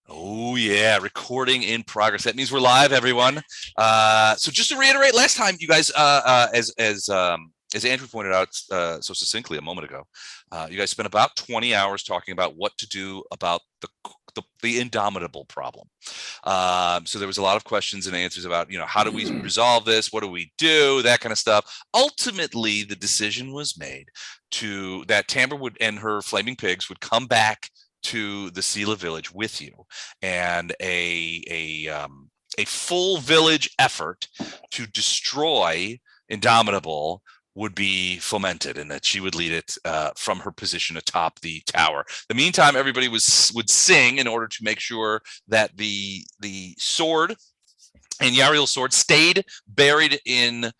Oh yeah, recording in progress. That means we're live, everyone. So just to reiterate, last time you guys, as Andrew pointed out so succinctly a moment ago, you guys spent about 20 hours talking about what to do about the Indomitable problem. So there was a lot of questions and answers about, how do we resolve this? What do we do? That kind of stuff. Ultimately, the decision was made that Tamber and her flaming pigs would come back to the Sela village with you, and a full village effort to destroy Indomitable would be fomented, and that she would lead it from her position atop the tower. In the meantime, everybody would sing in order to make sure that the sword and Yariel's sword stayed buried in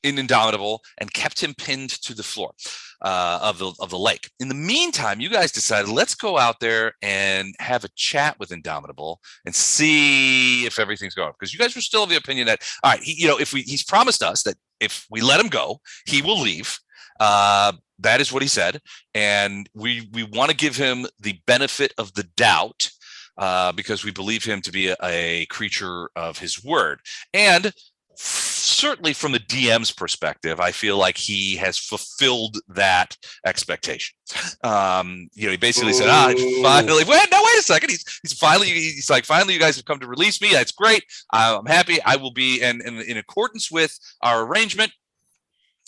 Indomitable and kept him pinned to the floor of the lake. In the meantime, you guys decided, let's go out there and have a chat with Indomitable and see if everything's going. Because you guys were still of the opinion that, all right, he's promised us that if we let him go, he will leave. That is what he said, and we want to give him the benefit of the doubt because we believe him to be a creature of his word. And certainly from the DM's perspective, I feel like he has fulfilled that expectation. He basically said, finally, wait a second. He's like, finally, you guys have come to release me. That's great. I'm happy. I will be, and in accordance with our arrangement,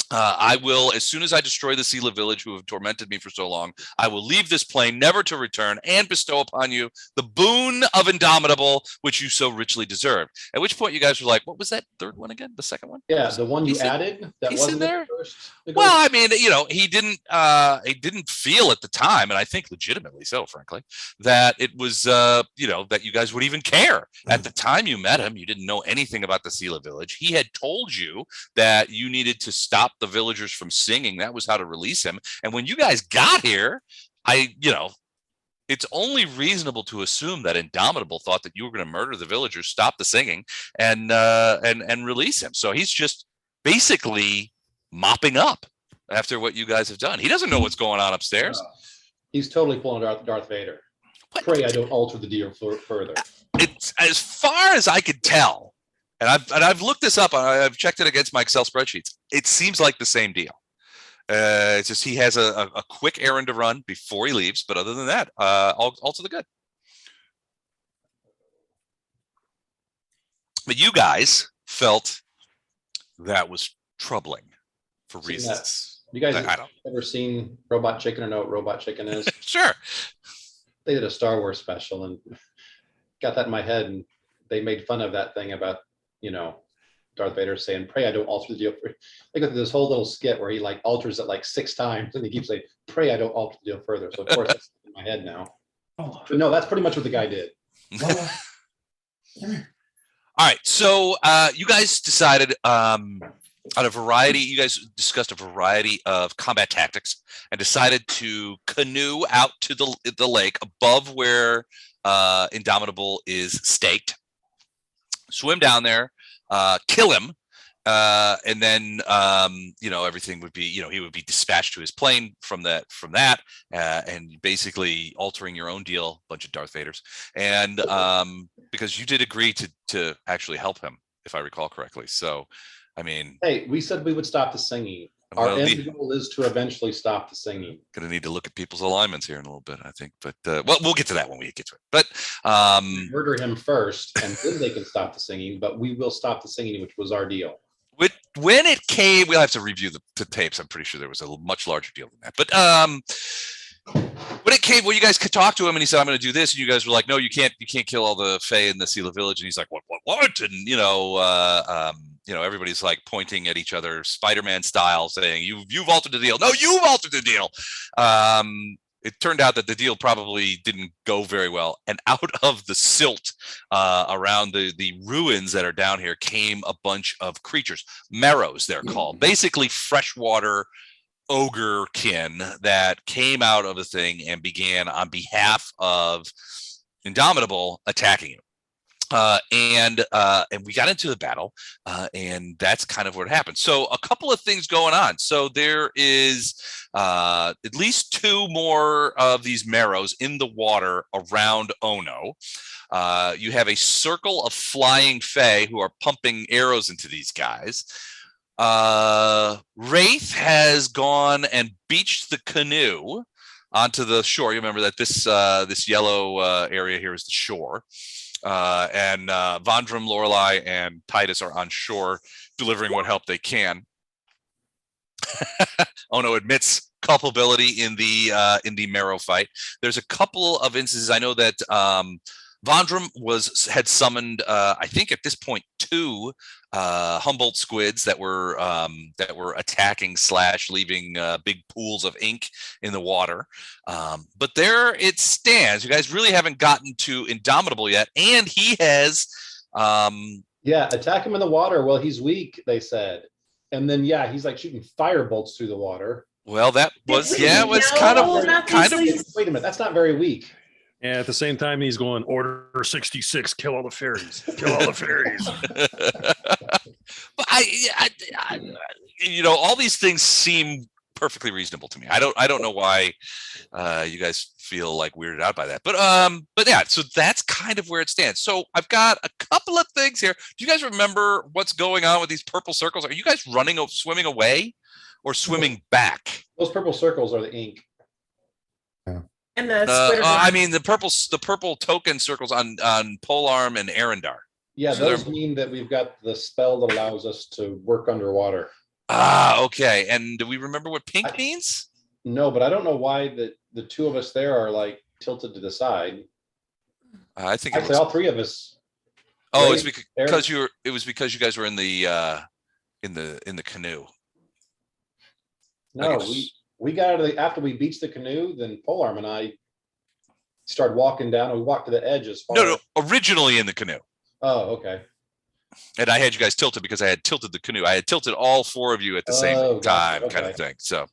I will, as soon as I destroy the Sela village who have tormented me for so long, I will leave this plane never to return and bestow upon you the boon of Indomitable, which you so richly deserve. At which point you guys were like, what was that third one again? The second one? Yeah, the one you added that wasn't there. The first. Well, I mean, he didn't feel at the time, and I think legitimately so, frankly, that it was, that you guys would even care. At the time you met him, you didn't know anything about the Sela village. He had told you that you needed to stop the villagers from singing. That was how to release him. And when you guys got here, it's only reasonable to assume that Indomitable thought that you were going to murder the villagers, stop the singing, and release him. So he's just basically mopping up after what you guys have done. He doesn't know what's going on upstairs. He's totally pulling Darth Vader. What? Pray I don't alter the deal further. It's, as far as I could tell, and I've looked this up. I've checked it against my Excel spreadsheets. It seems like the same deal. It's just he has a quick errand to run before he leaves. But other than that, all to the good. But you guys felt that was troubling for reasons. You guys have ever seen Robot Chicken or know what Robot Chicken is? Sure. They did a Star Wars special and got that in my head, and they made fun of that thing about, Darth Vader saying, pray I don't alter the deal. They go through this whole little skit where he alters it 6 times, and he keeps saying, pray I don't alter the deal further. So of course that's in my head now. But no, that's pretty much what the guy did. All right. So you guys decided you guys discussed a variety of combat tactics and decided to canoe out to the lake above where Indomitable is staked, swim down there, kill him, and then everything would be, he would be dispatched to his plane from that, and basically altering your own deal, bunch of Darth Vaders, and because you did agree to actually help him, if I recall correctly. So, I mean, hey, we said we would stop the singing. Our end goal is to eventually stop the singing. Gonna need to look at people's alignments here in a little bit, I think. But we'll get to that when we get to it. But murder him first, and then they can stop the singing. But we will stop the singing, which was our deal. When it came, we'll have to review the tapes. I'm pretty sure there was a much larger deal than that. But when it came, you guys could talk to him, and he said, "I'm going to do this," and you guys were like, "No, you can't kill all the Fae in the Sela village." And he's like, "What?" And everybody's pointing at each other, Spider-Man style, saying, "You've altered the deal." No, you've altered the deal. It turned out that the deal probably didn't go very well, and out of the silt around the ruins that are down here came a bunch of creatures, marrows they're called, basically freshwater ogre kin that came out of the thing and began on behalf of Indomitable attacking you. And we got into the battle, and that's kind of what happened. So a couple of things going on. So there is at least 2 more of these marrows in the water around Ono. You have a circle of flying fae who are pumping arrows into these guys. Wraith has gone and beached the canoe onto the shore. You remember that this yellow area here is the shore. And Vondrum, Lorelei, and Titus are on shore delivering what help they can. Ono admits culpability in the marrow fight. There's a couple of instances. I know that Vondrum had summoned, I think at this point, 2 Humboldt squids that were attacking / leaving big pools of ink in the water. But there it stands. You guys really haven't gotten to Indomitable yet, and he has. Attack him in the water. Well, he's weak, they said, and then he's like shooting fire bolts through the water. Well, that was kind of. Wait a minute, that's not very weak. Yeah, at the same time, he's going, Order 66, kill all the fairies. Kill all the fairies. But I, all these things seem perfectly reasonable to me. I don't know why you guys feel like weirded out by that. But yeah, so that's kind of where it stands. So I've got a couple of things here. Do you guys remember what's going on with these purple circles? Are you guys swimming away or swimming back? Those purple circles are the ink. And the I mean the purple token circles on Polearm and Arendar. Yeah, so those mean that we've got the spell that allows us to work underwater. Okay. And do we remember what pink means? No, but I don't know why the 2 of us there are like tilted to the side. I think actually all 3 of us. Oh, it's because it was because you guys were in the canoe. No, we got out of after we beached the canoe, then Polearm and I started walking down, and we walked to the edge as far. No, originally in the canoe. Oh, okay. And I had you guys tilted because I had tilted the canoe. I had tilted all 4 of you at the same time, okay. kind of thing. So,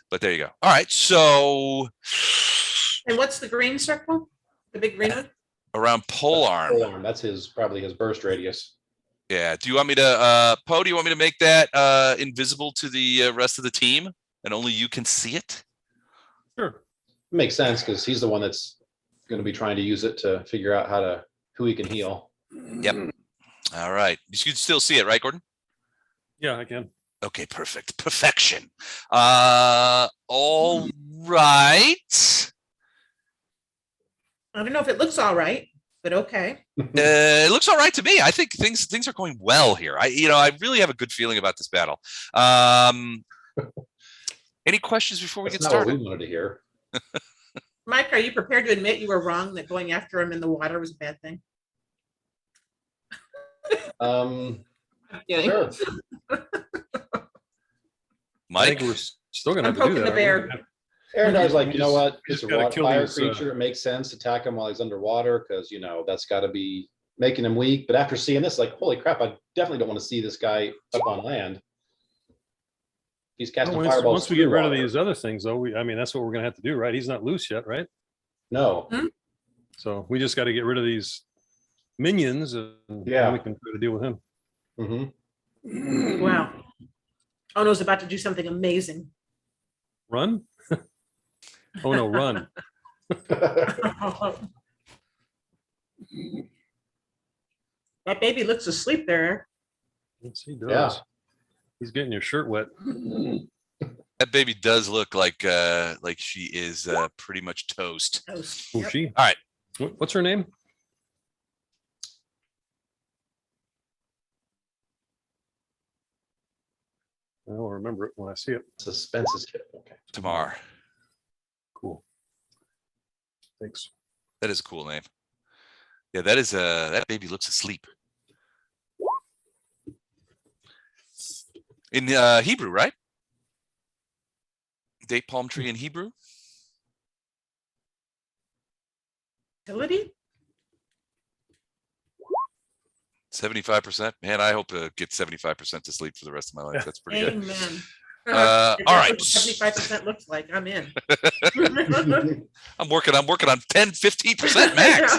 but there you go. All right. So. And what's the green circle? The big green one? Around Polearm. That's probably his burst radius. Yeah. Do you want me to, Poe, do you want me to make that invisible to the rest of the team and only you can see it? Sure. Makes sense because he's the one that's going to be trying to use it to figure out who he can heal. Yep. All right. You can still see it, right, Gordon? Yeah, I can. Okay, perfect. Perfection. All right. I don't know if it looks all right, but okay. It looks all right to me. I think things are going well here. I really have a good feeling about this battle. Any questions before we get started? What we wanted to hear. Mike, are you prepared to admit you were wrong that going after him in the water was a bad thing? Sure. Mike, I think we're still going to have to do that. Arendar's like, you know what? It's a fire creature. It makes sense to attack him while he's underwater because, that's got to be making him weak. But after seeing this, like, holy crap, I definitely don't want to see this guy up on land. He's casting fireballs. Once we get rid of these other things, though, that's what we're going to have to do, right? He's not loose yet, right? No. So we just got to get rid of these minions, and then we can try to deal with him. Mm-hmm. Wow. Ono's about to do something amazing. Run? Oh no, run. That baby looks asleep there. Yes, he does. Yeah. He's getting your shirt wet. that baby does look like she is pretty much toast. Toast. Who's Yep. she? All right. What's her name? I'll remember it when I see it. Suspense is good. Okay. Tamar. Cool. Thanks. That is a cool name. Yeah, that baby looks asleep. In Hebrew, right? Date palm tree in Hebrew. Ability? 75%. Man, I hope to get 75% to sleep for the rest of my life. That's pretty good. Amen. All right. 75% looks like I'm in. I'm working on 10, 15% max.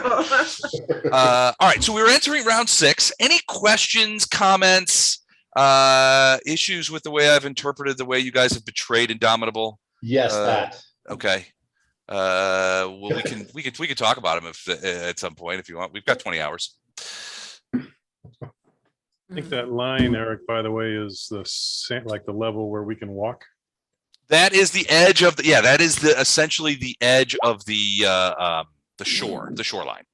All right. So we were entering round 6. Any questions, comments, issues with the way I've interpreted the way you guys have betrayed Indomitable? Yes, that. Okay. Well, we could talk about them if at some point if you want. We've got 20 hours. I think that line, Eric, by the way, is like the level where we can walk. That is the edge of that is essentially the edge of the shoreline.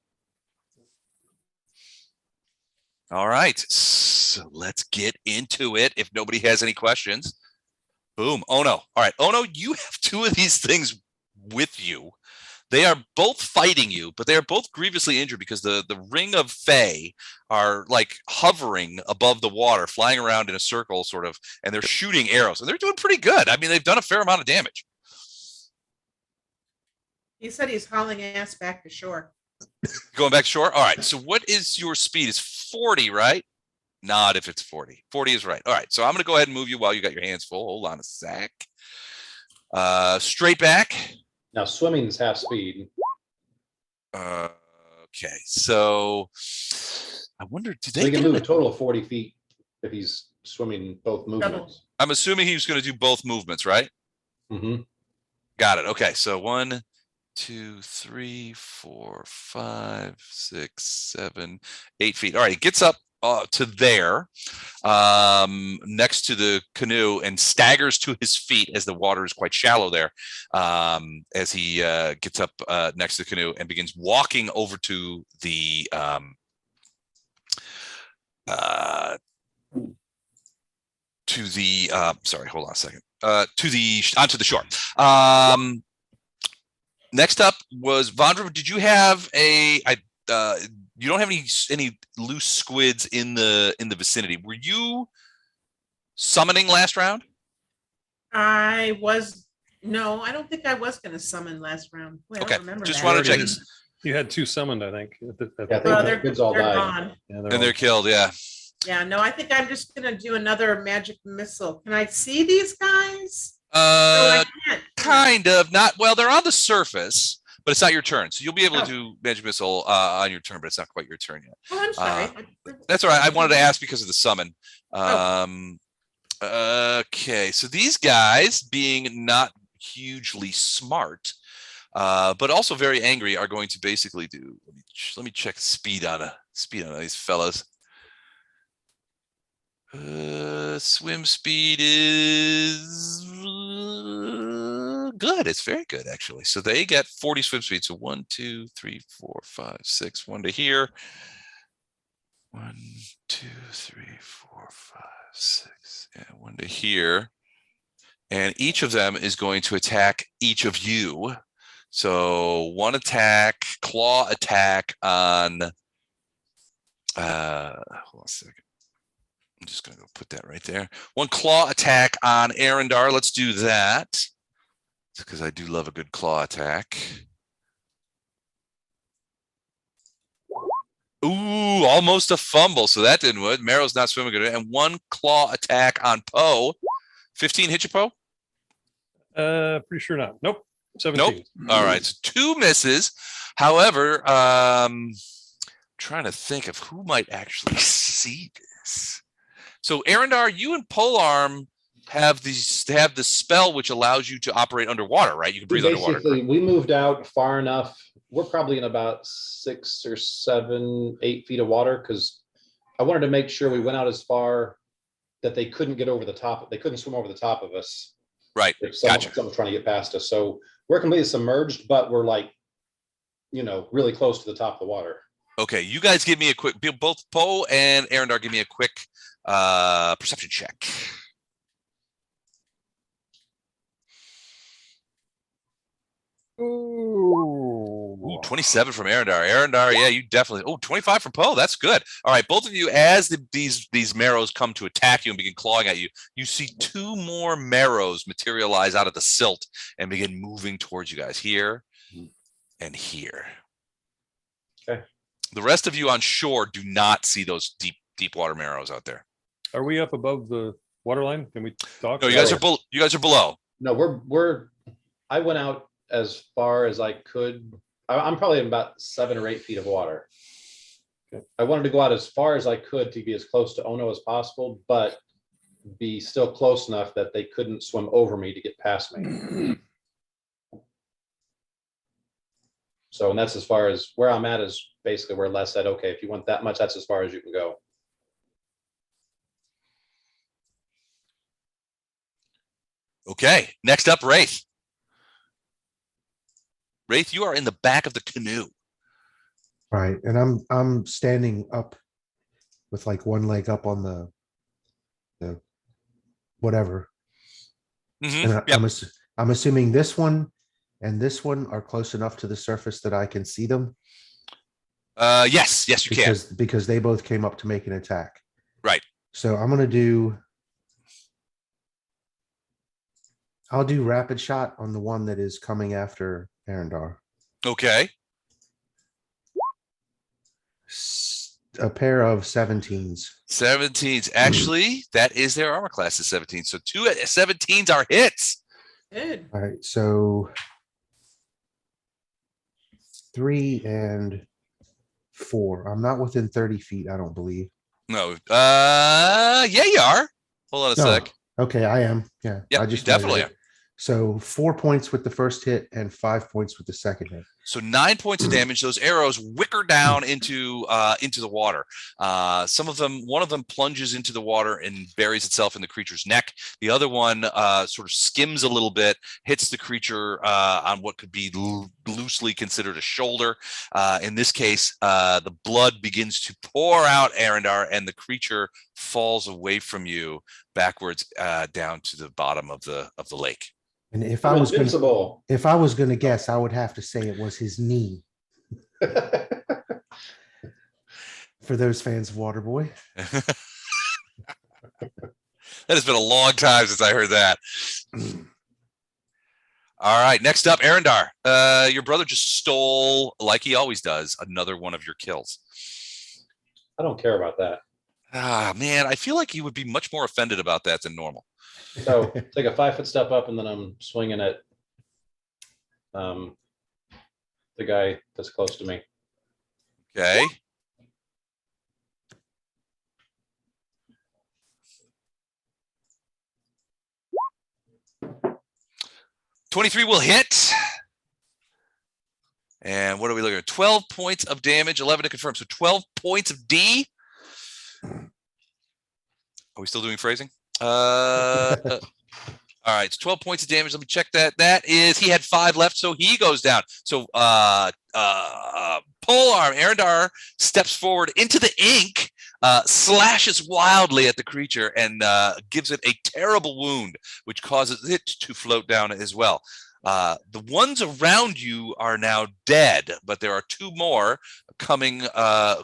All right, so let's get into it. If nobody has any questions, boom. Oh no. All right. Oh no, you have 2 of these things with you. They are both fighting you, but they are both grievously injured because the ring of Fae are like hovering above the water, flying around in a circle sort of, and they're shooting arrows, and they're doing pretty good. I mean, they've done a fair amount of damage. He said he's hauling ass back to shore. Going back to shore? All right. So what is your speed? It's 40, right? Not if it's 40. 40 is right. All right. So I'm going to go ahead and move you while you got your hands full. Hold on a sec. Straight back. Now swimming is half speed. Okay, so I wonder, do So they he can get move a total of 40 feet if he's swimming both movements. I'm assuming he was going to do both movements, right? Mm-hmm. Got it. Okay, so 1, 2, 3, 4, 5, 6, 7, 8 feet. All right, he gets up to there, next to the canoe, and staggers to his feet as the water is quite shallow there, as he gets up next to the canoe and begins walking over to the sorry, hold on a second. Onto the shore. Next up was Vondra. Did you have you don't have any loose squids in the vicinity? Were you summoning last round? No, I don't think I was going to summon last round. Wait, Okay, I don't remember just that. wanted to check this. You had 2 summoned, I think. Yeah, I think the kids all they're died. gone. Yeah, And they're killed, yeah. Yeah, no, I think I'm just going to do another magic missile. Can I see these guys? I can't. Kind of. Not well, they're on the surface, but it's not your turn. So you'll be able to do magic missile on your turn, but it's not quite your turn yet. Oh, I'm sorry. That's all right. I wanted to ask because of the summon. Okay, so these guys, being not hugely smart, but also very angry, are going to basically do. Let me check speed on these fellas. Swim speed is good. It's very good, actually. So they get 40 swim speed. So 1, 2, 3, 4, 5, 6. 1 to here. 1, 2, 3, 4, 5, 6. And 1 to here. And each of them is going to attack each of you. So 1 attack, claw attack on. Hold on a second. I'm just going to go put that right there. 1 claw attack on Arendar. Let's do that. Because I do love a good claw attack. Ooh, almost a fumble. So that didn't work. Marrow's not swimming good. And 1 claw attack on Poe. 15 hit you, Poe? Pretty sure not. Nope. 17. Nope. All right. So 2 misses. However, trying to think of who might actually see this. So Arendar, you and Polearm have the spell which allows you to operate underwater, right? You can breathe underwater. Basically, we moved out far enough. We're probably in about 6 or 7, 8 feet of water because I wanted to make sure we went out as far that they couldn't get over the top. They couldn't swim over the top of us. Right. If someone's trying to get past us. So we're completely submerged, but we're like, really close to the top of the water. Okay, you guys give me a quick. Both Poe and Arendar give me a quick perception check. Ooh, 27 from Arendar. Arendar, yeah, you definitely. Oh, 25 from Poe. That's good. All right, both of you, as these marrows come to attack you and begin clawing at you, you see 2 more marrows materialize out of the silt and begin moving towards you guys here and here. Okay. The rest of you on shore do not see those deep water marrows out there. Are we up above the waterline? Can we talk? No, you guys are below. No, I went out as far as I could. I'm probably in about 7 or 8 feet of water. Okay. I wanted to go out as far as I could to be as close to Ono as possible, but be still close enough that they couldn't swim over me to get past me. So, and that's as far as where I'm at is basically where Les said, okay, if you want that much, that's as far as you can go. Okay, next up, Wraith. Wraith, you are in the back of the canoe. Right, and I'm standing up with like one leg up on the whatever. Mm-hmm. And I'm assuming this one and this one are close enough to the surface that I can see them. Yes, you can. Because they both came up to make an attack. Right. So I'll do rapid shot on the one that is coming after Arendar. Okay. A pair of 17s. 17s. Actually, that is their armor class is 17. So 2 17s are hits. Good. All right, so 3 and 4. I'm not within 30 feet, I don't believe. No. Yeah, you are. Hold on a No. sec. Okay, I am. Yeah. Yep, I you just definitely measured it. So 4 points with the first hit and 5 points with the second hit. So 9 points of damage. Those arrows wicker down into the water. One of them plunges into the water and buries itself in the creature's neck. The other one sort of skims a little bit, hits the creature on what could be loosely considered a shoulder. In this case, the blood begins to pour out, Arendar, and the creature falls away from you backwards down to the bottom of the lake. And if I'm I was invincible. going to guess, I would have to say it was his knee. For those fans of Waterboy. That has been a long time since I heard that. All right, next up, Arendar. Your brother just stole, like he always does, another one of your kills. I don't care about that. Ah, man, I feel like you would be much more offended about that than normal. So take a 5-foot step up, and then I'm swinging at the guy that's close to me. Okay. $23 will hit. And what are we looking at? 12 points of damage, 11 to confirm. So 12 points of D. Are we still doing phrasing? All right, it's 12 points of damage. Let me check that. That is, he had 5 left, so he goes down. So polearm, Arendar steps forward into the ink, slashes wildly at the creature, and gives it a terrible wound, which causes it to float down as well. The ones around you are now dead, but there are 2 more coming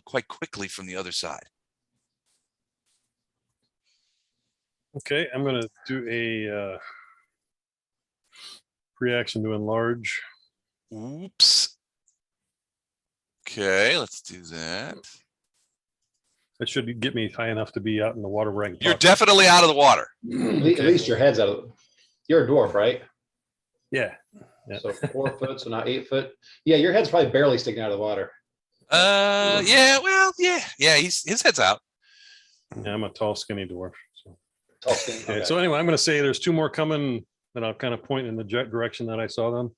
quite quickly from the other side. Okay, I'm going to do a reaction to enlarge. Oops. Okay, let's do that. That should get me high enough to be out in the water where I can You're talk. definitely out of the water. At least your head's out of. You're a dwarf, right? Yeah. Yeah. So 4 foot, so now 8 foot. Yeah, your head's probably barely sticking out of the water. Yeah, well, yeah, his head's out. Yeah, I'm a tall, skinny dwarf. So. Tall skin. Okay, Okay. so anyway, I'm going to say there's 2 more coming that I'll kind of point in the direction that I saw them.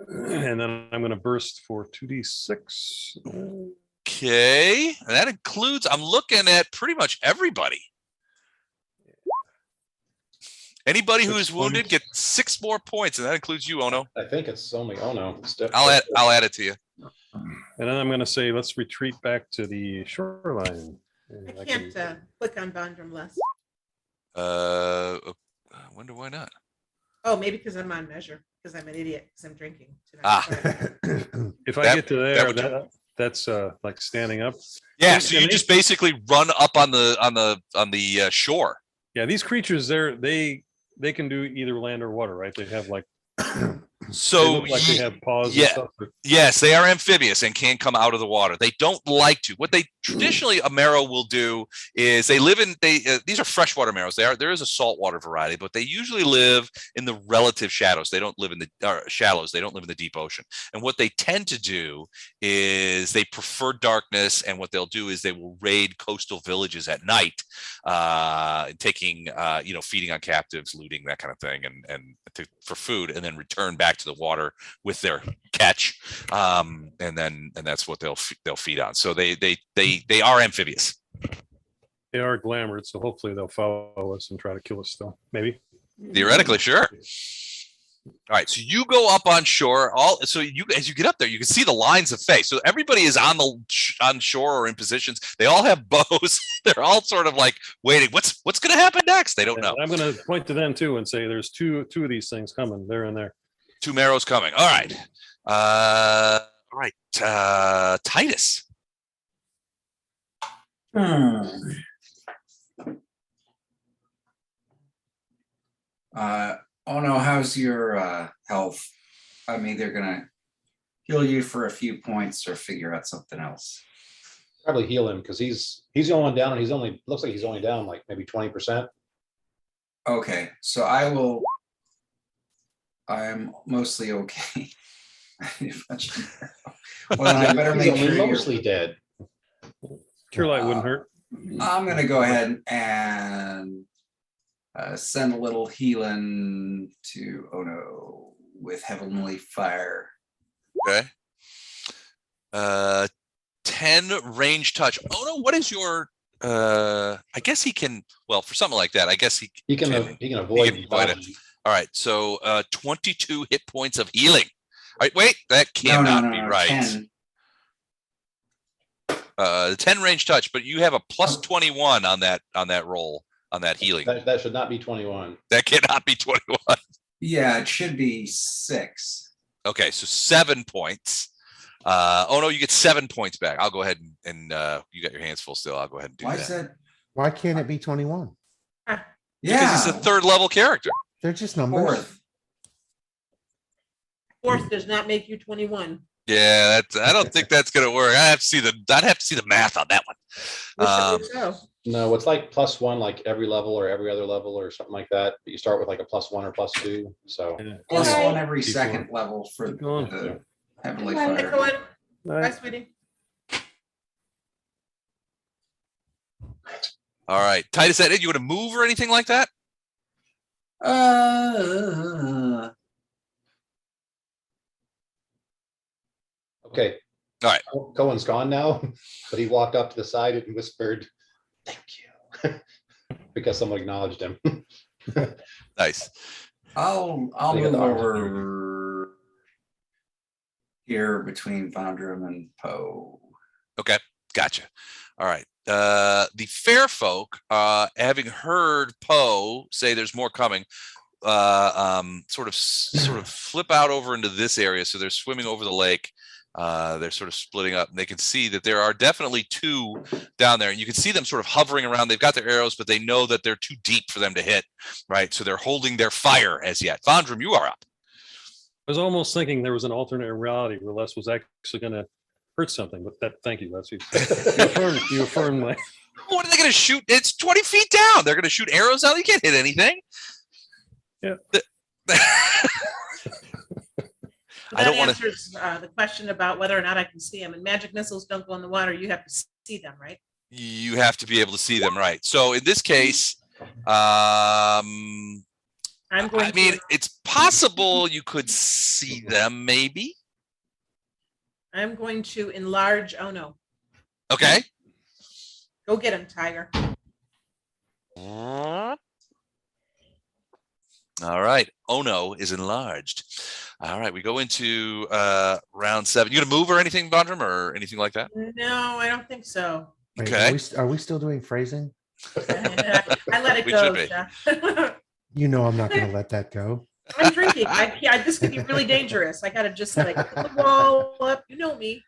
And then I'm going to burst for 2d6. Okay, and that includes, I'm looking at pretty much everybody. Anybody who is wounded gets 6 more points, and that includes you, Ono. I think it's only. Oh no. I'll add it to you. And then I'm going to say, let's retreat back to the shoreline. I can't click on Bondrum less. I wonder why not. Oh, maybe because I'm on measure, because I'm an idiot, because I'm drinking tonight. Ah. Sorry. If I That- get to that there, would- that's like standing up. Yeah, so you just basically run up on the shore. Yeah, these creatures, they can do either land or water, right? They have like They So look like they have paws yeah. and stuff. Yes, they are amphibious and can come out of the water. They don't like to. What they traditionally a marrow will do is they live in these are freshwater marrows. There is a saltwater variety, but they usually live in the relative shadows. They don't live in the shallows. They don't live in the deep ocean. And what they tend to do is they prefer darkness. And what they'll do is they will raid coastal villages at night, taking feeding on captives, looting, that kind of thing, and for food, and then return back to the water with their catch, and that's what they'll feed on. So they are amphibious. They are glamored, so hopefully they'll follow us and try to kill us still. Maybe. Theoretically, sure. All right, so you go up on shore. As you get up there, you can see the lines of face. So everybody is on shore or in positions. They all have bows. They're all sort of like waiting. What's going to happen next? They don't know. I'm going to point to them too and say, "There's two of these things coming. There and there." 2 marrows coming. All right. All right. Titus. Oh no, how's your health? I'm either gonna heal you for a few points or figure out something else. Probably heal him because he's the only one down, and looks like he's only down like maybe 20%. Okay, so I'm mostly okay. Well, I better He's make only sure mostly dead. Cure light wouldn't hurt. I'm gonna go ahead and send a little healing to Ono with heavenly fire. Okay. 10 range touch. Ono, what is your I guess he can, well, for something like that, I guess he can avoid it. dodging. All right, so 22 hit points of healing. All right, wait, that cannot be right. 10 range touch, but you have a plus 21 on that roll, on that healing. That should not be 21. That cannot be 21. Yeah, it should be 6. Okay, so 7 points. Oh no, you get 7 points back. I'll go ahead and you got your hands full still. I'll go ahead and do Why that. is that? Why can't it be 21? Yeah, Because he's a 3rd level character. They're just numbers. 4th. 4th does not make you 21. Yeah, I don't think that's gonna work. I'd have to see the math on that one. Wish it was so. No, it's like +1 like every level or every other level or something like that. But you start with like a +1 or +2. So Yeah. Plus Okay. 1 every Keep second level for Keep going. the heavenly Bye, fire. Nicolette. All Bye, right. sweetie. All right, Titus, that it? You want to move or anything like that? okay. All right. Cohen's gone now, but he walked up to the side and whispered, "Thank you," because someone acknowledged him. Nice. I'll They got move the arms over here between Vondrum and Poe. Okay, gotcha. All right. The fair folk, having heard Poe say there's more coming, sort of flip out over into this area. So they're swimming over the lake. They're sort of splitting up, and they can see that there are definitely 2 down there. And you can see them sort of hovering around. They've got their arrows, but they know that they're too deep for them to hit, right? So they're holding their fire as yet. Vondrum, you are up. I was almost thinking there was an alternate reality where Les was actually going to hurt something, but thank you, Les. You affirmed my. What are they going to shoot? It's 20 feet down. They're going to shoot arrows out. You can't hit anything. Yeah. I don't want to. Answers the question about whether or not I can see them. And magic missiles don't go in the water. You have to see them, right? You have to be able to see them, right? So in this case, I'm going. I mean, it's possible you could see them, maybe. I'm going to enlarge Ono. Okay. Go get him, Tiger. All right. Ono is enlarged. All right. We go into round 7. You gonna move or anything, Vondrum, or anything like that? No, I don't think so. Wait, Okay. Are we still doing phrasing? I let it We go. should be. Jeff. You know I'm not going to let that go. I'm drinking. This could be really dangerous. I gotta just like put the wall up. You know me.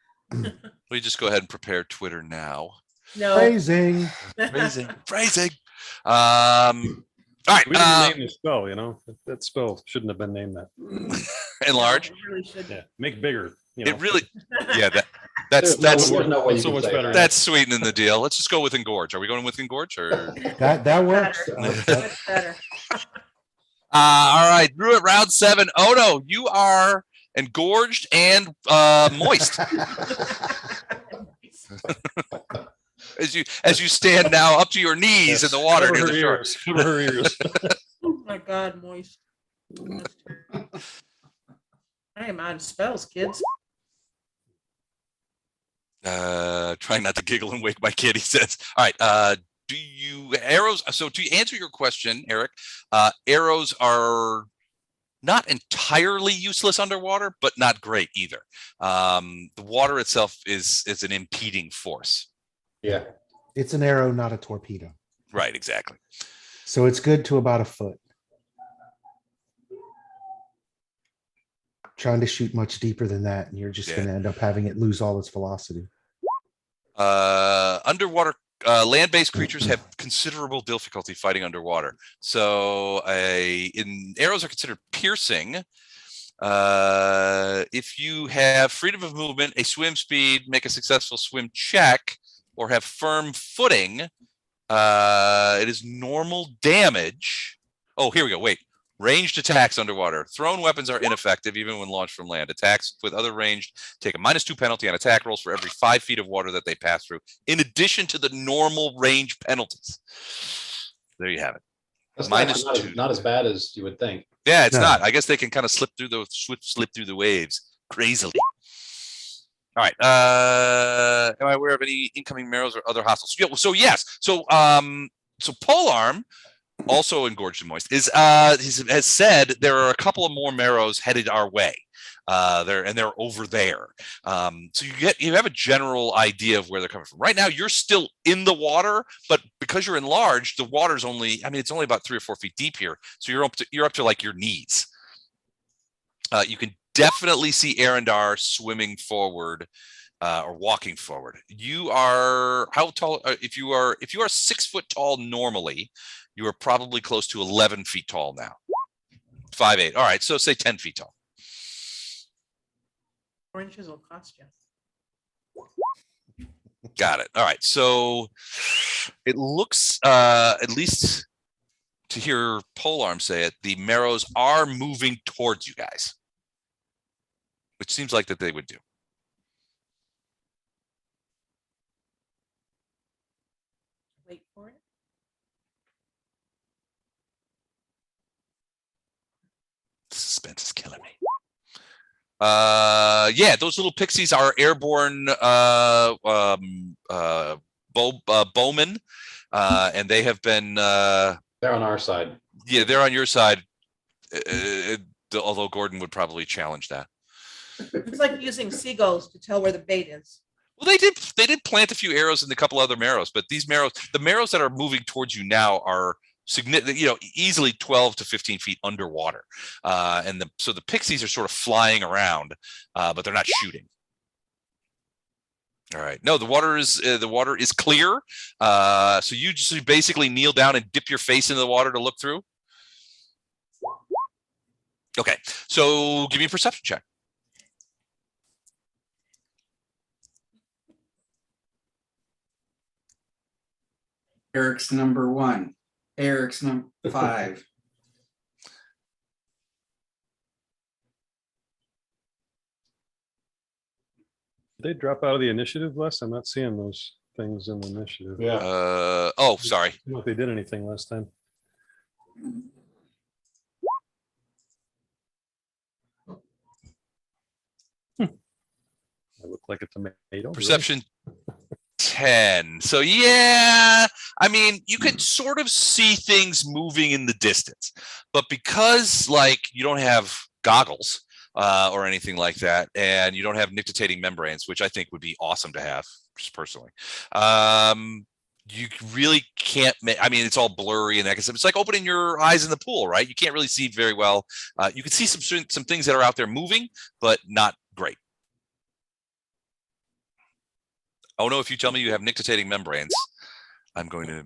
We just go ahead and prepare Twitter now. No. Phrasing. Phrasing. All right. We didn't name the spell, you know, that spell shouldn't have been named that. Enlarge. No, it really should. Yeah, make bigger, you know. It really, yeah, that's There's no way you so can much say better. that. that's sweetening the deal. Let's just go with engorge. Are we going with engorge or? That works. That's better. All right, Druid round 7. Oh no, you are engorged and moist as you stand now up to your knees in the water Cover near her the shore. ears. Cover her ears. Oh my God, moist. I am out of spells, kids. Trying not to giggle and wake my kid, he says. All right, do you arrows? So to answer your question, Eric, arrows are not entirely useless underwater, but not great either. The water itself is an impeding force. Yeah. It's an arrow, not a torpedo. Right, exactly. So it's good to about a foot. Trying to shoot much deeper than that, and you're just going to end up having it lose all its velocity. Underwater land-based creatures have considerable difficulty fighting underwater. So arrows are considered piercing. If you have freedom of movement, a swim speed, make a successful swim check, or have firm footing, it is normal damage. Oh, here we go. Wait. Ranged attacks underwater. Thrown weapons are ineffective even when launched from land. Attacks with other ranged take a -2 penalty on attack rolls for every 5 feet of water that they pass through, in addition to the normal range penalties. There you have it. That's -2. not as bad as you would think. Yeah, it's No. not. I guess they can kind of slip through the waves crazily. All right. Am I aware of any incoming marrows or other hostiles? Yeah, so yes. So Polearm, also engorged and moist, has said there are a couple of more marrows headed our way. They're over there. So you have a general idea of where they're coming from. Right now, you're still in the water, but because you're enlarged, the water's only, it's only about 3 or 4 feet deep here. So you're up to like your knees. You can definitely see Arendar swimming forward or walking forward. You are how tall? If you are 6 foot tall normally, you are probably close to 11 feet tall now. 5'8". All right, so say 10 feet tall. 4 inches will cost you. Got it. All right, so it looks, at least to hear Polearm say it, the marrows are moving towards you guys, which seems like that they would do. Wait for it. Suspense is killing me. Yeah, those little pixies are airborne bowmen, and they have been They're on our side. yeah, they're on your side, although Gordon would probably challenge that. It's like using seagulls to tell where the bait is. Well, they did plant a few arrows in a couple other marrows, but these marrows, the marrows that are moving towards you now are significant, easily 12 to 15 feet underwater. So the pixies are sort of flying around, but they're not shooting. All right. No, the water is clear. So you just basically kneel down and dip your face into the water to look through. Okay. So give me a perception check. Eric's number 1. Eric's number 5. They drop out of the initiative list. I'm not seeing those things in the initiative. Yeah. Oh, sorry. I don't know if they did anything last time. I look like a tomato. Perception 10. So yeah, you could sort of see things moving in the distance, but because you don't have goggles or anything like that, and you don't have nictitating membranes, which I think would be awesome to have, just personally. You really can't it's all blurry and that kind of stuff. It's like opening your eyes in the pool, right? You can't really see very well. You can see some things that are out there moving, but not great. Oh no, if you tell me you have nictitating membranes, I'm going to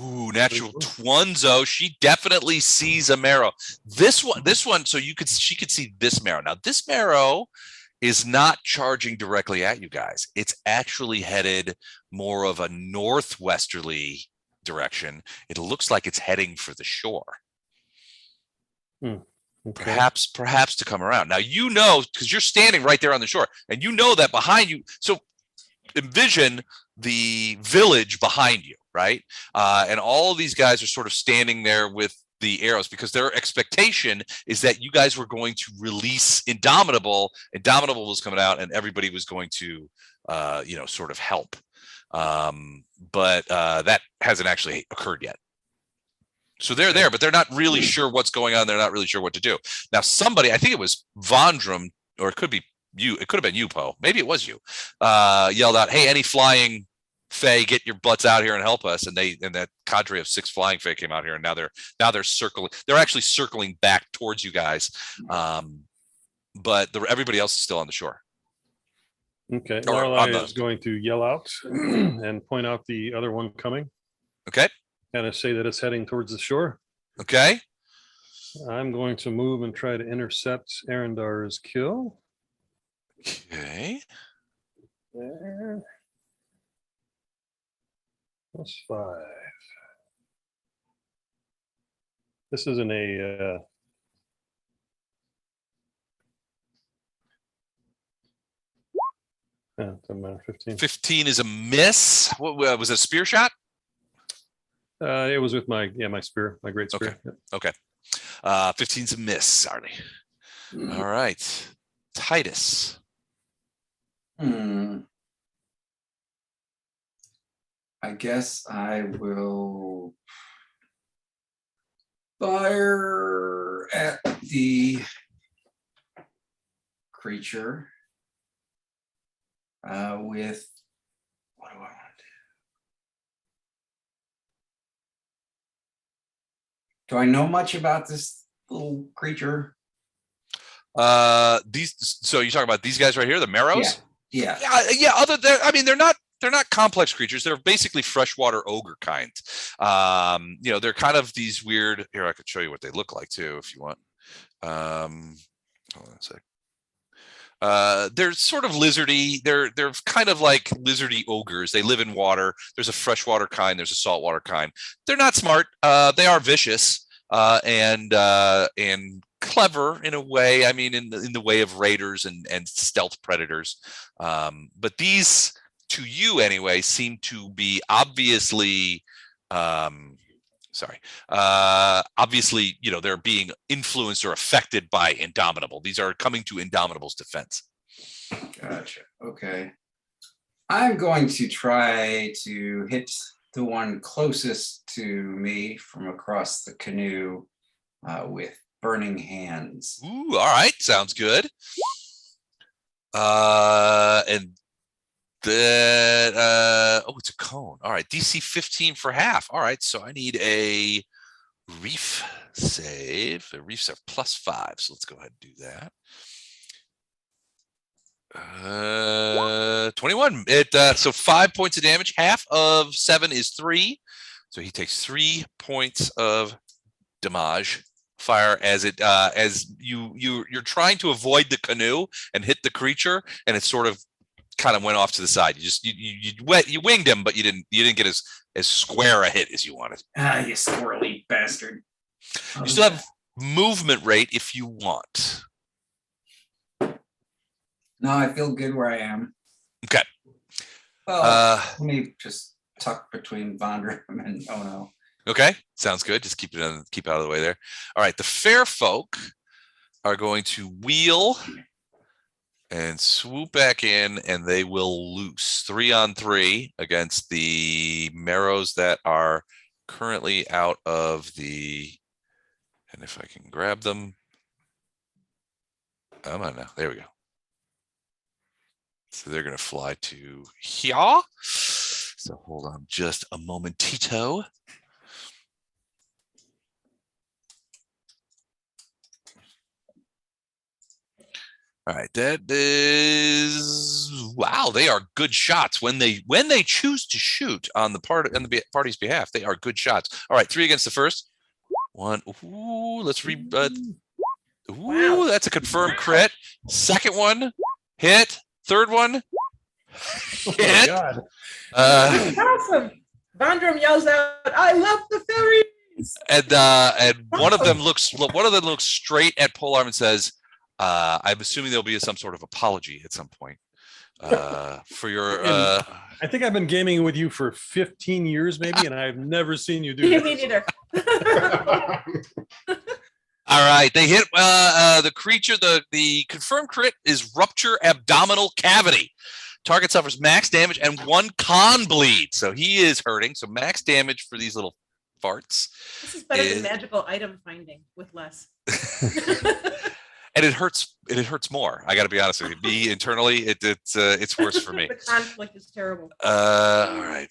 Ooh, natural Twunzo. She definitely sees a marrow. This one. So she could see this marrow. Now this marrow is not charging directly at you guys. It's actually headed more of a northwesterly direction. It looks like it's heading for the shore. Okay. Perhaps to come around. Now, because you're standing right there on the shore, and you know that behind you. So envision the village behind you, right? And all of these guys are sort of standing there with the arrows because their expectation is that you guys were going to release Indomitable. Indomitable was coming out, and everybody was going to, sort of help. But that hasn't actually occurred yet. So they're there, but they're not really sure what's going on. They're not really sure what to do. Now, somebody, I think it was Vondrum, or it could be you. It could have been you, Poe. Maybe it was you. Yelled out, "Hey, any flying Fae, get your butts out here and help us!" And that cadre of 6 flying Fae came out here, and now they're circling. They're actually circling back towards you guys, but everybody else is still on the shore. Okay. Or Lorelei is going to yell out and point out the other one coming. Okay. Kind of say that it's heading towards the shore. Okay. I'm going to move and try to intercept Arendar's kill. Okay. There. +5. This isn't a 15. 15 is a miss. What was it? A spear shot? It was with my spear, my great spear. Okay. Okay. 15's a miss, sorry. All right. Titus. I guess I will fire at the creature with, what do I want to do? Do I know much about this little creature? So you're talking about these guys right here, the marrows? Yeah. Yeah. They're not complex creatures. They're basically freshwater ogre kind. They're kind of these weird. Here, I could show you what they look like too, if you want. Hold on a sec. They're sort of lizardy. They're kind of like lizardy ogres. They live in water. There's a freshwater kind. There's a saltwater kind. They're not smart. They are vicious and clever in a way. I mean, in the way of raiders and stealth predators. But these, to you anyway, seem to be obviously. Obviously, they're being influenced or affected by Indomitable. These are coming to Indomitable's defense. Gotcha. Okay. I'm going to try to hit the one closest to me from across the canoe with burning hands. Ooh, all right. Sounds good. And it's a cone. All right, DC 15 for half. All right, so I need a reef save. The reefs are +5, so let's go ahead and do that. 21. So 5 points of damage. Half of 7 is 3, so he takes 3 points of damage. Fire as you're trying to avoid the canoe and hit the creature, and it sort of kind of went off to the side. You winged him, but you didn't get as square a hit as you wanted. You squirrely bastard. You still have movement rate if you want. No, I feel good where I am. Okay. Well, let me just tuck between Vondrum and Ono. Okay, sounds good. Just keep out of the way there. All right, the fair folk are going to wheel and swoop back in, and they will loose 3-on-3 against the marrows that are currently out of the. And if I can grab them, I'm on now. There we go. So they're going to fly to here. So hold on just a momentito. All right, that is wow. They are good shots when they choose to shoot on the party's behalf. They are good shots. All right, 3 against the first one. Ooh, let's read. Ooh, Wow. that's a confirmed crit. Second one hit. Third one Oh my hit. God. Awesome. Vandrum yells out, "I love the fairies!" And one of them looks straight at Polearm and says, I'm assuming there'll be some sort of apology at some point for your. I think I've been gaming with you for 15 years, maybe, and I've never seen you do Me this. neither. All right, they hit the creature. The confirmed crit is rupture abdominal cavity. Target suffers max damage and 1 con bleed, so he is hurting. So max damage for these little farts. This is better than magical item finding with less. And it hurts. It hurts more. I got to be honest with you. Me internally, it's worse for me. The conflict is terrible. All right,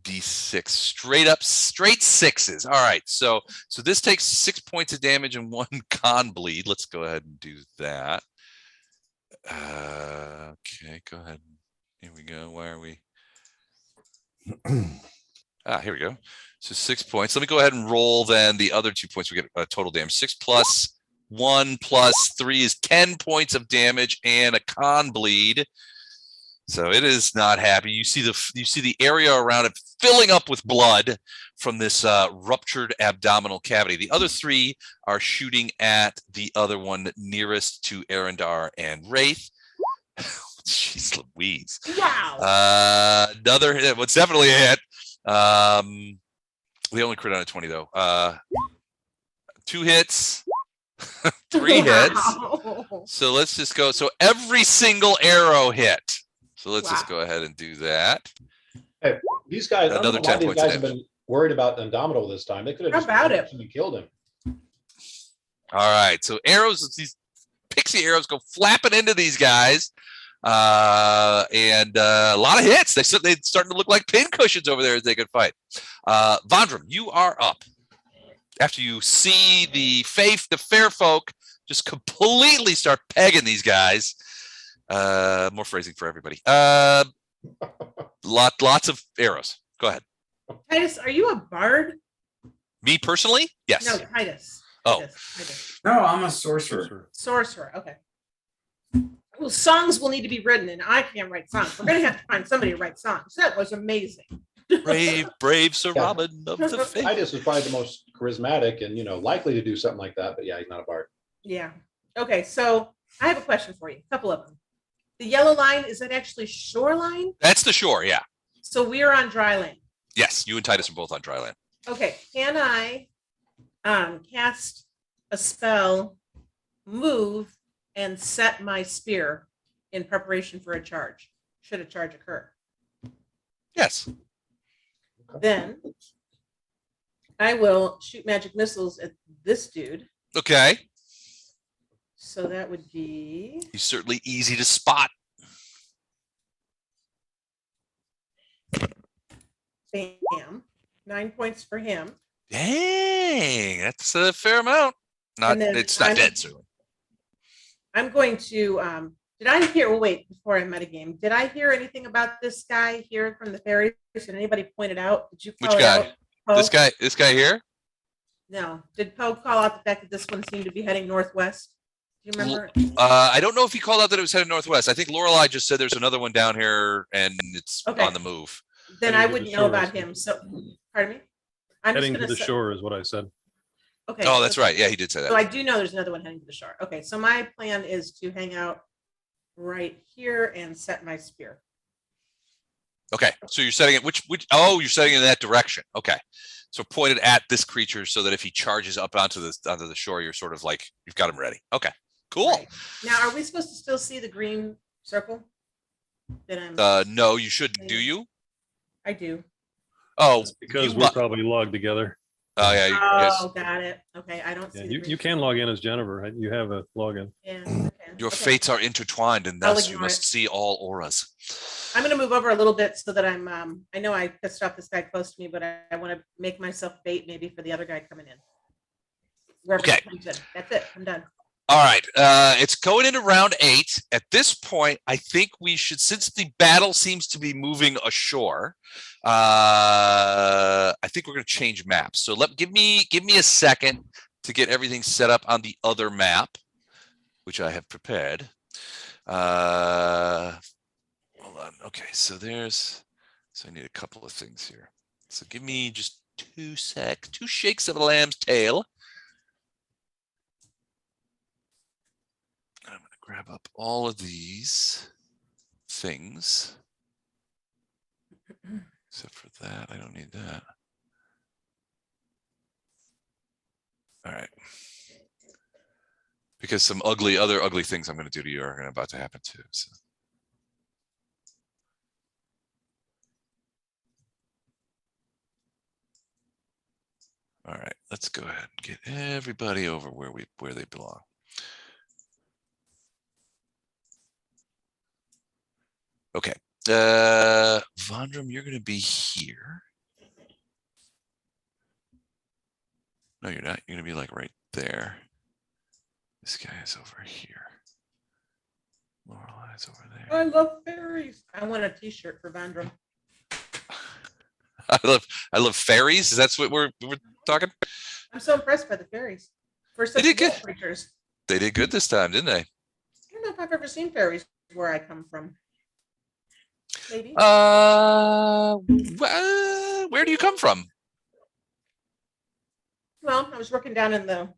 D6, straight sixes. All right, so this takes 6 points of damage and 1 con bleed. Let's go ahead and do that. Okay, go ahead. Here we go. Why are we? Here we go. So 6 points. Let me go ahead and roll then the other 2 points. We get total damage. 6 plus 1 plus 3 is 10 points of damage and a con bleed. So it is not happy. You see the area around it filling up with blood from this ruptured abdominal cavity. The other 3 are shooting at the other one nearest to Arendar and Wraith. Jeez Louise. Wow. Another hit. What's definitely a hit. We only crit on a 20 though. 2 hits. 3 hits. Wow. So let's just go. So every single arrow hit. So let's just Wow. go ahead and do that. Hey, these guys, I don't know Another why 10 these points of guys have been worried about Indomitable this time. They could have How just about it? actually killed him. All right. So arrows, these pixie arrows go flapping into these guys. And a lot of hits. They're starting to look like pin cushions over there as they could fight. Vandrum, you are up. After you see the fair folk just completely start pegging these guys. More phrasing for everybody. Lots of arrows. Go ahead. Titus, are you a bard? Me personally? Yes. No, Titus. Oh. Titus. No, I'm a sorcerer. Sorcerer. Okay. Well, songs will need to be written, and I can't write songs. We're gonna have to find somebody to write songs. That was amazing. Brave Sir Yeah. Robin of the Faith. Titus was probably the most charismatic and likely to do something like that. But yeah, he's not a bard. Yeah. Okay. So I have a question for you. A couple of them. The yellow line, is that actually shoreline? That's the shore, yeah. So we are on dry land. Yes, you and Titus are both on dry land. Okay. Can I cast a spell, move, and set my spear in preparation for a charge? Should a charge occur? Yes. Then I will shoot magic missiles at this dude. Okay. So that would be He's certainly easy to spot. bam. 9 points for him. Dang, that's a fair amount. And then It's not dead, certainly. I'm going to did I hear wait before I metagame, did I hear anything about this guy here from the fairies? Did anybody point it out? Did you call Which it guy? out? Poe? This guy here? No. Did Poe call out the fact that this one seemed to be heading northwest? Do you remember? I don't know if he called out that it was headed northwest. I think Lorelei just said there's another one down here and it's Okay. on the move. Then Heading I to wouldn't the know shore, about isn't him. So pardon me? I'm Heading just to gonna the say, shore is what I said. okay. Oh, that's right. Yeah, he did say So I that. do know there's another one heading to the shore. Okay, so my plan is to hang out right here and set my spear. Okay, so you're setting it you're setting it in that direction. Okay. So pointed at this creature so that if he charges up onto the shore, you're sort of like you've got him ready. Okay. Cool. Right. Now, are we supposed to still see the green circle? That I'm No, you shouldn't, do you? I do. Oh, Because you we're mu- probably logged together. oh yeah, yes. Oh, got it. Okay, I don't see Yeah, the you green can log in as Jennifer. You have a login. Yeah, okay. Your Okay. fates are intertwined, and I'll thus you ignore must it. see all auras. I'm gonna move over a little bit so that I'm I know I pissed off this guy close to me, but I want to make myself bait maybe for the other guy coming in. Wherever he Okay. comes in. That's it. I'm done. All right. It's going into round 8. At this point, I think we should, since the battle seems to be moving ashore, I think we're going to change maps. So give me a second to get everything set up on the other map, which I have prepared. Hold on. Okay, so I need a couple of things here. So give me just 2 shakes of a lamb's tail. I'm going to grab up all of these things. Except for that, I don't need that. All right. Because some other ugly things I'm going to do to you are about to happen too. So. All right, let's go ahead and get everybody over where they belong. Okay, Vondram, you're going to be here. No, you're not. You're going to be like right there. This guy is over here. Lorelai's over there. I love fairies. I want a T-shirt for Vandrum. I love fairies. Is that what we're talking? I'm so impressed by the fairies. For They such did good. creatures. They did good this time, didn't they? I don't know if I've ever seen fairies where I come from. Maybe. Where do you come from? Well, I was working down in the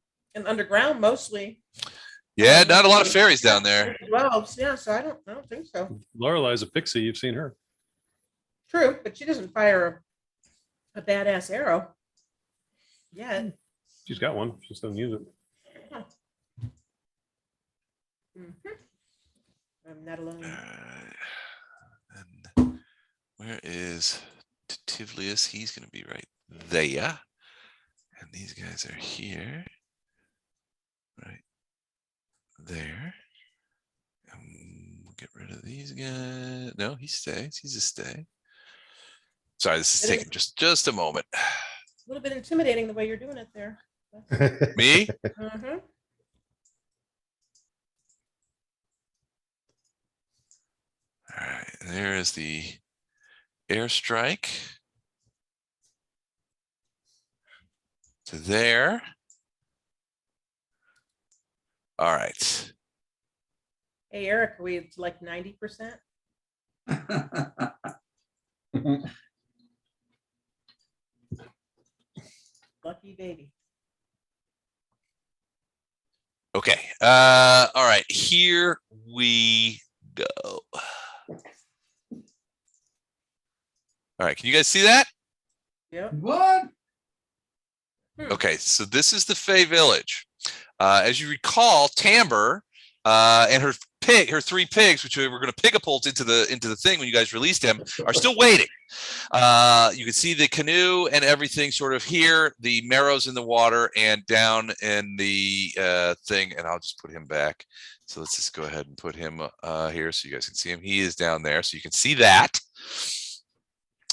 underground mostly. Yeah, not a lot of fairies down there. 12s, yeah, so I don't think so. Lorelai's a pixie. You've seen her. True, but she doesn't fire a badass arrow. Yeah. She's got one. She just doesn't use it. I'm not alone. And where is Tivlius? He's going to be right there. And these guys are here. Right there. And we'll get rid of these guys. No, he stays. He's a stay. Sorry, this is taking just a moment. A little bit intimidating the way you're doing it there. Me? Mhm. All right, there is the airstrike to there. All right. Hey, Eric, are we like 90%? Lucky baby. Okay. All right. Here we go. All right. Can you guys see that? Yep. What? Okay. So this is the Fey village. As you recall, Tamber and her 3 pigs, which we were going to pigapult into the thing when you guys released him, are still waiting. You can see the canoe and everything sort of here. The marrow's in the water and down in the thing, and I'll just put him back. So let's just go ahead and put him here so you guys can see him. He is down there, so you can see that.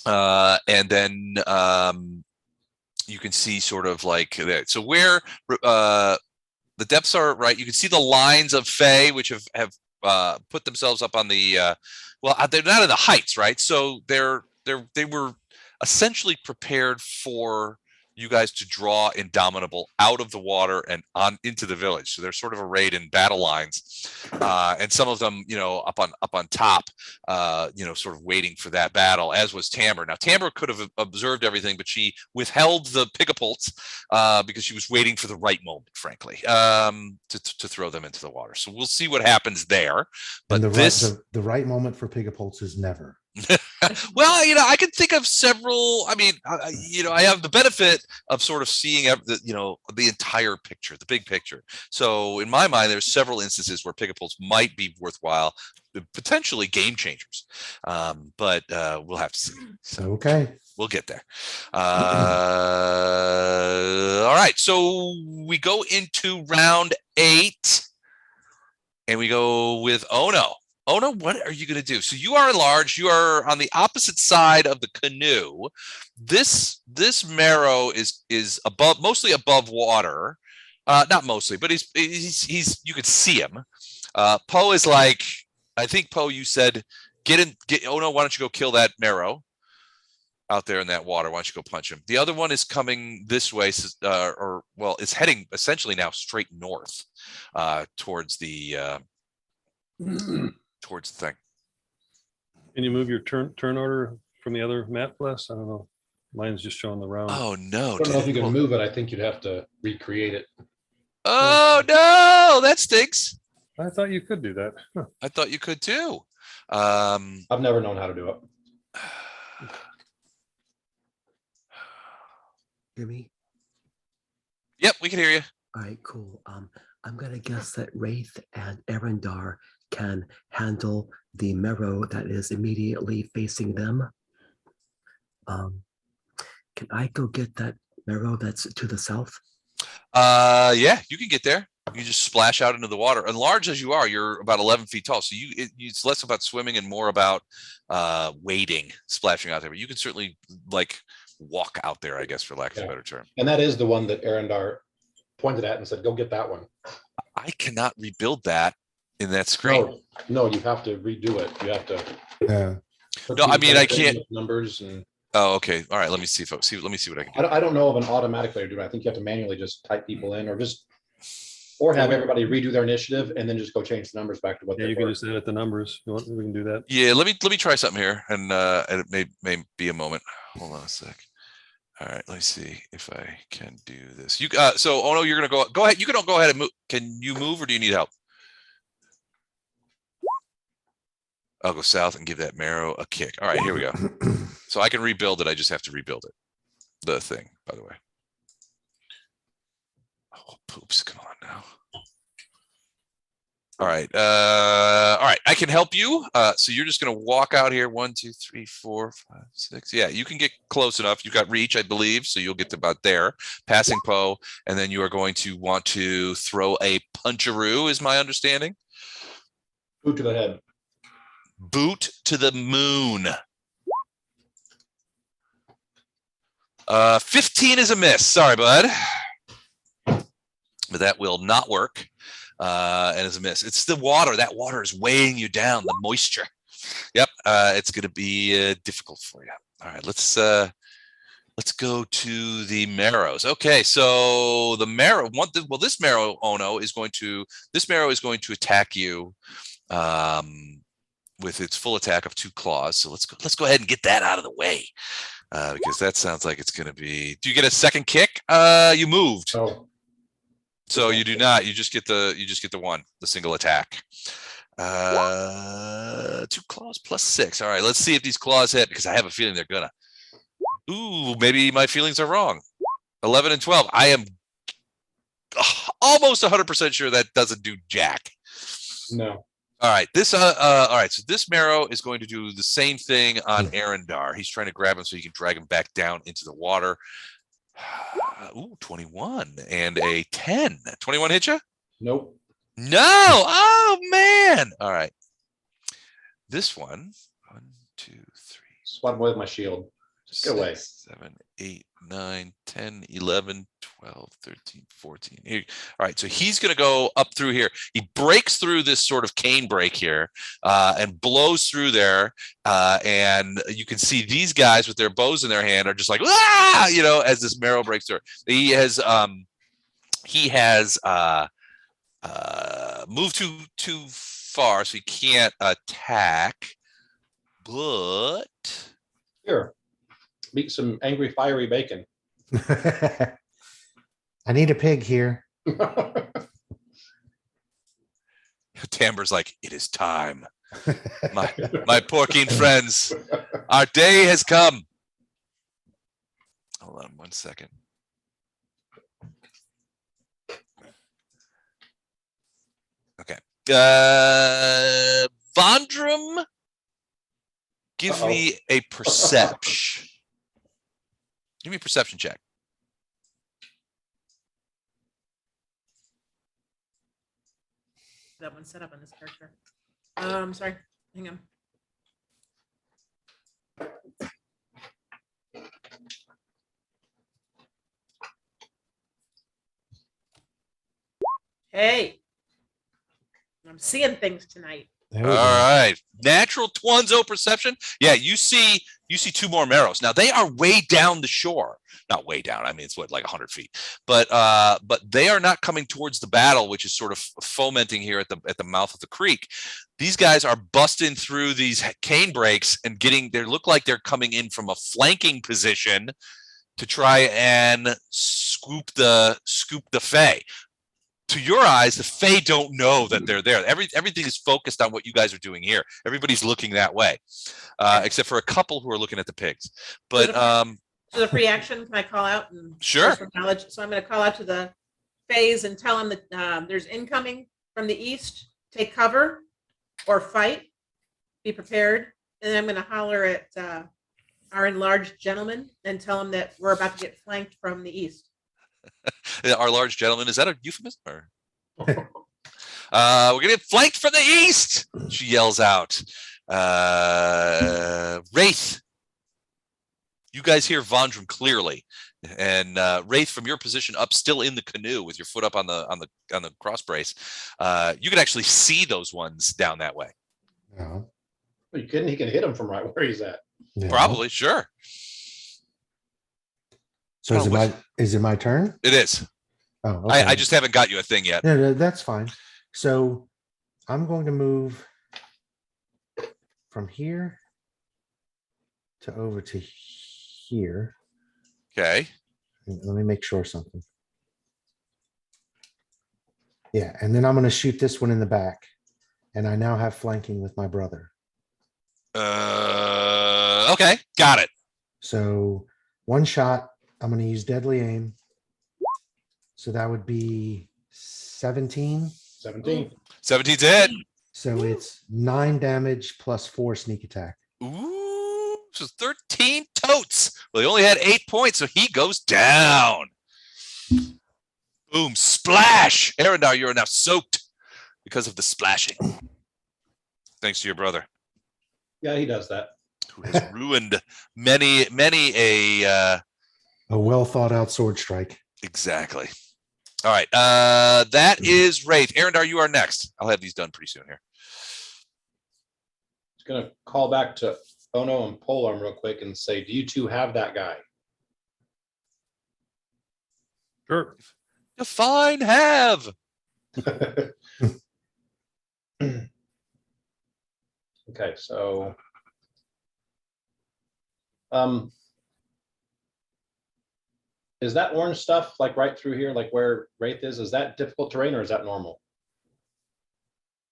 And then you can see sort of like that. So where the depths are, right, you can see the lines of Fey, which have put themselves up on the well, they're not in the heights, right? So they were essentially prepared for you guys to draw Indomitable out of the water and on into the village. So they're sort of arrayed in battle lines, and some of them, up on top, sort of waiting for that battle. As was Tamber. Now Tamber could have observed everything, but she withheld the pigapults because she was waiting for the right moment, frankly, to throw them into the water. So we'll see what happens there. But and the right moment for pigapults is never. Well, I can think of several. I mean, I have the benefit of sort of seeing the entire picture, the big picture. So in my mind, there's several instances where pigapults might be worthwhile, potentially game changers. But we'll have to see. So Okay. we'll get there. All right. So we go into round 8 and we go with Ono. Ono, what are you going to do? So you are enlarged. You are on the opposite side of the canoe. This marrow is above, mostly above water. Not mostly, but he's you could see him. Poe is like, I think Poe, you said, oh no, why don't you go kill that Marrow out there in that water? Why don't you go punch him? The other one is coming this way, or well, it's heading essentially now straight north, towards the thing. Can you move your turn order from the other map, Les? I don't know. Mine's just showing the round. Oh no! I don't know if you Well, can move it. I think you'd have to recreate it. oh no, that stinks. I thought you could do that. Huh. I thought you could too. I've never known how to do it. Hear me? Yep, we can hear you. All right, cool. I'm gonna guess that Wraith and Arendar can handle the Marrow that is immediately facing them. Can I go get that Marrow that's to the south? Yeah, you can get there. You just splash out into the water. And large as you are, you're about 11 feet tall. So it's less about swimming and more about wading, splashing out there. But you can certainly like walk out there, I guess, for lack of a better term. And that is the one that Arendar pointed at and said, go get that one. I cannot rebuild that in that screen. No, you have to redo it. You have to. Yeah. No, I mean, I can't. Numbers and. Oh, okay. All right. Let me see if let me see what I can do. I don't know of an automatic way to do it. I think you have to manually just type people in or have everybody redo their initiative and then just go change the numbers back to what Yeah, they you can were. just edit the numbers. You want, we can do that. Yeah, let me try something here, and it may be a moment. Hold on a sec. All right, let me see if I can do this. You so oh no, you're gonna go ahead. You can go ahead and move. Can you move or do you need help? I'll go south and give that Marrow a kick. All right, here we go. So I can rebuild it. I just have to rebuild it. The thing, by the way. Oh, poops. Come on now. All right. All right. I can help you. So you're just going to walk out here. 1, 2, 3, 4, 5, 6. Yeah, you can get close enough. You've got reach, I believe. So you'll get to about there, passing Poe. And then you are going to want to throw a puncheroo, is my understanding. Boot to the head. Boot to the moon. 15 is a miss. Sorry, bud. But that will not work. And is a miss. It's the water. That water is weighing you down, the moisture. Yep. It's going to be difficult for you. All right, let's go to the Marrows. Okay, so the Marrow, this Marrow Ono is going to attack you with its full attack of 2 claws. So let's go ahead and get that out of the way. Because that sounds like it's going to be. Do you get a second kick? You moved. Oh. So you do not. You just get the one, the single attack. 2 claws plus 6. All right, let's see if these claws hit because I have a feeling they're gonna. Ooh, maybe my feelings are wrong. 11 and 12. I am almost 100% sure that doesn't do jack. No. All right, all right. So this Marrow is going to do the same thing on Arendar. He's trying to grab him so he can drag him back down into the water. Ooh, 21 and a 10. 21 hit you? Nope. No. Oh man. All right. This one. 1, 2, 3. Swat away with my shield. Just get away. 7, 8, 9, 10, 11, 12, 13, 14. Here. All right. So he's going to go up through here. He breaks through this sort of cane break here and blows through there. And you can see these guys with their bows in their hand are just like, ah, as this Marrow breaks through. He has moved too far, so he can't attack. But Here. Meet some angry, fiery bacon. I need a pig here. Tamber's like, it is time. My porkine friends, our day has come. Hold on 1 second. Okay. Vondrum, give me a perception. Give me a perception check. That one's set up on this character. Sorry, hang on. Hey, I'm seeing things tonight. There All we go. right. Natural Twonzo perception. Yeah, you see two more marrows. Now they are way down the shore. Not way down. I mean, it's what, like 100 feet. But they are not coming towards the battle, which is sort of fomenting here at the mouth of the creek. These guys are busting through these cane breaks and they look like they're coming in from a flanking position to try and scoop the Fae. To your eyes, the Fae don't know that they're there. Everything is focused on what you guys are doing here. Everybody's looking that way, except for a couple who are looking at the pigs. But So the free action, can I call out? And Sure. Knowledge? So I'm going to call out to the Fays and tell them that there's incoming from the east. Take cover or fight. Be prepared. And then I'm going to holler at our enlarged gentleman and tell him that we're about to get flanked from the east. our large gentleman, is that a euphemism? Or? We're gonna get flanked from the east, she yells out. Wraith, you guys hear Vondrum clearly, and Wraith, from your position up, still in the canoe with your foot up on the cross brace, you can actually see those ones down that way. No. Are you kidding? He can hit him from right where he's at. No. Probably, sure. So is it my turn? It is. Oh, okay. I just haven't got you a thing yet. No, that's fine. So I'm going to move from here to over to here. Okay. Let me make sure something. Yeah, and then I'm going to shoot this one in the back. And I now have flanking with my brother. Okay, got it. So one shot, I'm going to use deadly aim. So that would be 17. 17. 17's a hit. So it's 9 damage plus 4 sneak attack. Ooh, so 13 totes. Well, he only had 8 points, so he goes down. Boom, splash. Arendar, you are now soaked because of the splashing. Thanks to your brother, Yeah, he does that. who has ruined many a A well thought out sword strike. exactly. All right. That is Wraith. Arendar, you are next. I'll have these done pretty soon here. Just gonna call back to Ono and Polarm real quick and say, do you two have that guy? Sure. Define have. Okay, so is that orange stuff like right through here, like where Wraith is that difficult terrain or is that normal?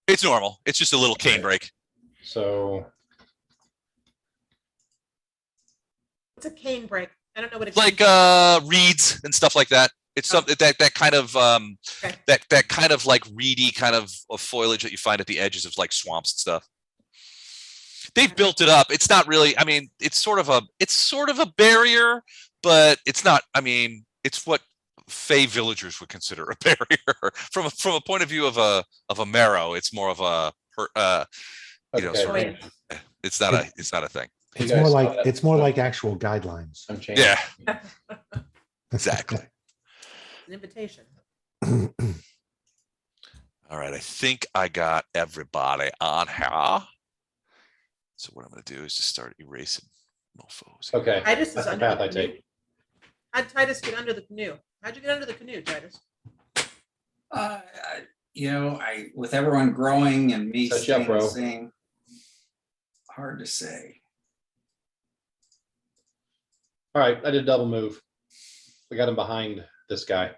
It's normal. It's just a little cane break. So It's a cane break. I don't know what it's Like reeds and stuff like that. It's something that kind of that kind of like reedy kind of foliage that you find at the edges of like swamps and stuff. They've built it up. It's not really, I mean, it's sort of a barrier, but it's not, I mean, it's what Fey villagers would consider a barrier. From a point of view of a marrow, it's more of a okay, sort of, it's not a thing. you It's guys more saw like that? it's more like actual guidelines. I'm changing. Yeah, exactly. an invitation. All right, I think I got everybody on here. So what I'm going to do is just start erasing mofos. Okay, Titus is that's the under path the I canoe. take. How'd Titus get under the canoe? How'd you get under the canoe, Titus? I with everyone growing and me Set you up, staying bro. the same, hard to say. All right, I did double move. We got him behind this guy.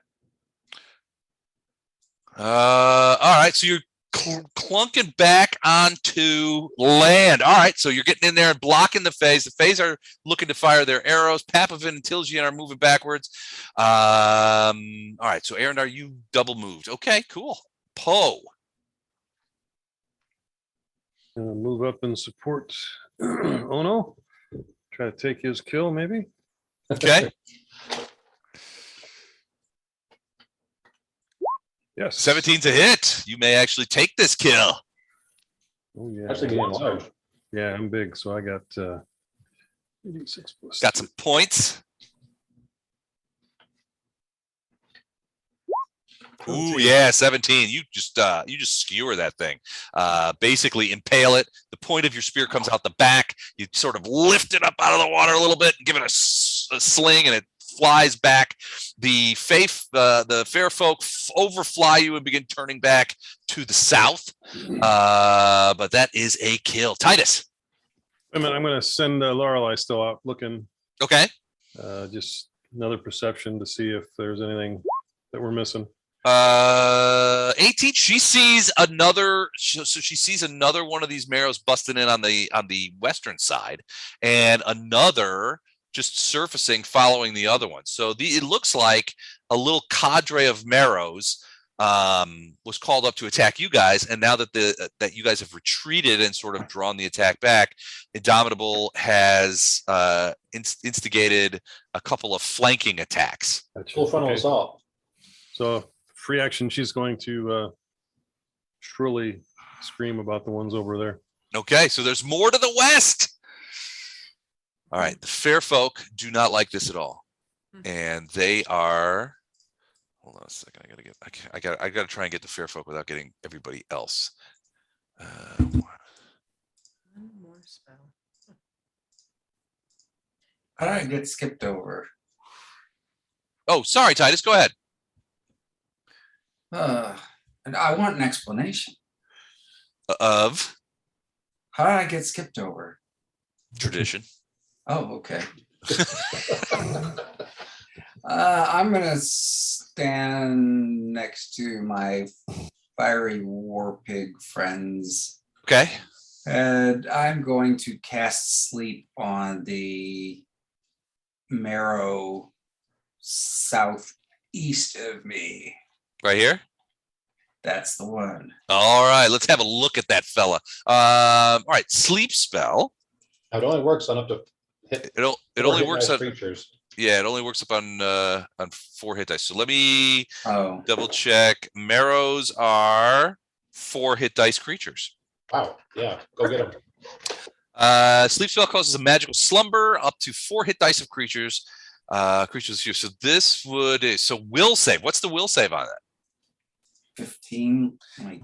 All right, so you're clunking back onto land. All right, so you're getting in there and blocking the Fays. The Fays are looking to fire their arrows. Papavin and Tilgian are moving backwards. All right, so Arendar, you double moved. Okay, cool. Poe. Move up and support Ono. Try to take his kill, maybe. Okay. Yes. 17's a hit. You may actually take this kill. Oh, yeah. Actually being large. Yeah, I'm big, so I got 86 plus. Got some points. Ooh, yeah, 17. You just skewer that thing. Basically impale it. The point of your spear comes out the back. You sort of lift it up out of the water a little bit and give it a sling, and it flies back. The fair folk overfly you and begin turning back to the south. But that is a kill. Titus. I mean, I'm going to send Lorelei still out looking, Okay. just another perception to see if there's anything that we're missing. 18. She sees another. So she sees another one of these marrows busting in on the western side, and another just surfacing following the other one. So it looks like a little cadre of marrows was called up to attack you guys, and now that that you guys have retreated and sort of drawn the attack back, Indomitable has instigated a couple of flanking attacks. Gotcha. Full frontal Okay. assault. So free action, she's going to shrilly scream about the ones over there. Okay, so there's more to the west. All right, the fair folk do not like this at all, and they are. Hold on a second. I gotta try and get the fair folk without getting everybody else. One more spell. How did I get skipped over? Oh, sorry, Titus. Go ahead. And I want an explanation. Of How did I get skipped over? tradition. Oh, okay. I'm gonna stand next to my fiery war pig friends, Okay. and I'm going to cast sleep on the marrow southeast of me. Right here. That's the one. All right, let's have a look at that fella. All right, sleep spell. Now, it only works on up to hit. It four only hit works dice on creatures. it only works up on 4 hit dice. So let me Oh, double check. Marrows are 4 hit dice creatures. Wow. Yeah. Go get them. Sleep spell causes a magical slumber up to 4 hit dice of creatures. Creatures here. So this would will save. What's the will save on that? 15.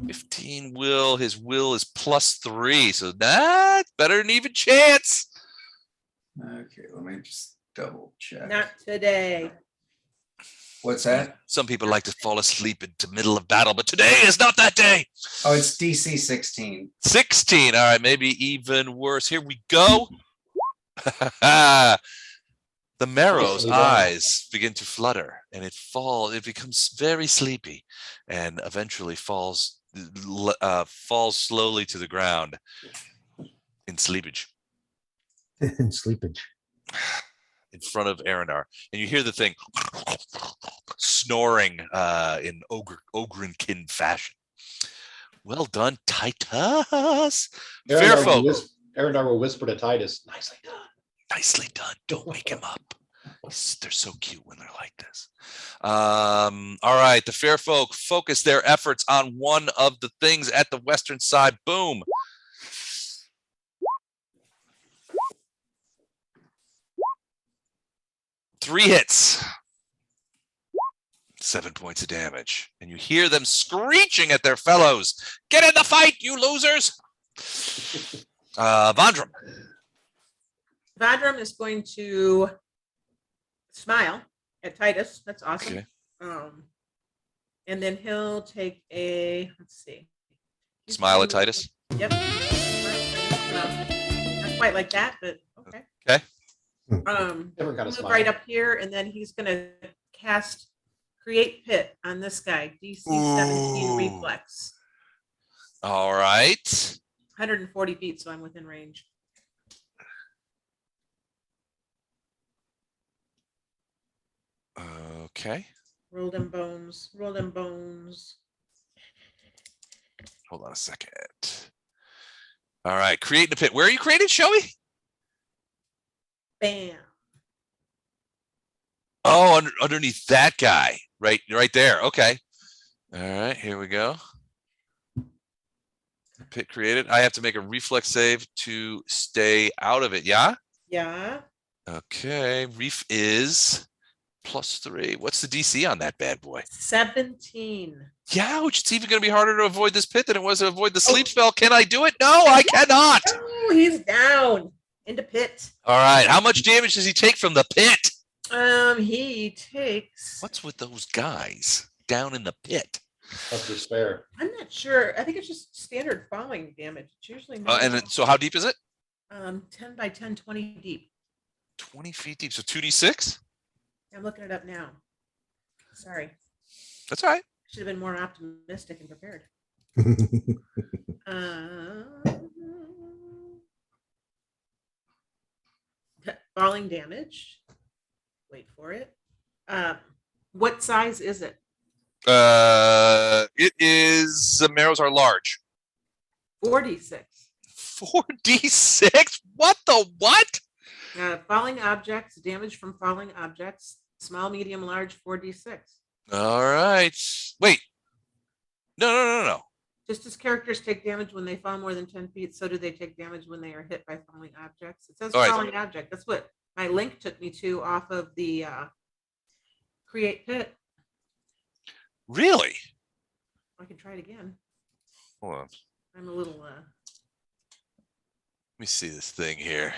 15 will. His will is +3, so that's better than even chance. Okay, let me just double check. Not today. What's that? Some people like to fall asleep into middle of battle, but today is not that day. Oh, it's DC 16. 16. All right, maybe even worse. Here we go. The marrow's Nicely done. eyes begin to flutter, and it becomes very sleepy, and eventually falls slowly to the ground in sleepage In sleepage. in front of Arendar. And you hear the thing snoring in ogrenkin fashion. Well done, Titus. Fairfolk. Arendar will whisper to Titus, nicely done. Nicely done. Don't wake him up. They're so cute when they're like this. All right. The fair folk focus their efforts on one of the things at the western side. Boom. Three hits. 7 points of damage. And you hear them screeching at their fellows. Get in the fight, you losers. Vandram. Vadram is going to smile at Titus. That's awesome. Okay. And then he'll take a, let's see. Smile at Titus. Yep. Not quite like that, but okay. Okay. Never got a Move smile. right up here, and then he's gonna cast Create Pit on this guy. DC 17 Ooh. reflex. All right. 140 feet, so I'm within range. Okay. Roll them bones. Roll them bones. Hold on a second. All right. Create the pit. Where are you created, Shelby? Bam. Oh, underneath that guy. Right there. Okay. All right. Here we go. Pit created. I have to make a reflex save to stay out of it. Yeah. Yeah. Okay. Reef is +3. What's the DC on that bad boy? 17. Ouch, it's even going to be harder to avoid this pit than it was to avoid the sleep spell. Can I do it? No, I cannot. Oh, he's down into pit. All right. How much damage does he take from the pit? He takes. What's with those guys down in the pit? Of despair. I'm not sure. I think it's just standard falling damage. It's usually So how deep is it? 10 by 10, 20 deep. 20 feet deep. So 2d6? I'm looking it up now. Sorry. That's all right. Should have been more optimistic and prepared. Falling damage. Wait for it. What size is it? It is, the marrows are large. 4d6. 4d6? What the what? Falling objects, damage from falling objects, small, medium, large, 4d6. All right. Wait. No. Just as characters take damage when they fall more than 10 feet, so do they take damage when they are hit by falling objects. It says All right. falling object. That's what my link took me to off of the create pit. Really? I can try it again. Hold on. I'm a little Let me see this thing here.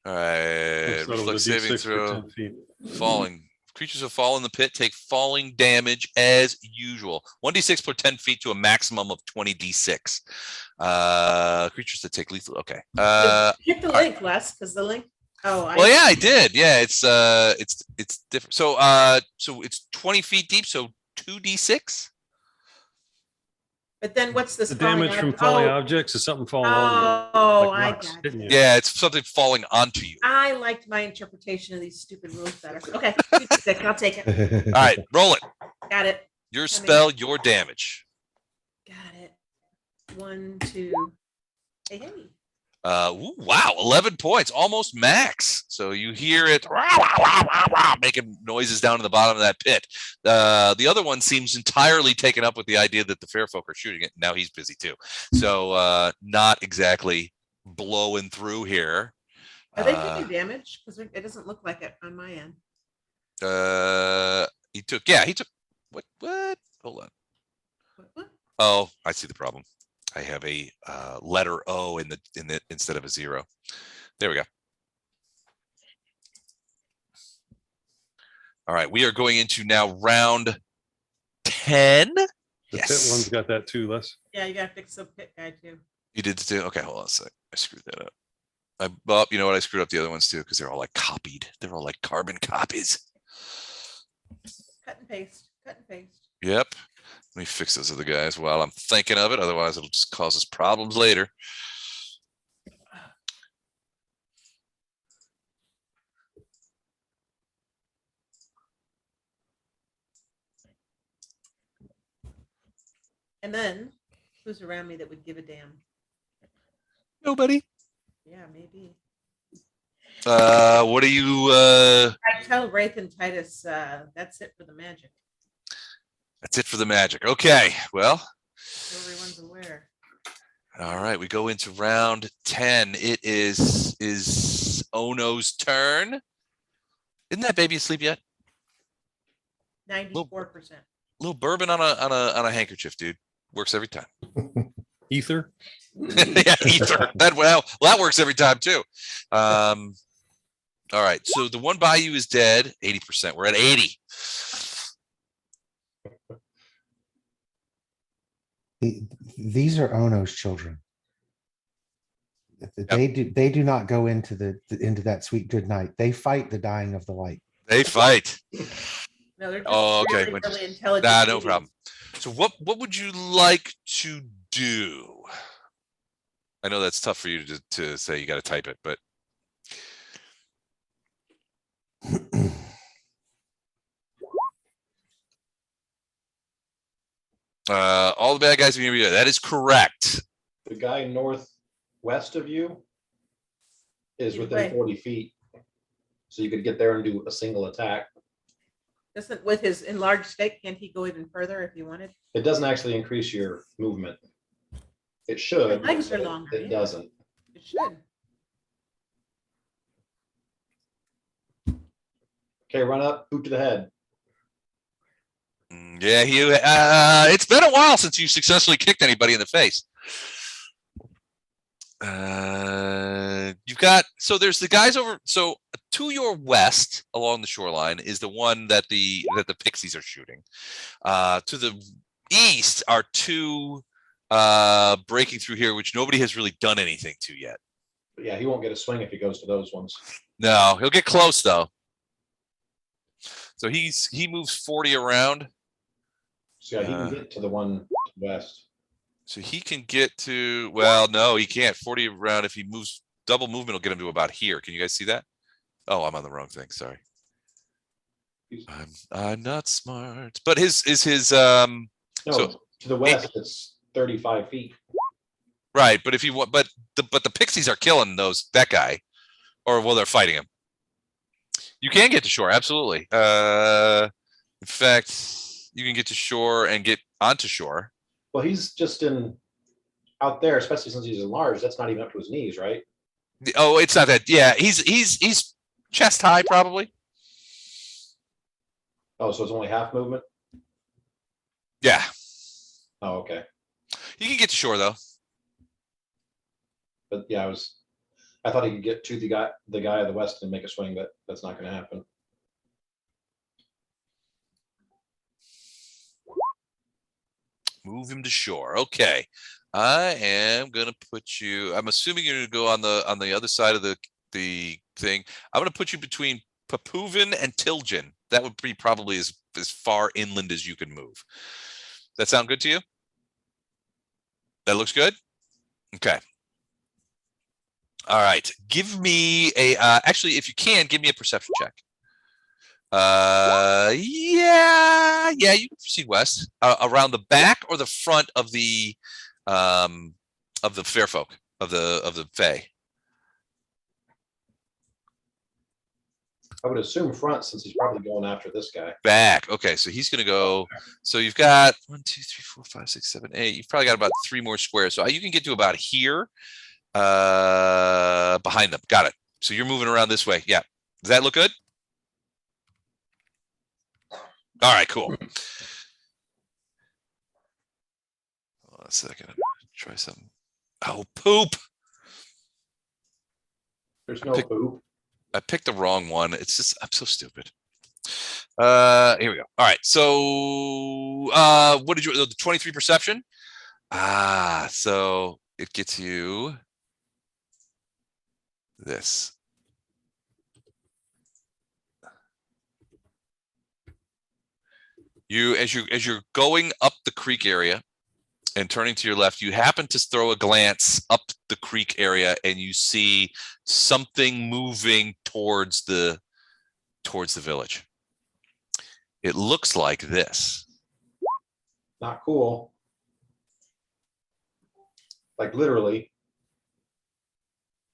All right. So the Reflex saving D6 for throw. 10 feet. Falling. Creatures who fall in the pit take falling damage as usual. 1d6 per 10 feet to a maximum of 20d6. Creatures that take lethal. Okay. hit the link, Les, because the link. Oh, Well, yeah, I did. Yeah, it's different. So it's 20 feet deep. So 2d6. But then what's this? The damage from falling objects is something falling on you. Like I rocks got hitting it. you. Yeah, it's something falling onto you. I liked my interpretation of these stupid rules better. Okay, 2d6, I'll take it. All right, roll it. Got it. Your spell, your damage. Got it. 1, 2. Hey, hey. Ooh, wow, 11 points, almost max. So you hear it making noises down in the bottom of that pit. The other one seems entirely taken up with the idea that the fair folk are shooting it. Now he's busy too. So not exactly blowing through here. Are they taking damage? Because it doesn't look like it on my end. He took what? Hold on. What? Oh, I see the problem. I have a letter O in the instead of a 0. There we go. All right, we are going into now round 10. The Yes. pit one's got that too, Les. Yeah, you gotta fix the pit guy too. You did too. Okay, hold on a sec. I screwed that up. Well, you know what? I screwed up the other ones too because they're all like copied. They're all like carbon copies. Cut and paste. Cut and paste. Yep. Let me fix those other guys while I'm thinking of it. Otherwise, it'll just cause us problems later. And then, who's around me that would give a damn? Nobody. Yeah, maybe. What do you? I tell Wraith and Titus, that's it for the magic. That's it for the magic. Okay. Well. So everyone's aware. All right, we go into round 10. It is Ono's turn. Isn't that baby asleep yet? 94%. Little bourbon on a handkerchief, dude. Works every time. Ether. Yeah, ether. That works every time too. All right, so the one by you is dead. 80%. We're at 80. These are Ono's children. They do not go into that sweet good night. They fight the dying of the light. They fight. No, they're just okay. really intelligent. Nah, no babies. problem. So what would you like to do? I know that's tough for you to say. You got to type it, but all the bad guys are going to be there. That is correct. The guy northwest of you is Either within way. 40 feet. So you could get there and do a single attack. Doesn't, with his enlarged stake, can't he go even further if he wanted? It doesn't actually increase your movement. It should. Your legs are but longer, It yeah. doesn't. It should. Okay, run up, boot to the head. Yeah, it's been a while since you successfully kicked anybody in the face. You've got, so there's the guys over, so to your west along the shoreline is the one that the pixies are shooting. To the east are two breaking through here, which nobody has really done anything to yet. But yeah, he won't get a swing if he goes to those ones. No, he'll get close though. So he moves 40 around. So yeah, he can get to the one to the west. So he can get to, well, no, he can't. 40 around. If he moves, double movement will get him to about here. Can you guys see that? Oh, I'm on the wrong thing. Sorry. I'm not smart. But No, so to the west, it's 35 feet. right, but if you want, but the pixies are killing that guy, or well, they're fighting him. You can get to shore, absolutely. In fact, you can get to shore and get onto shore. Well, he's just out there, especially since he's enlarged. That's not even up to his knees, right? Oh, it's not that. Yeah, he's chest high probably. Oh, so it's only half movement. Yeah, Oh, okay. you can get to shore though. But yeah, I thought he could get to the guy of the west and make a swing, but that's not going to happen. Move him to shore. Okay. I am gonna put you. I'm assuming you're gonna go on the other side of the thing. I'm gonna put you between Papuvin and Tilgen. That would be probably as far inland as you can move. That sound good to you? That looks good? Okay. All right. Give me a actually, if you can, give me a perception check. Yeah, you can proceed west around the back or the front of the fair folk of the Fae. I would assume front since he's probably going after this guy. Back. Okay, so he's gonna go. So you've got 1, 2, 3, 4, 5, 6, 7, 8. You've probably got about 3 more squares. So you can get to about here, behind them. Got it. So you're moving around this way. Yeah. Does that look good? All right, cool. Hold on a second. Try something. Oh, poop. There's no poop. I picked the wrong one. It's just, I'm so stupid. Here we go. All right. So, what did you, the 23 perception? So it gets you this. As you're going up the creek area and turning to your left, you happen to throw a glance up the creek area and you see something moving towards the village. It looks like this. Not cool. Like literally.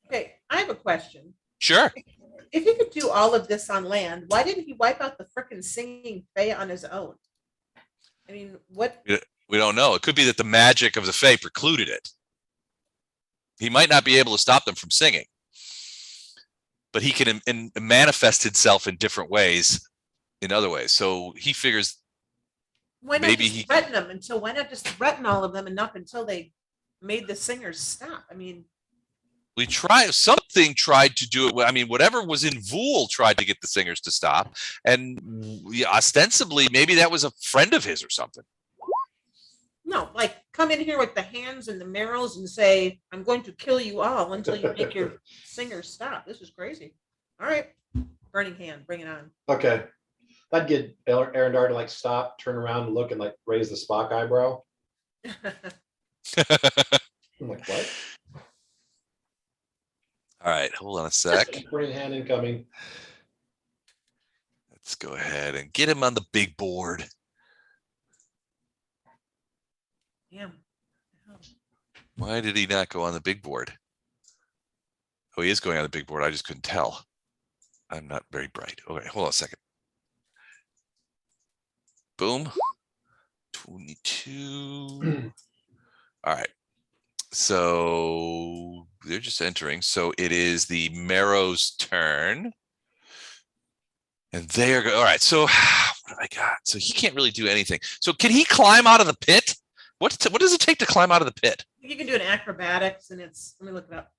Okay, I have a question. Sure. If he could do all of this on land, why didn't he wipe out the frickin' singing Fae on his own? I mean, what? We don't know. It could be that the magic of the Fae precluded it. He might not be able to stop them from singing, but he can manifest himself in different ways, in other ways. So he figures Why not maybe just threaten them until? Why not just threaten all of them enough until they made the singers stop? I mean, something tried to do it. I mean, whatever was in Vool tried to get the singers to stop, and ostensibly maybe that was a friend of his or something. no, like come in here with the hands and the marrows and say, "I'm going to kill you all until you make your singers stop." This is crazy. All right, burning hand, bring it on. Okay. That'd get Arendar to like stop, turn around and look and like raise the Spock eyebrow. I'm like, what? All right, hold on a sec. Burning hand incoming. Let's go ahead and get him on the big board. Damn. Why did he not go on the big board? Oh, he is going on the big board. I just couldn't tell. I'm not very bright. Okay, hold on a second. Boom. 22. All right. So they're just entering. So it is the Marrow's turn. And there go. All right. So what have I got? So he can't really do anything. So can he climb out of the pit? What does it take to climb out of the pit? You can do an acrobatics, and it's. Let me look it up.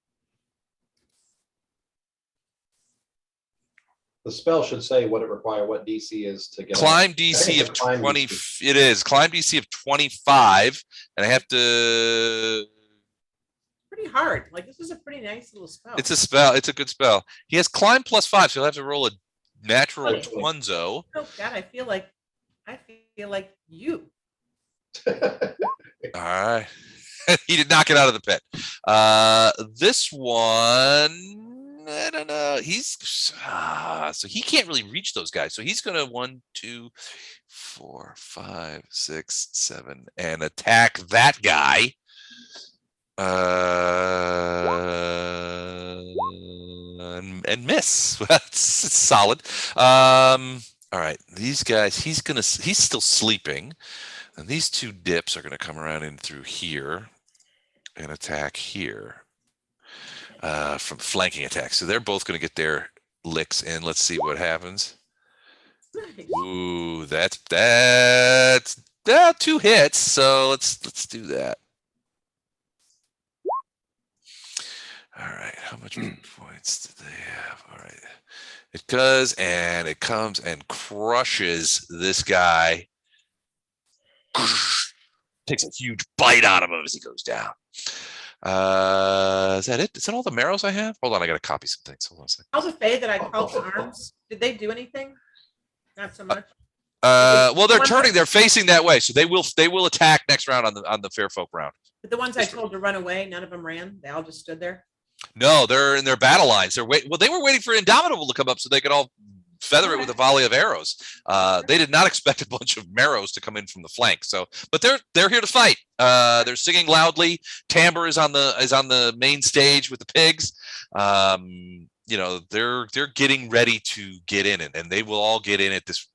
The spell should say what it requires, what DC is to get Climb out. DC of Climb 20. DC. It is climb DC of 25, and I have to. Pretty hard. Like this is a pretty nice little spell. It's a spell. It's a good spell. He has climb +5, so he'll have to roll a natural Funny. Twunzo. Oh God, I feel like you. All right. He did not get out of the pit. This one, I don't know. He's so he can't really reach those guys. So he's gonna 1, 2, 4, 5, 6, 7, and attack that guy. And miss. That's solid. All right, these guys. He's still sleeping. And these two dips are going to come around in through here and attack here from flanking attacks. So they're both going to get their licks in. Let's see what happens. Nice. Ooh, that's 2 hits. So let's do that. All right, how much points do they have? All right, it does, and it comes and crushes this guy. Takes a huge bite out of him as he goes down. Is that it? Is that all the marrows I have? Hold on, I gotta copy some things. Hold on a second. How's the Fae that I called to arms? Did they do anything? Not so much. Well, they're turning. They're facing that way, so they will attack next round on the fair folk round. But the ones I told to run away, none of them ran. They all just stood there. No, they're in their battle lines. Well, they were waiting for Indomitable to come up so they could all feather it with a volley of arrows. They did not expect a bunch of marrows to come in from the flank. So, but they're here to fight. They're singing loudly. Timbre is on the main stage with the pigs. You know, they're getting ready to get in, and they will all get in at this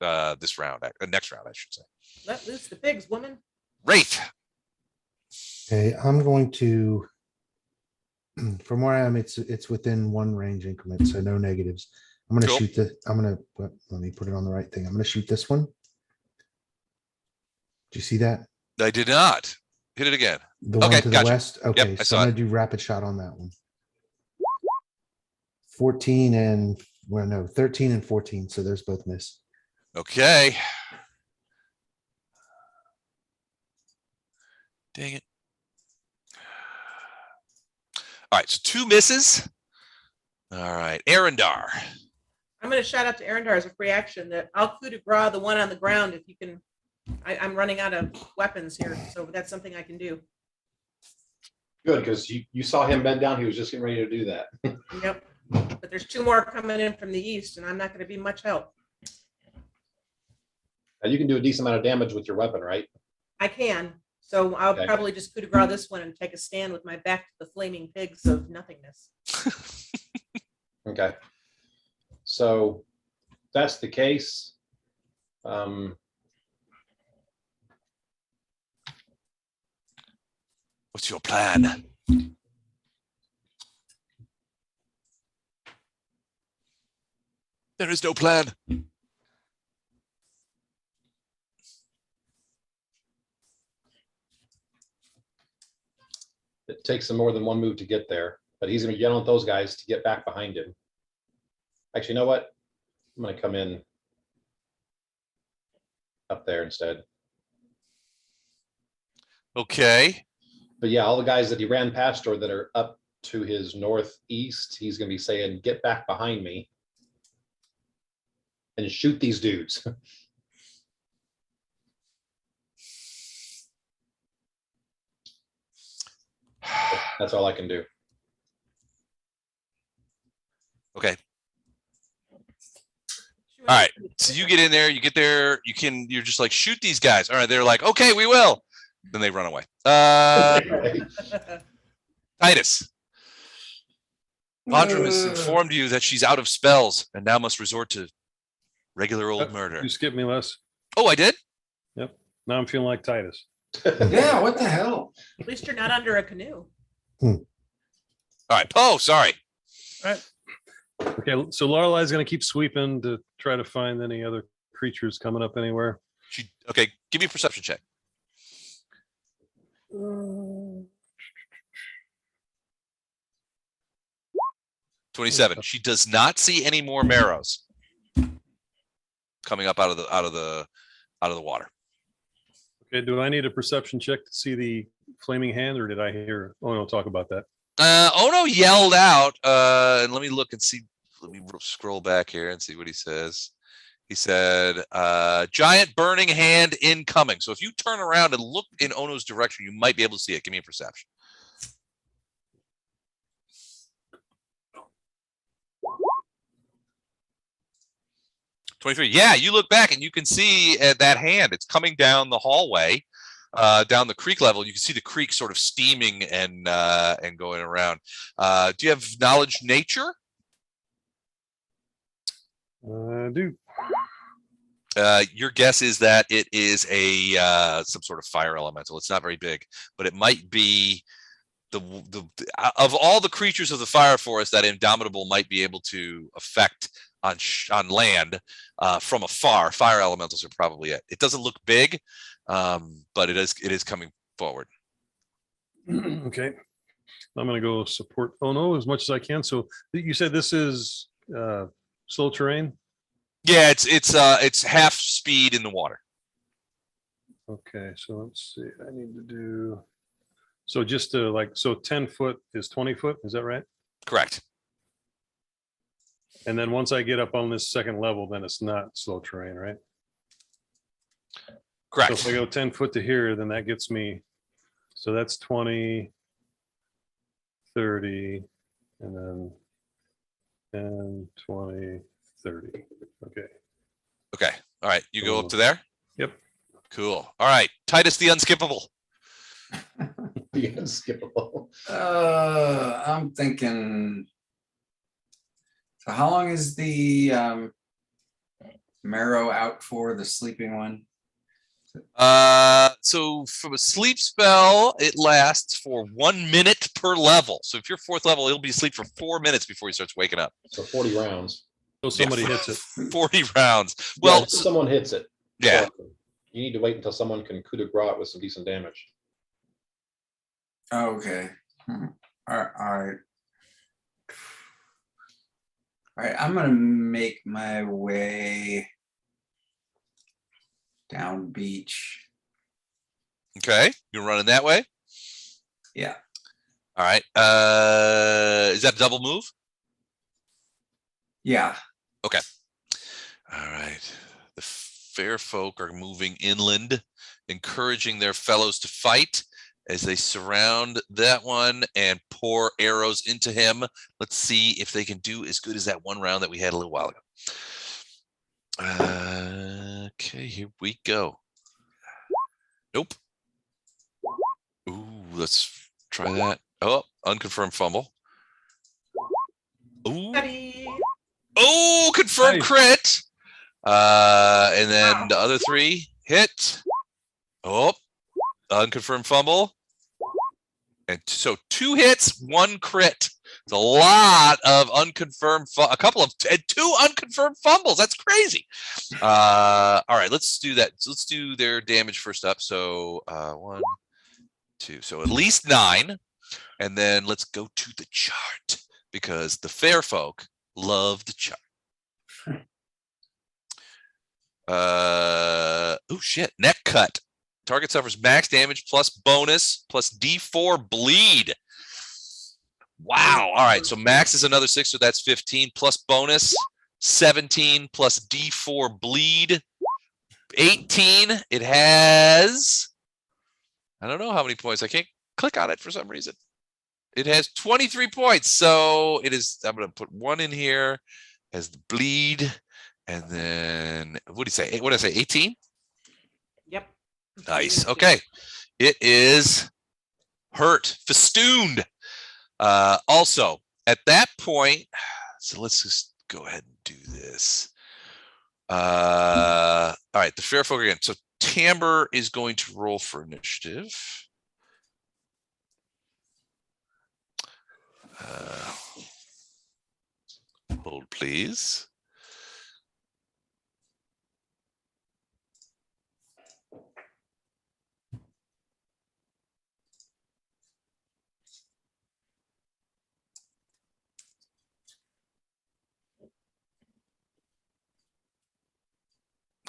round, next round, I should say. Let loose the pigs, woman. Wraith. Okay, I'm going to, from where I am, it's within 1 range increment, so no negatives. I'm gonna Cool. shoot let me put it on the right thing. I'm gonna shoot this one. Do you see that? I did not. Hit it again. The Okay, one to the gotcha. west? Okay, I so saw I'm it. gonna do rapid shot on that one. 14 and, well, no, 13 and 14, so there's both miss. Okay. Dang it. All right, so 2 misses. All right, Arendar. I'm going to shout out to Arendar as a free action that I'll coup de grace the one on the ground if you can. I'm running out of weapons here, so that's something I can do. Good, because you saw him bend down. He was just getting ready to do that. Yep. But there's 2 more coming in from the east, and I'm not going to be much help. And you can do a decent amount of damage with your weapon, right? I can. So I'll Okay. probably just coup de grace this one and take a stand with my back to the flaming pigs of nothingness. Okay. So that's the case. What's your plan? There is no plan. It takes him more than 1 move to get there, but he's gonna be yelling at those guys to get back behind him. Actually, you know what? I'm gonna come in up there instead. Okay. But yeah, all the guys that he ran past or that are up to his northeast, he's gonna be saying, get back behind me and shoot these dudes. That's all I can do. Okay. All right. So you get in there, you get there, you're just like, shoot these guys. All right. They're like, okay, we will. Then they run away. Titus. Audra has informed you that she's out of spells and now must resort to regular old murder. You skipped me, Les. Oh, I did? Now I'm feeling like Titus. Yeah, what the hell? At least you're not under a canoe. All right. Oh, sorry. Okay, so Lorelai's gonna keep sweeping to try to find any other creatures coming up anywhere. Okay, give me a perception check. 27. She does not see any more marrows coming up out of the water. Okay, do I need a perception check to see the flaming hand, or did I hear? Oh no, talk about that. Ono yelled out, and let me look and see. Let me scroll back here and see what he says. He said, giant burning hand incoming. So if you turn around and look in Ono's direction, you might be able to see it. Give me a perception. Yeah, you look back and you can see that hand. It's coming down the hallway, down the creek level. You can see the creek sort of steaming and going around. Do you have knowledge nature? I do. Your guess is that it is a some sort of fire elemental. It's not very big, but it might be the of all the creatures of the fire forest that Indomitable might be able to affect on land from afar. Fire elementals are probably it. It doesn't look big, but it is coming forward. Okay, I'm gonna go support Ono as much as I can. So you said this is slow terrain. Yeah, it's half speed in the water. Okay, so let's see. I need to do so just to so 10 foot is 20 foot. Is that right? Correct. And then once I get up on this second level, then it's not slow terrain, right? Correct. So if I go 10 foot to here, then that gets me. So that's 20, 30, and then 10, 20, 30. Okay. Okay. All right. You go up to there? Yep. Cool. All right. Titus the Unskippable. The unskippable. I'm thinking. So how long is the marrow out for, the sleeping one? So from a sleep spell, it lasts for 1 minute per level. So if you're fourth level, it'll be asleep for 4 minutes before he starts waking up. So 40 rounds. So somebody hits it. 40 rounds. Well, Well, someone hits it. yeah. So you need to wait until someone can coup de grace it with some decent damage. Okay. All right. All right, I'm gonna make my way down beach. Okay. You're running that way? Yeah. All right. Is that a double move? Yeah. Okay. All right. The fair folk are moving inland, encouraging their fellows to fight as they surround that one and pour arrows into him. Let's see if they can do as good as that one round that we had a little while ago. Okay, here we go. Nope. Ooh, let's try that. Oh, unconfirmed fumble. Ooh. Buddy. Oh, confirmed Nice. crit. And then Wow. the other three hit. Oh, unconfirmed fumble. And so 2 hits, 1 crit. It's a lot of unconfirmed, a couple of, and 2 unconfirmed fumbles. That's crazy. All right, let's do that. So let's do their damage first up. So 1, 2, so at least 9. And then let's go to the chart because the fair folk love the chart. Oh shit, neck cut. Target suffers max damage plus bonus plus D4 bleed. Wow. All right. So max is another 6. So that's 15 plus bonus 17 plus D4 bleed 18. It has, I don't know how many points. I can't click on it for some reason. It has 23 points. So it is, I'm going to put 1 in here as the bleed. And then what do you say? What did I say? 18? Yep. Nice. Okay. It is hurt, festooned. Also, at that point, so let's just go ahead and do this. All right, the fair folk again. So Timbre is going to roll for initiative. please.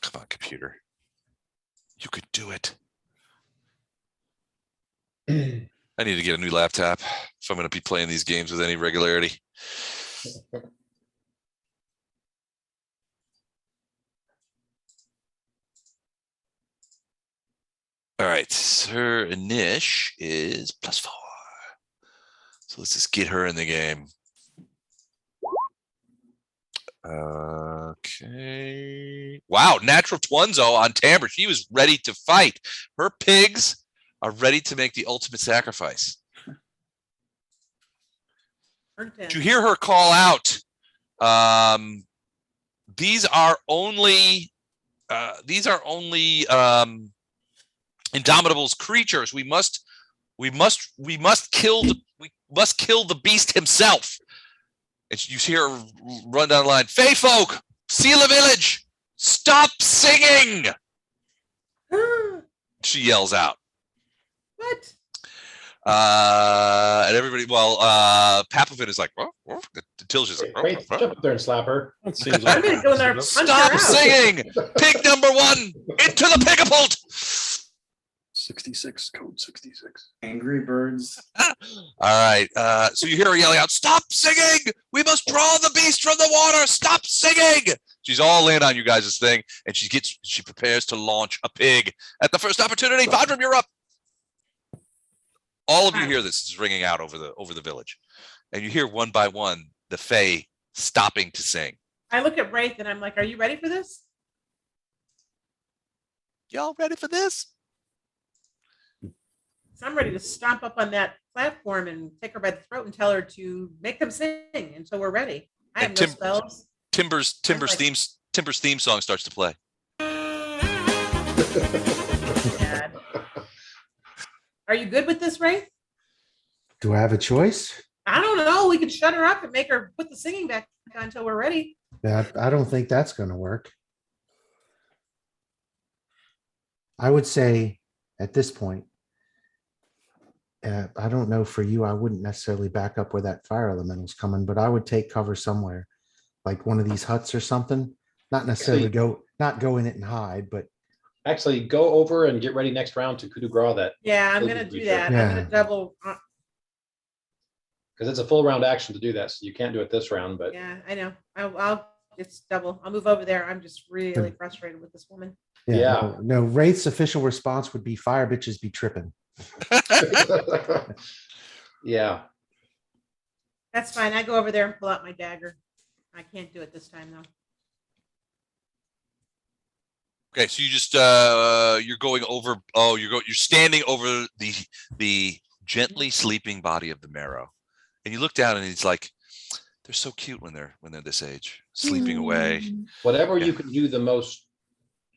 Come on, computer. You could do it. I need to get a new laptop if I'm going to be playing these games with any regularity. All right, her initial is +4. So let's just get her in the game. Okay. Wow, natural Twinzo on Tamber. She was ready to fight. Her pigs are ready to make the ultimate sacrifice. Did you hear her call out? These are only Indomitable's creatures. We must kill the beast himself. And you hear her run down the line. Fey folk, seal the village. Stop singing. She yells out. What? And everybody, Papovin is like, Tilge is like, Wait, jump up there and slap her. That seems I'm gonna go in there and punch her stop out. singing. Pig number 1 into the pigapult. 66, code 66. Angry Birds. All right. So you hear her yelling out, stop singing. We must draw the beast from the water. Stop singing. She's all in on you guys' thing. And she prepares to launch a pig at the first opportunity. Vadram, you're up. All of you hear this is ringing out over the village. And you hear one by one, the Fae stopping to sing. I look at Wraith and I'm like, are you ready for this? Y'all ready for this? So I'm ready to stomp up on that platform and take her by the throat and tell her to make them sing until we're ready. I have no spells. Timber's theme song starts to play. Dad. Are you good with this, Wraith? Do I have a choice? I don't know. We could shut her up and make her put the singing back on until we're ready. I don't think that's going to work. I would say at this point, I don't know for you, I wouldn't necessarily back up where that fire elemental's coming, but I would take cover somewhere, like one of these huts or something. Not necessarily go in it and hide, but Actually, go over and get ready next round to coup de grace that. Yeah, I'm going to do that. I'm going to double. Because it's a full round action to do that. So you can't do it this round, but. Yeah, I know. It's double. I'll move over there. I'm just really frustrated with this woman. Yeah. No, Wraith's official response would be fire bitches be tripping. Yeah. That's fine. I go over there and pull out my dagger. I can't do it this time though. Okay, so you just you're going over. Oh, you're standing over the gently sleeping body of the marrow, and you look down, and it's like they're so cute when they're this age, sleeping away. Whatever you can do the most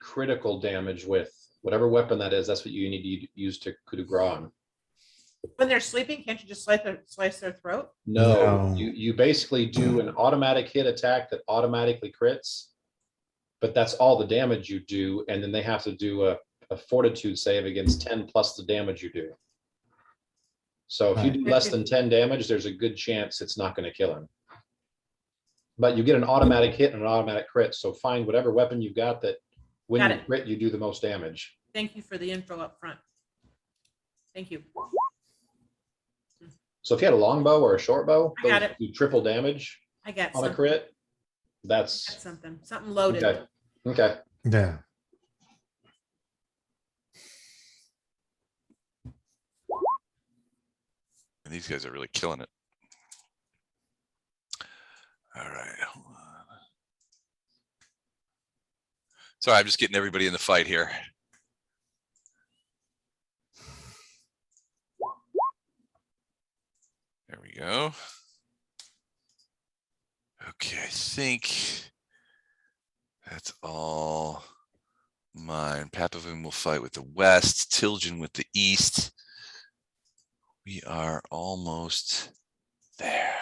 critical damage with, whatever weapon that is, that's what you need to use to coup de grace on. When they're sleeping, can't you just slice their throat? No, you basically do an automatic hit attack that automatically crits, but that's all the damage you do, and then they have to do a fortitude save against 10 plus the damage you do. So if you do less than 10 damage, there's a good chance it's not going to kill him. But you get an automatic hit and an automatic crit, so find whatever weapon you've got that when you crit, you do the most damage. Thank you for the info up front. Thank you. So if you had a longbow or a short bow, I got those it. do triple damage I got on a something. crit. That's Got something loaded. okay. Okay. Yeah. And these guys are really killing it. All right. Hold on. Sorry, I'm just getting everybody in the fight here. There we go. Okay, I think that's all mine. Papovin will fight with the west, Tilgen with the east. We are almost there.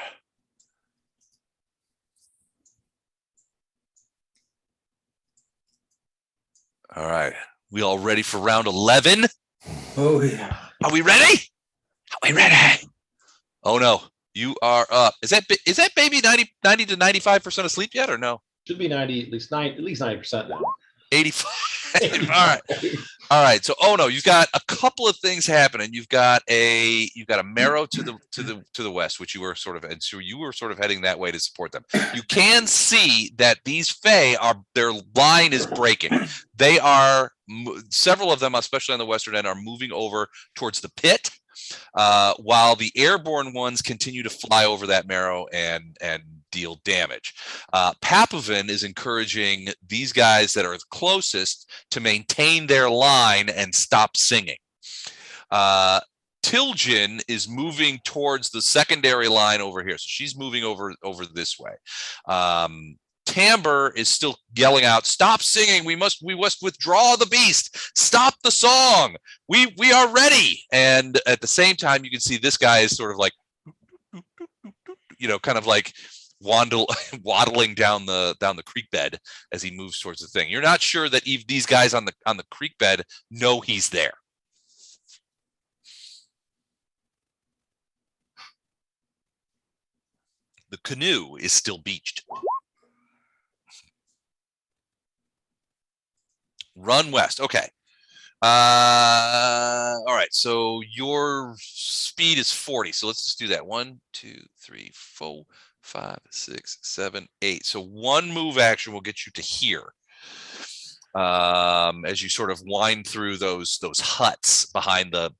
All right. We all ready for round 11? Oh, yeah. Are we ready? Are we ready? Oh no, you are up. Is that baby 90 to 95% asleep yet or no? Should be 90, at least 90% now. 85. All right. All right. So oh no, you've got a couple of things happening. You've got a marrow to the west, which you were sort of, and so you were sort of heading that way to support them. You can see that these Fae their line is breaking. They are, several of them, especially on the western end, are moving over towards the pit, while the airborne ones continue to fly over that marrow and deal damage. Papovin is encouraging these guys that are closest to maintain their line and stop singing. Tilgen is moving towards the secondary line over here. So she's moving over this way. Timbre is still yelling out, "Stop singing! We must withdraw the beast! Stop the song! We are ready!" And at the same time, you can see this guy is sort of like, kind of like waddling down the creek bed as he moves towards the thing. You're not sure that these guys on the creek bed know he's there. The canoe is still beached. Run west. Okay. All right. So your speed is 40. So let's just do that. 1, 2, 3, 4, 5, 6, 7, 8. So one move action will get you to here. As you sort of wind through those huts behind the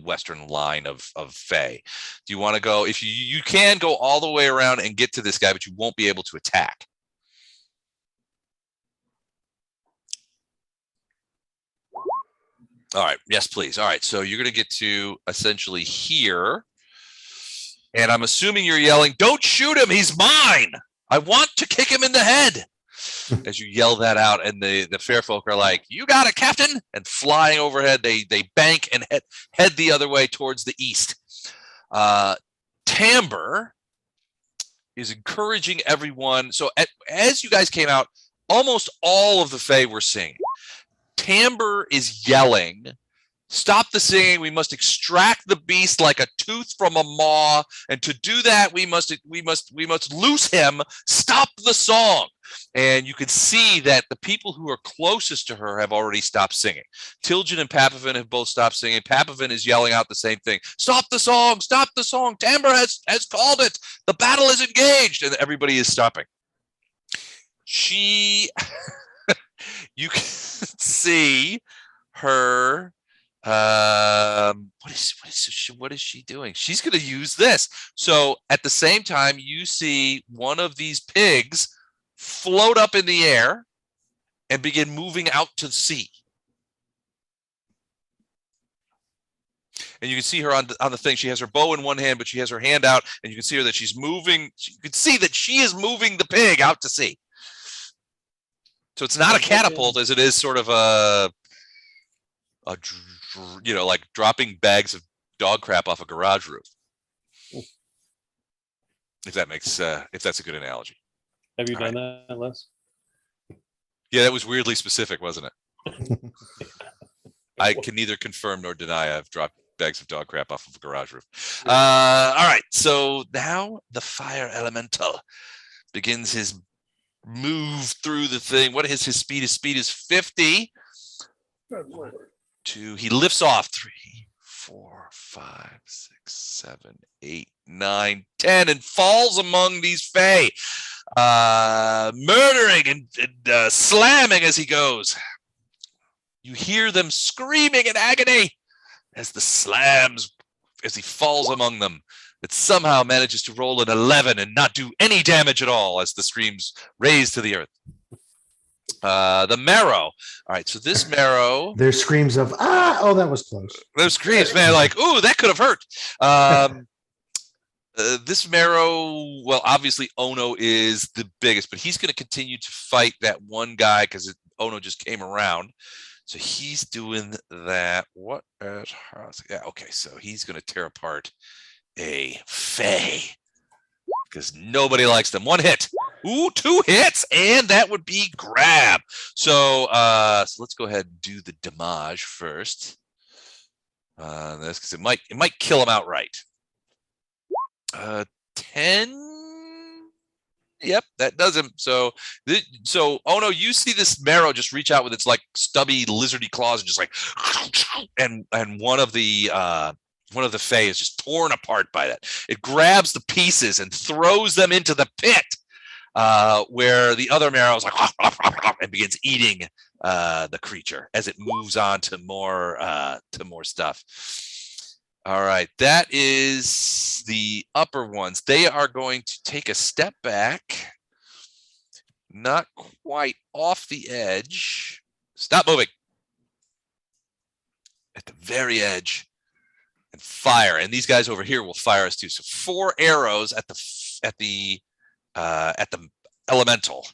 western line of Fae. Do you want to go? If you can go all the way around and get to this guy, but you won't be able to attack. All right. Yes, please. All right. So you're going to get to essentially here. And I'm assuming you're yelling, "Don't shoot him. He's mine. I want to kick him in the head." As you yell that out, and the fair folk are like, "You got it, Captain." And flying overhead, they bank and head the other way towards the east. Timbre is encouraging everyone. So as you guys came out, almost all of the Fae were singing. Timbre is yelling, "Stop the singing. We must extract the beast like a tooth from a maw. And to do that, we must loose him. Stop the song." And you can see that the people who are closest to her have already stopped singing. Tilgen and Papovin have both stopped singing. Papovin is yelling out the same thing. "Stop the song. Stop the song. Timbre has called it. The battle is engaged." And everybody is stopping. You can see her. What is she doing? She's going to use this. So at the same time, you see one of these pigs float up in the air and begin moving out to sea. And you can see her on the thing. She has her bow in one hand, but she has her hand out, and you can see her that she's moving. You can see that she is moving the pig out to sea. So it's not a catapult as it is sort of like dropping bags of dog crap off a garage roof. If that's a good analogy. Have you done that, Les? Yeah, that was weirdly specific, wasn't it? I can neither confirm nor deny I've dropped bags of dog crap off of a garage roof. All right, so now the fire elemental begins his move through the thing. What is his speed? His speed is 50. He lifts off 3, 4, 5, 6, 7, 8, 9, 10, and falls among these Fae, murdering and slamming as he goes. You hear them screaming in agony as he falls among them. It somehow manages to roll an 11 and not do any damage at all as the screams raise to the earth. The marrow. All right, so this marrow. There's screams of, "Ah, oh, that was close." Those screams, man, like, "Ooh, that could have hurt." This marrow, well, obviously Ono is the biggest, but he's going to continue to fight that one guy because Ono just came around. So he's doing that. Yeah, okay, so he's going to tear apart a Fae because nobody likes them. One hit. Ooh, 2 hits, and that would be grab. So, so let's go ahead and do the damage first. This because it might kill him outright. 10. Yep, that does him. So, oh no, you see this marrow just reach out with its like stubby lizardy claws and just like, and one of the Fae is just torn apart by that. It grabs the pieces and throws them into the pit, where the other marrow is like and begins eating the creature as it moves on to more stuff. All right, that is the upper ones. They are going to take a step back, not quite off the edge. Stop moving. At the very edge, and fire. And these guys over here will fire us too. So 4 arrows at the elemental.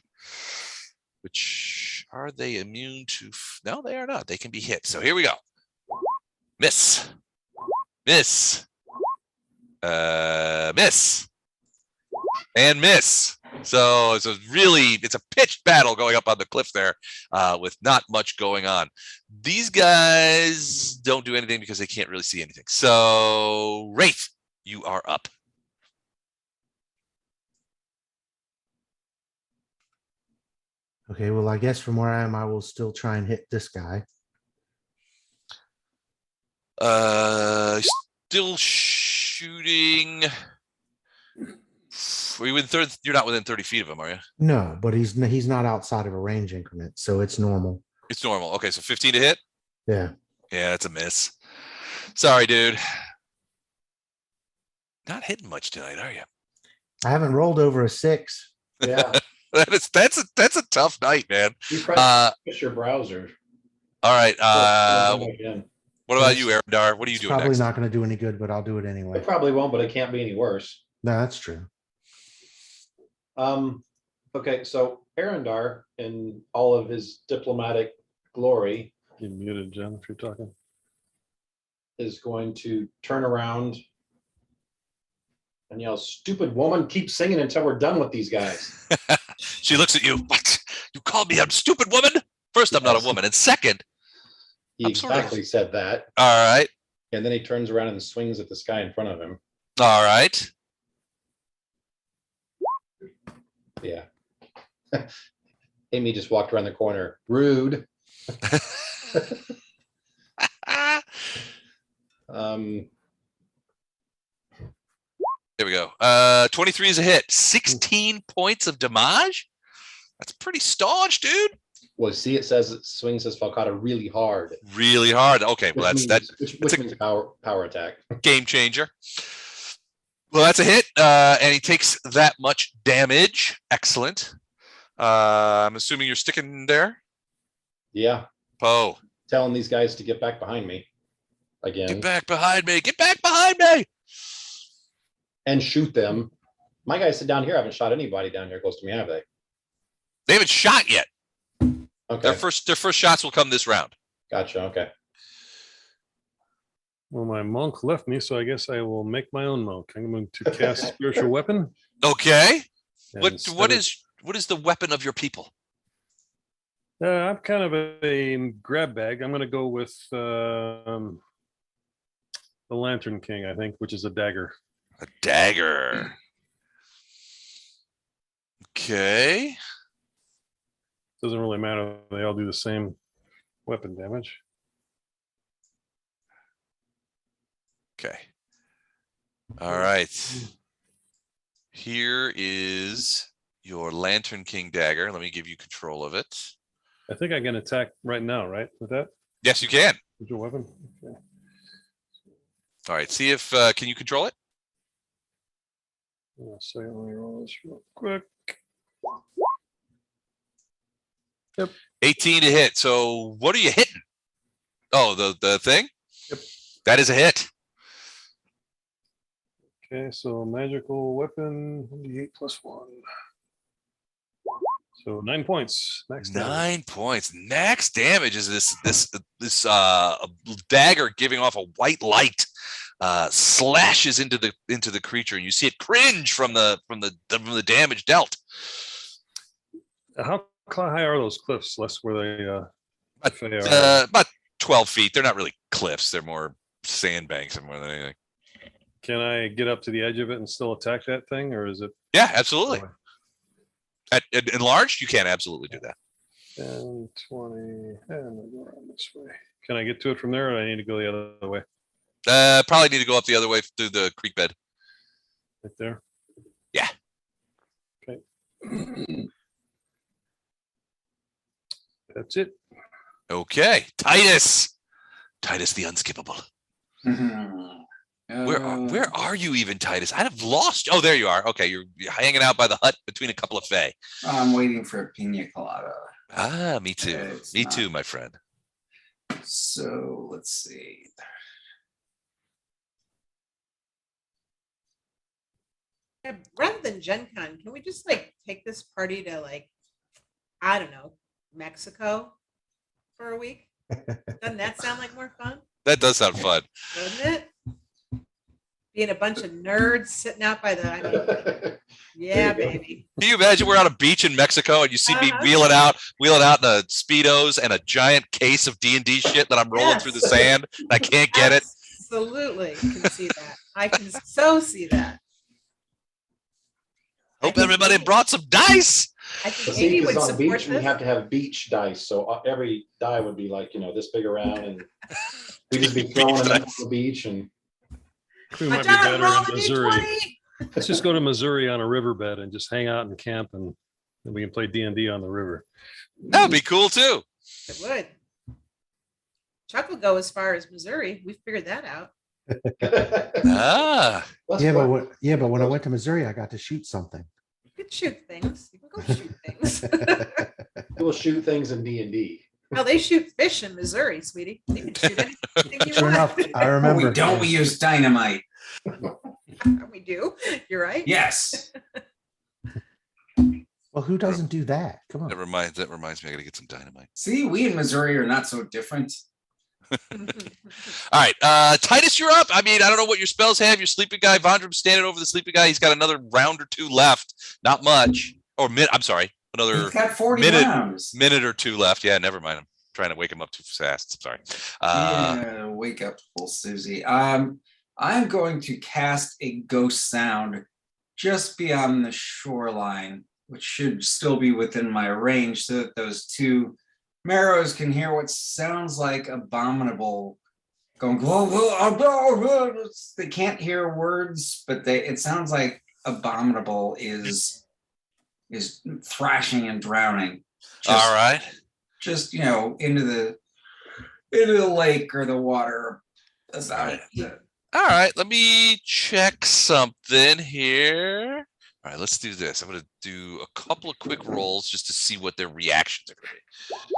Which are they immune to? No, they are not. They can be hit. So here we go. Miss. Miss. Miss. And miss. So it's a pitched battle going up on the cliff there, with not much going on. These guys don't do anything because they can't really see anything. So Wraith, you are up. Okay, well, I guess from where I am, I will still try and hit this guy. Still shooting. Are you within you're not within 30 feet of him, are you? No, but he's not outside of a range increment, so it's normal. It's normal. Okay, so 15 to hit. Yeah. Yeah, that's a miss. Sorry, dude. Not hitting much tonight, are you? I haven't rolled over a 6. Yeah. That's a tough night, man. You press your browser. All right. Again. What about you, Arendar? What are you It's doing probably next? not going to do any good, but I'll do it It anyway. probably won't, but it can't be any worse. No, that's true. Okay, so Arendar, in all of his diplomatic glory, You muted, Jen, if you're talking. is going to turn around and yell, "Stupid woman, keep singing until we're done with these guys." She looks at you. What? You called me a stupid woman? First, I'm not a woman, and second, He I'm sort of- exactly said that. all right, And then he turns around and swings at this guy in front of him. all right. Yeah. Amy just walked around the corner. Rude. Um, There we go. 23 is a hit. 16 points of damage. That's pretty staunch, dude. well, see, it says it swings his falcata really hard. Really hard. Okay, well Which that's means power attack. game changer. Well, that's a hit, and he takes that much damage. Excellent. I'm assuming you're sticking there, Yeah, Poe. telling these guys to get back behind me again Get back behind me. Get back behind me. and shoot them. My guys sit down here. I haven't shot anybody down here close to me, have they? They haven't shot yet. Okay, Their first shots will come this round. gotcha. Okay. Well, my monk left me, so I guess I will make my own monk. I'm going to cast spiritual weapon. Okay. and What instead is the weapon of your people? I'm kind of a grab bag. I'm going to go with the Lantern King, I think, which is a dagger. A dagger. Okay. Doesn't really matter. They all do the same weapon damage. Okay. All right. Here is your Lantern King dagger. Let me give you control of it. I think I can attack right now, right? With that Yes, you can. with your weapon. Okay. All right. See if can you control it? So let me roll this real quick. 18 to hit. So what are you hitting? Oh, the thing? Yep. That is a hit. Okay, so magical weapon, 1d8 plus 1. So 9 points. Max damage. 9 points. Max damage is this dagger giving off a white light, slashes into the creature, and you see it cringe from the damage dealt. How high are those cliffs? Less where they About 12 feet. They're not really cliffs. They're more sandbanks more than anything. Can I get up to the edge of it and still attack that thing, or is it? Yeah, absolutely. At enlarged, you can absolutely do that. 10, 20, and I'll go around this way. Can I get to it from there, or I need to go the other way? Probably need to go up the other way through the creek bed. Right there? Yeah. Okay. That's it. Okay, Titus the unskippable. Where are you even, Titus? I've lost. Oh, there you are. Okay, you're hanging out by the hut between a couple of fae. I'm waiting for a pina colada. Ah, me too. It's Me not. too, my friend. So let's see. Yeah, rather than Gen Con, can we just like take this party to like, I don't know, Mexico for a week? Doesn't that sound like more fun? That does sound fun. Doesn't it? Being a bunch of nerds sitting out by the, I mean, yeah, There you go. baby. Can you imagine we're on a beach in Mexico and you see me Uh-huh. wheeling out the Speedos and a giant case of D&D shit that I'm rolling Yes. through the sand and I can't get it? Absolutely can see that. I can so see that. I Hope think everybody Amy- brought some dice. I But think see, Amy would because on the support beach, we this. have to have beach dice, so every die would be like, this big around, and we'd just be throwing them on the beach, and We might Watch be out, better roll in the Missouri. D20. Let's just go to Missouri on a riverbed and just hang out and camp, and we can play D&D on the river. That would be cool too. It would. Chuck will go as far as Missouri. We figured that out. Ah, That's Yeah, what- but when I went to Missouri, I got to shoot something. You could shoot things. You can go shoot things. we'll shoot things in D&D. Well, they shoot fish in Missouri, sweetie. You can shoot anything you Sure want. enough, I Oh, remember. we don't. We use dynamite. We do. You're right. Yes. Well, who doesn't do that? Come on. that reminds me. I gotta get some dynamite. See, we in Missouri are not so different. All right, Titus, you're up. I mean, I don't know what your spells have. Your sleeping guy, Vondrum's standing over the sleeping guy. He's got another round or two left. Not much. Or I'm sorry, another He's got 40 minute- rounds. minute or two left. Yeah, never mind. I'm trying to wake him up too fast. Sorry. Yeah, wake up, little Susie. I'm going to cast a ghost sound just beyond the shoreline, which should still be within my range, so that those two marrows can hear what sounds like abominable going. Whoa, whoa, whoa, whoa. They can't hear words, but it sounds like abominable is thrashing and drowning. All right. Just into the lake or the water. About it. All right. Let me check something here. All right, let's do this. I'm going to do a couple of quick rolls just to see what their reactions are going to be.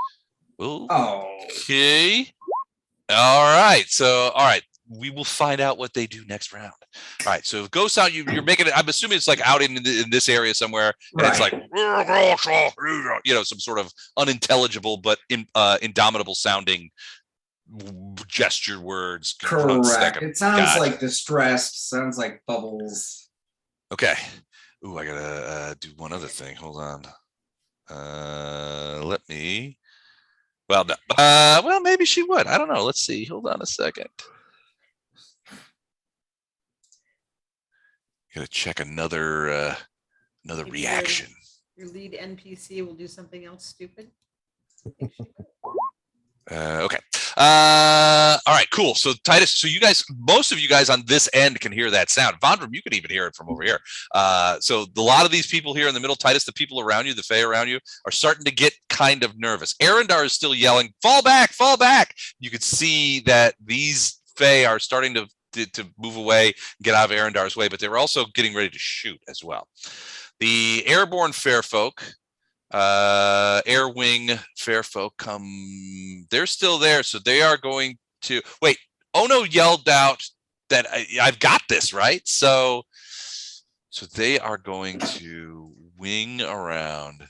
Oh, Okay. All right. So, all right. We will find out what they do next round. All right. So, Ghost Sound, you're making it. I'm assuming it's like out in this area somewhere. And it's like, some sort of unintelligible but indomitable sounding gesture words. correct. It sounds Gotcha. like distressed. Sounds like bubbles. Okay. Ooh, I gotta do one other thing. Hold on. Let me. Well, no. Well, maybe she would. I don't know. Let's see. Hold on a second. Gotta check another Maybe reaction. Your lead NPC will do something else stupid. Okay. All right, cool. So Titus, so most of you guys on this end can hear that sound. Vondrum, you can even hear it from over here. So a lot of these people here in the middle, Titus, the people around you, the Fae around you, are starting to get kind of nervous. Arendar is still yelling, fall back, fall back. You could see that these Fae are starting to move away, get out of Arendar's way, but they were also getting ready to shoot as well. The airborne fair folk, air wing fair folk they're still there, so they are going to wait. Ono yelled out that I've got this, right? So they are going to wing around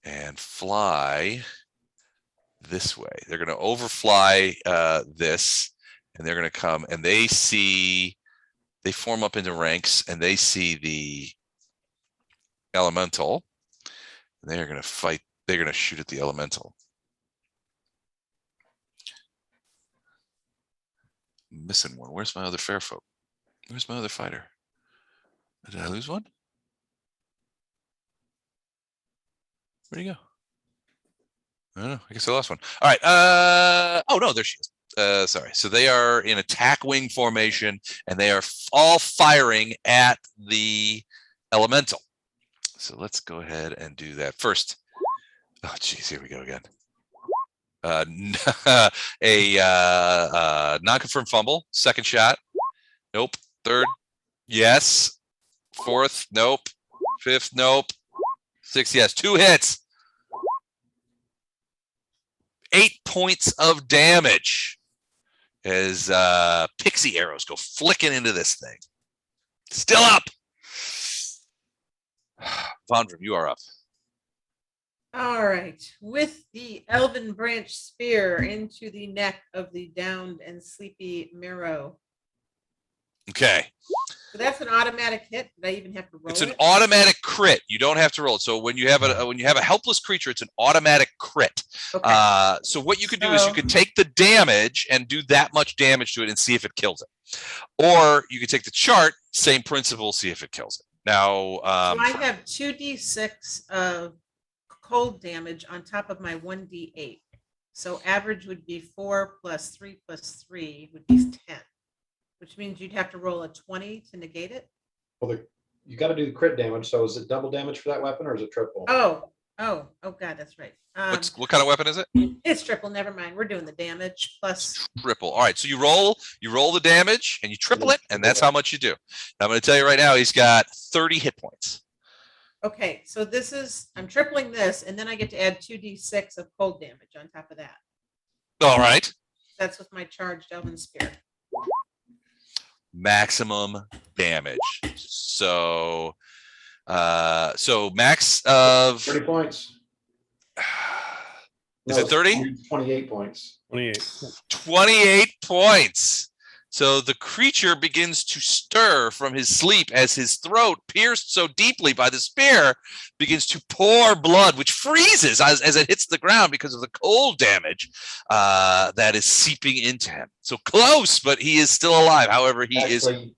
and fly this way. They're going to overfly this, and they're going to come, and they form up into ranks, and they see the elemental. And they are going to fight. They're going to shoot at the elemental. I'm missing one. Where's my other fair folk? Where's my other fighter? Did I lose one? Where'd he go? I don't know. I guess I lost one. All right. Oh no, there she is. Sorry. So they are in attack wing formation, and they are all firing at the elemental. So let's go ahead and do that first. Oh, geez, here we go again. A non-confirmed fumble. Second shot. Nope. Third. Yes. Fourth. Nope. Fifth. Nope. Sixth. Yes. 2 hits. 8 points of damage as pixie arrows go flicking into this thing. Still up. Vondrum, you are up. All right. With the Elven Branch Spear into the neck of the downed and sleepy Mero. Okay. So that's an automatic hit. Did I even have to roll It's an it? automatic crit. You don't have to roll it. So when you have a helpless creature, it's an automatic crit. Okay. So what you could do is you could take the damage and do that much damage to it and see if it kills it. Or you could take the chart, same principle, see if it kills it. Now, So I have 2d6 of cold damage on top of my 1d8. So average would be 4 plus 3 plus 3 would be 10, which means you'd have to roll a 20 to negate it. Well, you got to do the crit damage. So is it double damage for that weapon or is it triple? Oh God, that's right. what kind of weapon is it? It's triple. Never mind. We're doing the damage plus. Triple. All right. So you roll the damage and you triple it, and that's how much you do. Now, I'm going to tell you right now, he's got 30 hit points. Okay, so I'm tripling this, and then I get to add 2d6 of cold damage on top of that. All right. That's with my charged Elven Spear. Maximum damage. So max of 30 points. Is it 30? 28 points. 28. 28 points. So the creature begins to stir from his sleep as his throat, pierced so deeply by the spear, begins to pour blood, which freezes as it hits the ground because of the cold damage that is seeping into him. So close, but he is still alive. However, he's going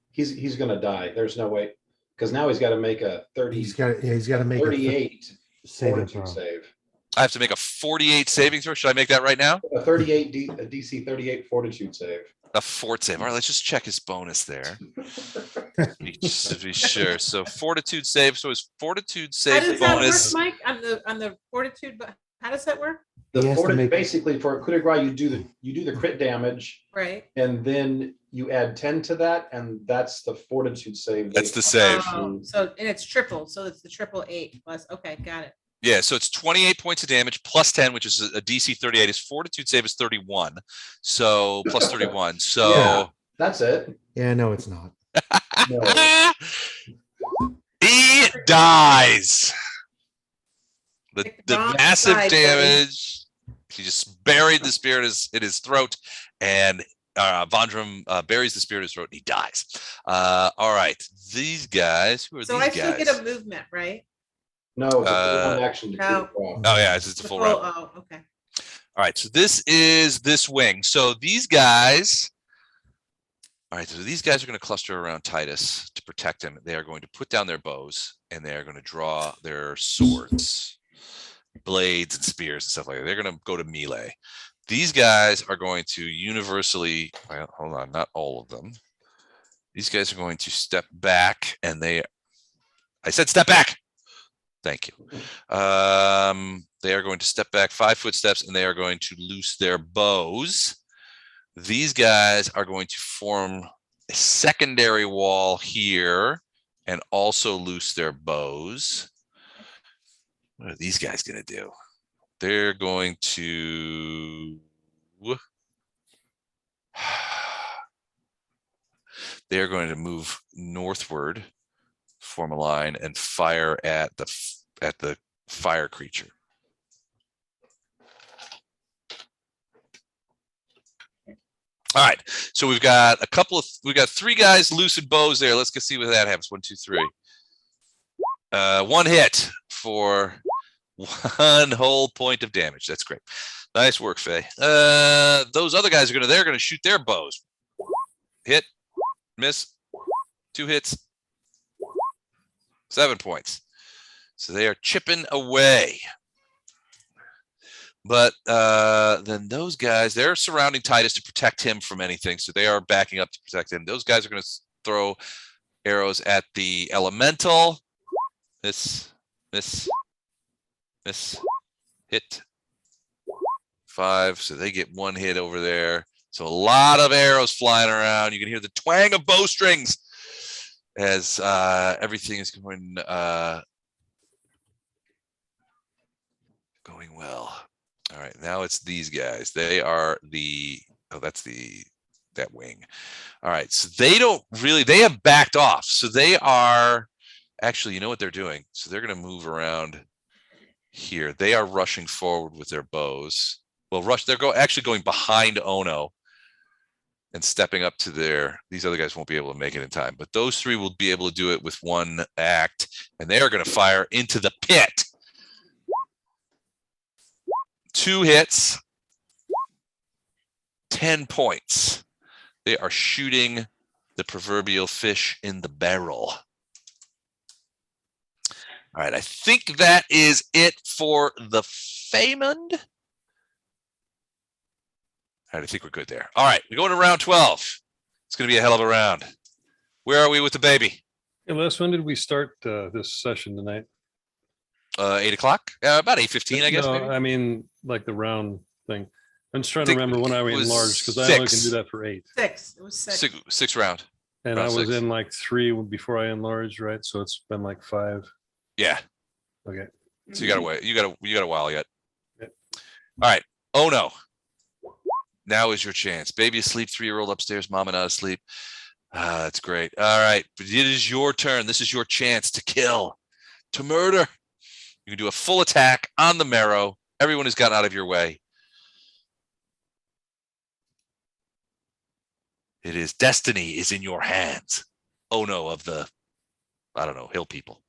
to die. There's no way, because now he's got to make a 30. He's got to make 38 saving fortitude throw. save. I have to make a 48 saving throw. Should I make that right now? A 38 a DC 38 fortitude save. A fort save. All right, let's just check his bonus there. Just to be sure. So fortitude save. So his fortitude How save does that work, bonus. Mike? On the fortitude, but how does that work? He The has to fortitude, make- basically for a coup de grace, you do the crit damage, Right. and then you add 10 to that, and that's the fortitude save. That's the save. So and it's triple. So it's the triple 8 plus. Okay, got it. Yeah, so it's 28 points of damage plus 10, which is a DC 38. His fortitude save is 31. So plus 31. So Yeah. That's it. Yeah, no, it's not. No. he dies. The Pick the wrong massive side, damage. He just buried the spear in his throat, and Vondrum buries the spear in his throat, and he dies. All right, these guys. Who are So these I guys? still get a movement, right? No, it's a full action to no. coup de grace. Oh yeah, it's just a full round. Oh, okay. All right, so this is this wing. So these guys. All right, so these guys are going to cluster around Titus to protect him. They are going to put down their bows and they are going to draw their swords, blades, and spears and stuff like that. They're going to go to melee. These guys are going to universally. Well, hold on, not all of them. These guys are going to step back, and I said step back. Thank you. They are going to step back 5 footsteps, and they are going to loose their bows. These guys are going to form a secondary wall here and also loose their bows. What are these guys going to do? They're going to... They're going to move northward, form a line, and fire at the fire creature. All right, so we've got 3 guys loose bows there. Let's go see what that happens. 1, 2, 3. 1 hit for 1 whole point of damage. That's great. Nice work, Faye. Those other guys they're gonna shoot their bows. Hit, miss, 2 hits, 7 points. So they are chipping away. But then those guys, they're surrounding Titus to protect him from anything. So they are backing up to protect him. Those guys are going to throw arrows at the elemental. Miss, hit. 5. So they get 1 hit over there. So a lot of arrows flying around. You can hear the twang of bowstrings as everything is going well. All right, now it's these guys. They are that wing. All right, so they have backed off. So they are actually, you know what they're doing? So they're going to move around here. They are rushing forward with their bows. Well, they're actually going behind Ono and stepping up to these other guys won't be able to make it in time, but those 3 will be able to do it with 1 act, and they are going to fire into the pit. 2 hits, 10 points. They are shooting the proverbial fish in the barrel. All right, I think that is it for the Faymond. All right, I think we're good there. All right, we go into round 12. It's going to be a hell of a round. Where are we with the baby? Hey, Les, when did we start this session tonight? 8 o'clock? About 8:15, I guess. No, Maybe. I mean, like the round thing. I'm just trying to remember when I was enlarged because I only can do that for 8. 6. It was 6. Six round. And round I was 6. in like 3 before I enlarged, right? So it's been like 5. Yeah. Okay. So you got to wait. You got a while yet. Yeah. All right. Oh no. Now is your chance. Baby asleep, 3-year-old upstairs, mama not asleep. That's great. All right. But it is your turn. This is your chance to kill, to murder. You can do a full attack on the marrow. Everyone has gotten out of your way. It is destiny is in your hands. Oh no, of the, I don't know, hill people.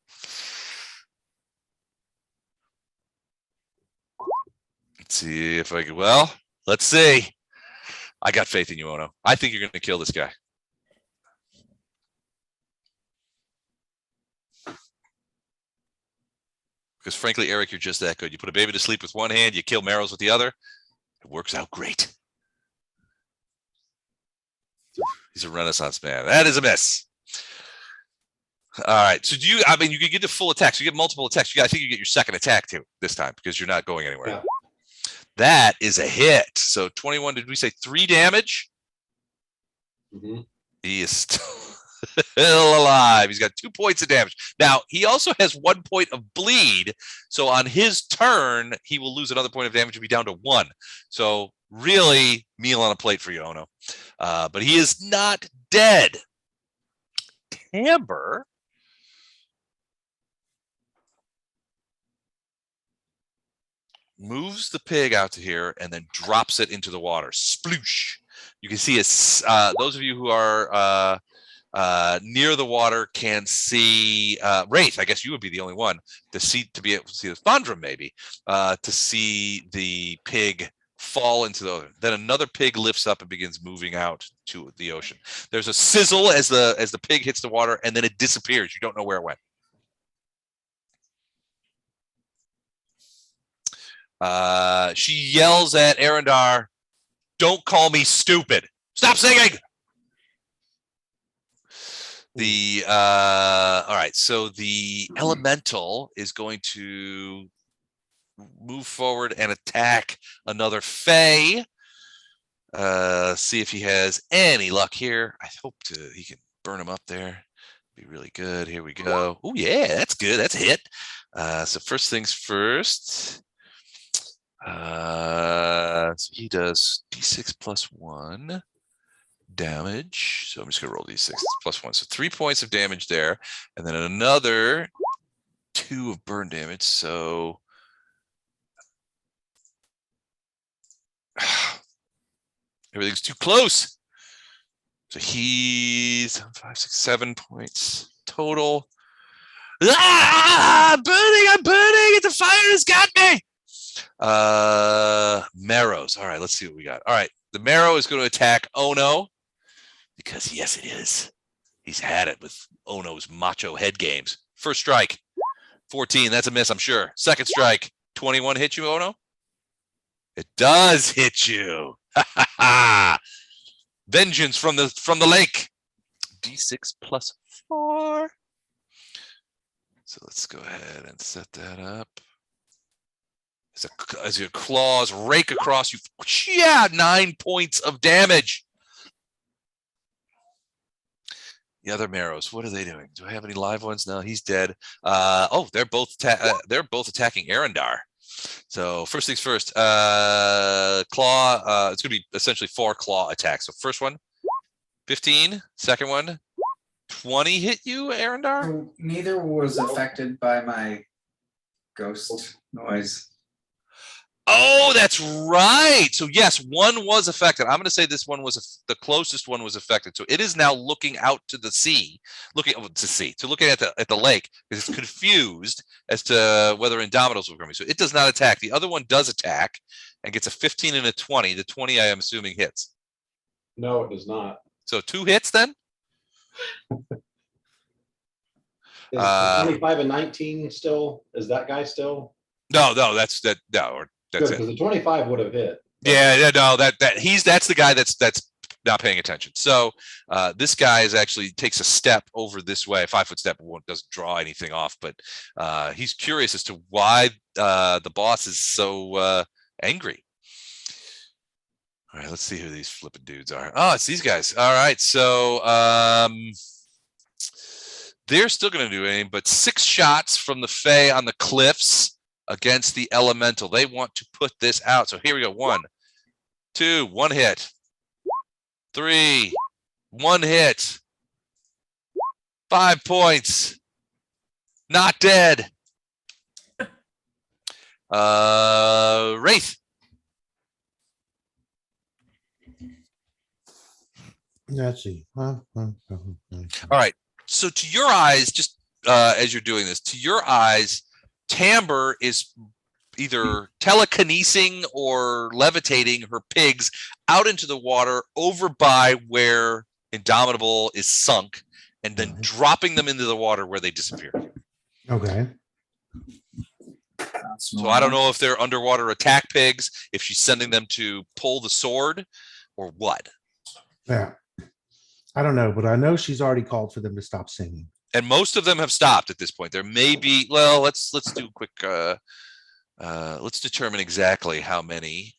Let's see if I can, let's see. I got faith in you, Ono. I think you're going to kill this guy. Because frankly, Eric, you're just that good. You put a baby to sleep with one hand, you kill marrows with the other. It works out great. He's a Renaissance man. That is a miss. All right. So you can get the full attack. So you get multiple attacks. I think you get your second attack too this time because you're not going anywhere. Yeah. That is a hit. So 21, did we say 3 damage? Mm-hmm. He is still alive. He's got 2 points of damage. Now, he also has 1 point of bleed. So on his turn, he will lose another point of damage and be down to 1. So really, meal on a plate for you, Ono. But he is not dead. Timber moves the pig out to here and then drops it into the water. Sploosh. You can see those of you who are near the water can see Wraith. I guess you would be the only one to be able to see the Thundrum, maybe to see the pig fall into the ocean. Then another pig lifts up and begins moving out to the ocean. There's a sizzle as the pig hits the water, and then it disappears. You don't know where it went. She yells at Arendar, "Don't call me stupid. Stop singing." All right, so the elemental is going to move forward and attack another Fae. See if he has any luck here. I hope he can burn him up there. Be really good. Here we go. Oh yeah, that's good. That's a hit. So first things first. So he does d6 plus 1 damage. So I'm just gonna roll d6 plus 1. So 3 points of damage there, and then another 2 of burn damage. So everything's too close. So he's 5, 6, 7 points total. I'm burning, the fire has got me. Marrows. All right, let's see what we got. All right, the Marrow is going to attack Ono because yes, it is. He's had it with Ono's macho head games. First strike, 14. That's a miss, I'm sure. Second strike, 21 hit you, Ono? It does hit you. Vengeance from the lake. D6 plus 4. So let's go ahead and set that up. As your claws rake across you, yeah, 9 points of damage. The other Marrows, what are they doing? Do I have any live ones? No, he's dead. Oh, they're both attacking Arendar. So first things first, claw. It's gonna be essentially 4 claw attacks. So first one, 15. Second one, 20 hit you, Arendar. So neither was affected by my ghost noise. Oh, that's right. So yes, one was affected. I'm going to say this one was the closest one was affected. So it is now looking out to the sea, looking at the lake because it's confused as to whether Indomitables will come. So it does not attack. The other one does attack and gets a 15 and a 20. The 20 I am assuming hits. No, it does not. So 2 hits then. Is 25 and 19 still? Is that guy still? No, that's that. No, that's Because it. the 25 would have hit. Yeah, no, that's the guy that's not paying attention. So this guy is actually takes a step over this way, a 5-foot step, doesn't draw anything off, but he's curious as to why the boss is so angry. All right, let's see who these flipping dudes are. Oh, it's these guys. All right, so they're still going to do anything, but 6 shots from the Fae on the cliffs against the elemental. They want to put this out. So here we go. 1, 2, 1 hit. 3, 1 hit. 5 points. Not dead. Wraith. Let's see. All right. So to your eyes, just as you're doing this, to your eyes, Tamber is either telekinesing or levitating her pigs out into the water over by where Indomitable is sunk and then dropping them into the water where they disappear. Okay. So I don't know if they're underwater attack pigs, if she's sending them to pull the sword or what. Yeah. I don't know, but I know she's already called for them to stop singing. And most of them have stopped at this point. There may be, well, let's do a quick, let's determine exactly how many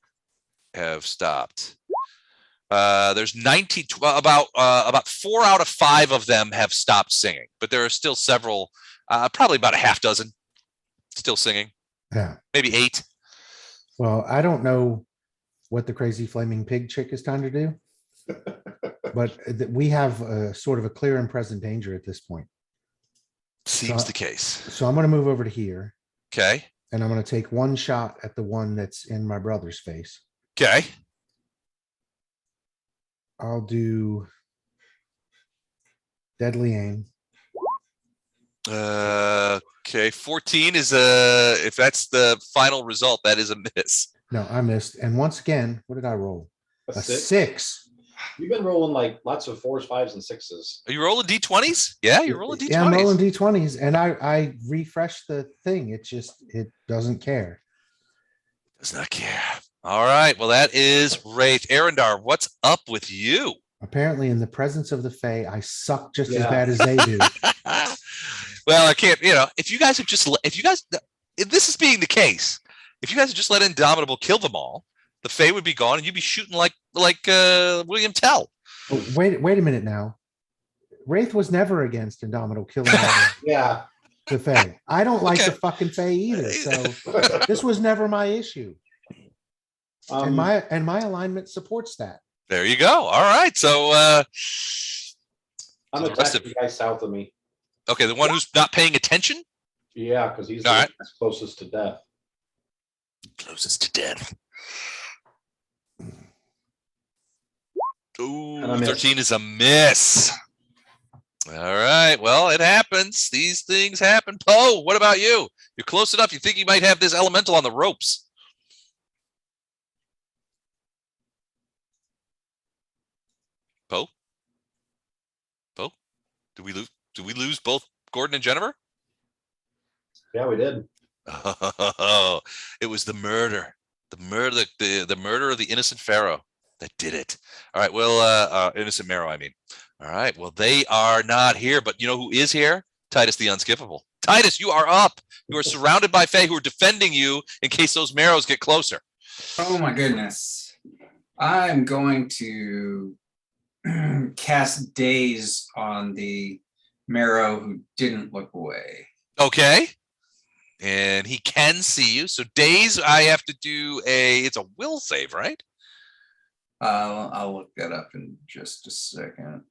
have stopped. There's 19, about 4 out of 5 of them have stopped singing, but there are still several, probably about a half dozen still singing. Yeah. Maybe 8. Well, I don't know what the crazy flaming pig chick is trying to do, but we have sort of a clear and present danger at this point. Seems the case. So I'm going to move over to here. Okay. And I'm going to take 1 shot at the one that's in my brother's face. Okay. I'll do deadly aim. Okay. 14 is if that's the final result, that is a miss. No, I missed. And once again, what did I roll? A 6. 6. You've been rolling like lots of 4s, 5s, and 6s. Are you rolling D20s? Yeah, you're rolling D20s. Yeah, I'm rolling D20s, and I refresh the thing. It doesn't care. Does not care. All right. Well, that is Wraith. Arendar, what's up with you? Apparently, in the presence of the Fae, I suck just as bad as they do. Well, I can't. If you guys, if this is being the case, if you guys had just let Indomitable kill them all, the Fae would be gone, and you'd be shooting like William Tell. Oh, wait a minute now. Wraith was never against Indomitable killing all Yeah. the Fae. I don't like Okay. the fucking Fae either. So this was never my issue. And my alignment supports that. There you go. All right. So I'm the rest attacking the guy south of me. okay, the one who's not paying attention, Yeah, because he's All the right. one that's closest to death. closest to death. Ooh, And I missed. 13 is a miss. All right. Well, it happens. These things happen. Poe, what about you? You're close enough. You think you might have this elemental on the ropes. Poe? Poe? Did we lose? Did we lose both Gordon and Jennifer? Yeah, we did. Oh, it was the murder. The murder of the innocent pharaoh that did it. All right. Well, innocent Marrow, I mean. All right. Well, they are not here, but you know who is here? Titus the Unskippable. Titus, you are up. You are surrounded by Fae who are defending you in case those Marrows get closer. Oh my goodness. I'm going to cast Daze on the Marrow who didn't look away. Okay. And he can see you. So Daze, I have to do it's a will save, right? I'll look that up in just a second.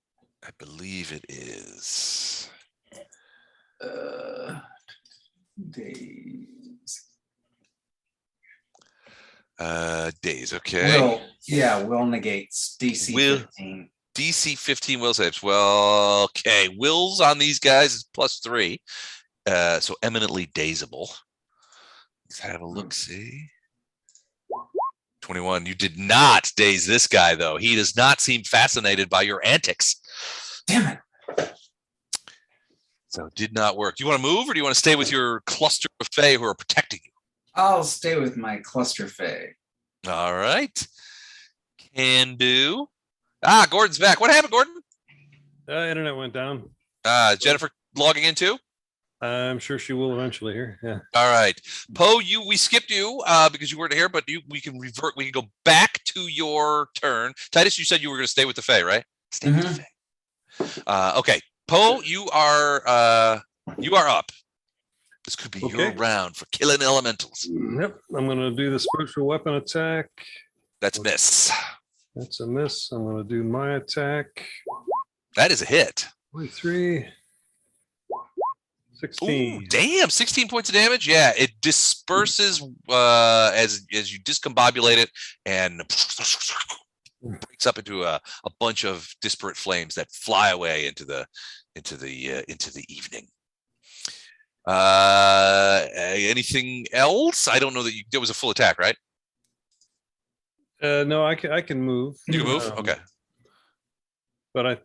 I believe it is. Daze. Daze, okay. Will negates DC Will- 15. DC 15 will saves. Well, okay. Wills on these guys is +3. So eminently dazable. Let's have a look. See, 21. You did not daze this guy, though. He does not seem fascinated by your antics. Damn it. So it did not work. Do you want to move, or do you want to stay with your cluster of Fae who are protecting you? I'll stay with my cluster Fae. All right. Can do. Gordon's back. What happened, Gordon? Internet went down. Jennifer logging in too? I'm sure she will eventually here. Yeah. All right. Poe, we skipped you because you weren't here, but we can revert. We can go back to your turn. Titus, you said you were going to stay with the Fae, right? Stay with the Fae. Okay. Poe, you are up. This could be your round for killing elementals. Yep. I'm going to do the spiritual weapon attack. That's miss. That's a miss. I'm going to do my attack. That is a hit. 23. 16. Ooh, damn, 16 points of damage. Yeah, it disperses as you discombobulate it and breaks up into a bunch of disparate flames that fly away into the evening. Anything else? I don't know that there was a full attack, right? No, I can move. You can move? Okay. But I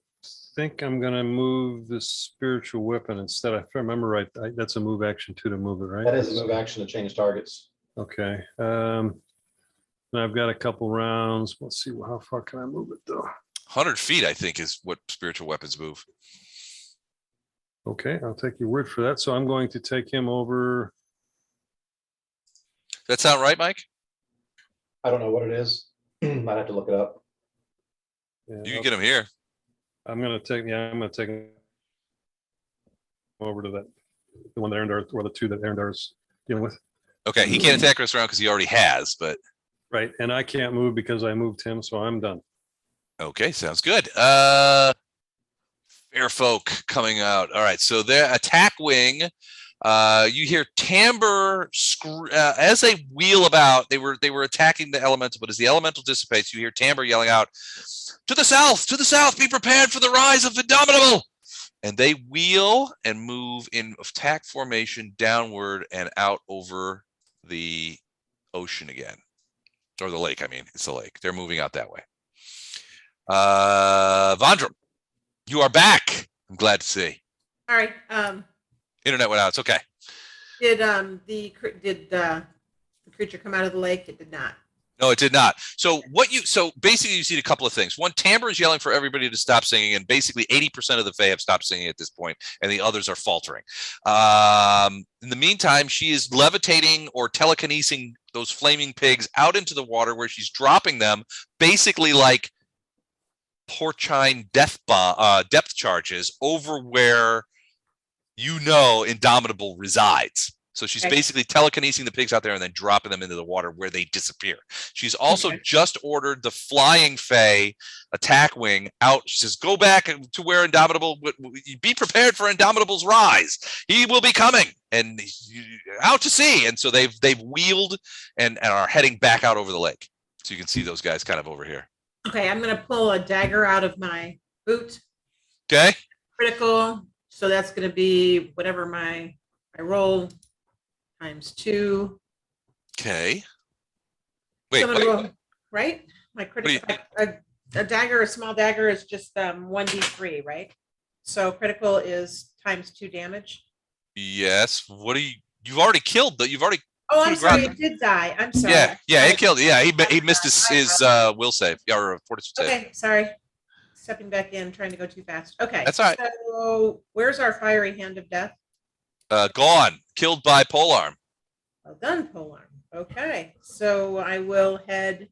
think I'm going to move the spiritual weapon instead. If I remember right, that's a move action too to move it, right? That is a move action to change targets. Okay. And I've got a couple rounds. Let's see, how far can I move it though? 100 feet, I think, is what spiritual weapons move. Okay, I'll take your word for that. So I'm going to take him over. That sound right, Mike? I don't know what it is. Might have to look it up. Yeah, You can get him here. I'm going to take him over to the one that Arendar, or the two that Arendar's dealing with. Okay, he can't attack us around because he already has, but Right, and I can't move because I moved him, so I'm done. okay, sounds good. Fair folk coming out. All right, so their attack wing. You hear timbre as they wheel about. They were attacking the elemental, but as the elemental dissipates, you hear timbre yelling out, to the south, be prepared for the rise of Indomitable. And they wheel and move in attack formation downward and out over the ocean again, or the lake. I mean, it's the lake. They're moving out that way. Vondram, you are back. I'm glad to see. All right. Internet went out. It's okay. Did the creature come out of the lake? It did not. No, it did not. So basically you see a couple of things. One, timbre is yelling for everybody to stop singing, and basically 80% of the Fae have stopped singing at this point, and the others are faltering. In the meantime, she is levitating or telekinesing those flaming pigs out into the water where she's dropping them, basically like porcine depth charges over where Indomitable resides. So she's basically telekinesing the pigs out there and then dropping them into the water where they disappear. She's also just ordered the flying Fae attack wing out. She says, go back to where Indomitable, be prepared for Indomitable's rise. He will be coming and out to sea. And so they've wheeled and are heading back out over the lake. So you can see those guys kind of over here. Okay, I'm going to pull a dagger out of my boot. Okay. Critical. So that's going to be whatever my roll. times 2. Okay. So Wait, I'm what? gonna roll, right? My critical, a dagger, a small dagger is just 1d3, right? So critical is times 2 damage. Yes. What do you've already killed the, you've already, Oh, Coup I'm de sorry, grace. it did die. I'm sorry. yeah, I- it killed. Yeah, he missed his will save. Yeah, or fortitude save. Okay, sorry. Stepping back in, trying to go too fast. Okay. That's all right. So where's our fiery hand of death? Gone. Killed by polearm. Well done, Polearm. Okay, so I will head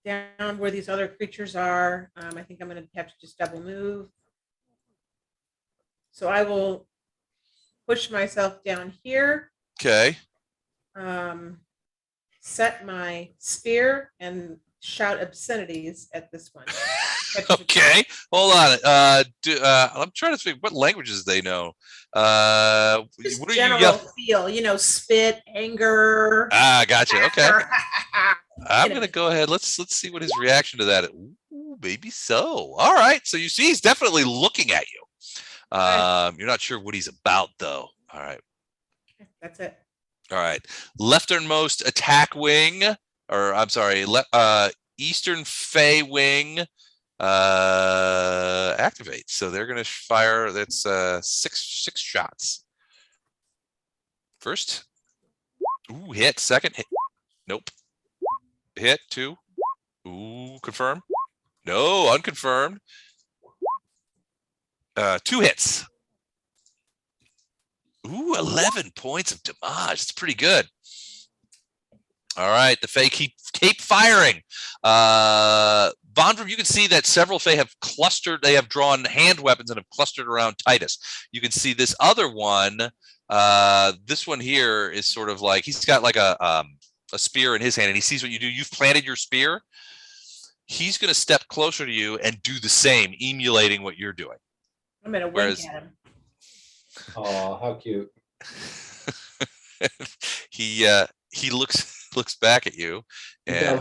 down where these other creatures are. I think I'm going to have to just double move. So I will push myself down here, Okay. set my spear, and shout obscenities at this one. Okay. Hold on. I'm trying to think what languages they know. Just What are you general yell- feel, spit, anger. Ah, gotcha. Okay. I'm know. gonna go ahead. Let's see what his reaction to that. Ooh, maybe so. All right. So you see, he's definitely looking at you. You're not sure what he's about, though. All right. That's it. All right. Lefternmost attack wing, or I'm sorry, eastern fey wing activate. So they're gonna fire. That's six shots. First. Ooh, hit. Second hit. Nope. Hit 2. Ooh, confirm. No, unconfirmed. 2 hits. Ooh, 11 points of damage. That's pretty good. All right, the Fae keep firing. Bondrum, you can see that several Fae have clustered. They have drawn hand weapons and have clustered around Titus. You can see this other one. This one here is sort of like he's got like a spear in his hand, and he sees what you do. You've planted your spear. He's going to step closer to you and do the same, emulating what you're doing. I'm going to wink at him. Oh, how cute. He looks back at you, and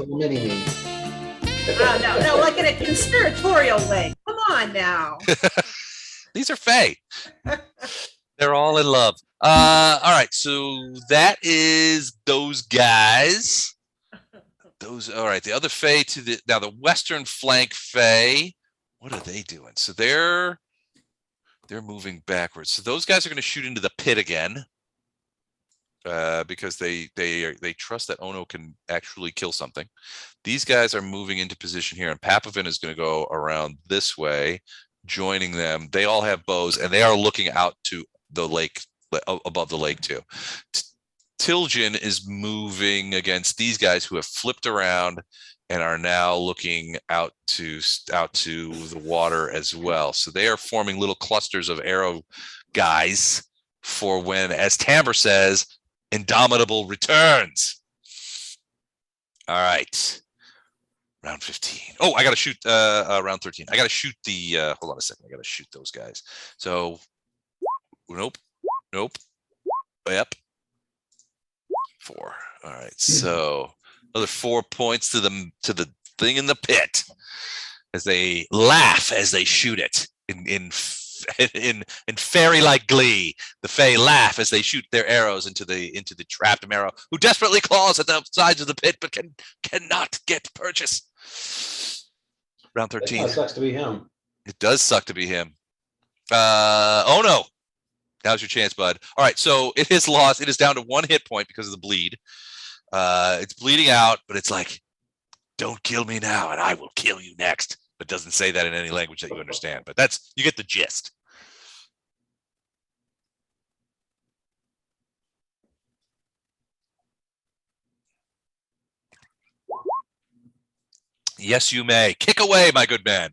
mini me. Oh, no, like in a conspiratorial way. Come on now. these are Fae. They're all in love. All right, so that is those guys. All right. The other Fae to the western flank Fae. What are they doing? So they're moving backwards. So those guys are going to shoot into the pit again, because they trust that Ono can actually kill something. These guys are moving into position here, and Papavin is going to go around this way, joining them. They all have bows, and they are looking out to the lake, above the lake too. Tilgen is moving against these guys who have flipped around and are now looking out to the water as well. So they are forming little clusters of arrow guys for when, as Tamber says, Indomitable returns. All right. Round 15. Oh, I got to shoot round 13. I got to shoot the hold on a second. I got to shoot those guys. So nope. Yep. 4. All right. So another 4 points to the thing in the pit as they laugh as they shoot it in fairy-like glee. The Fae laugh as they shoot their arrows into the trapped marrow, who desperately claws at the sides of the pit but cannot get purchase. Round 13. It sucks to be him. It does suck to be him. Oh no. Now's your chance, bud. All right, so it is lost. It is down to 1 hit point because of the bleed. It's bleeding out, but it's like, don't kill me now, and I will kill you next. But it doesn't say that in any language that you understand. But you get the gist. Yes, you may. Kick away, my good man.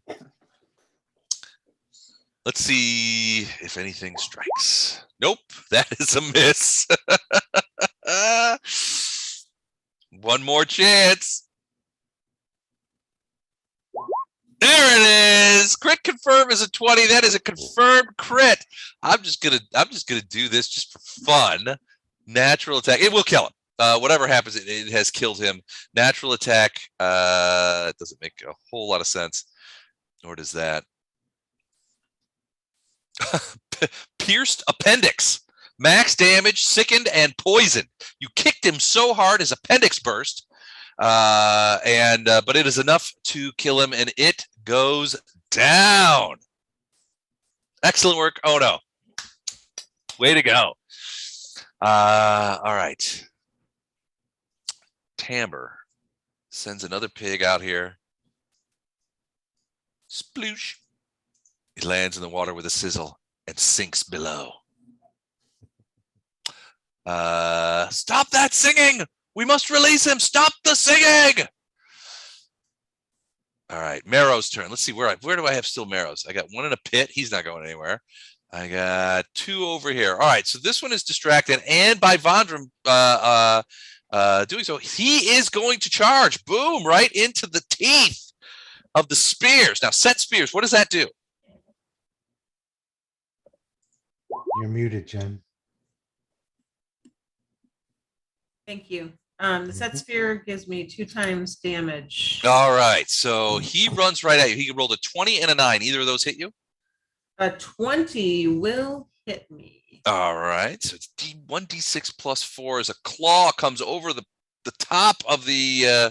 Let's see if anything strikes. Nope, that is a miss. One more chance. There it is. Crit confirm is a 20. That is a confirmed crit. I'm just gonna do this just for fun. Natural attack. It will kill him. Whatever happens, it has killed him. Natural attack. It doesn't make a whole lot of sense, nor does that. Pierced appendix. Max damage, sickened, and poisoned. You kicked him so hard his appendix burst. But it is enough to kill him, and it goes down. Excellent work. Oh no. Way to go. All right. Timber sends another pig out here. Sploosh. He lands in the water with a sizzle and sinks below. Stop that singing! We must release him. Stop the singing! All right, Marrow's turn. Let's see where do I have still Marrows? I got one in a pit. He's not going anywhere. I got two over here. All right, so this one is distracted, and by Vondram doing so, he is going to charge. Boom! Right into the teeth of the spears. Now, set spears. What does that do? You're muted, Jen. Thank you. The set spear gives me 2 times damage. All right, so he runs right at you. He rolled a 20 and a 9. Either of those hit you? A 20 will hit me. All right, so it's 1d6 plus 4 as a claw comes over the top of the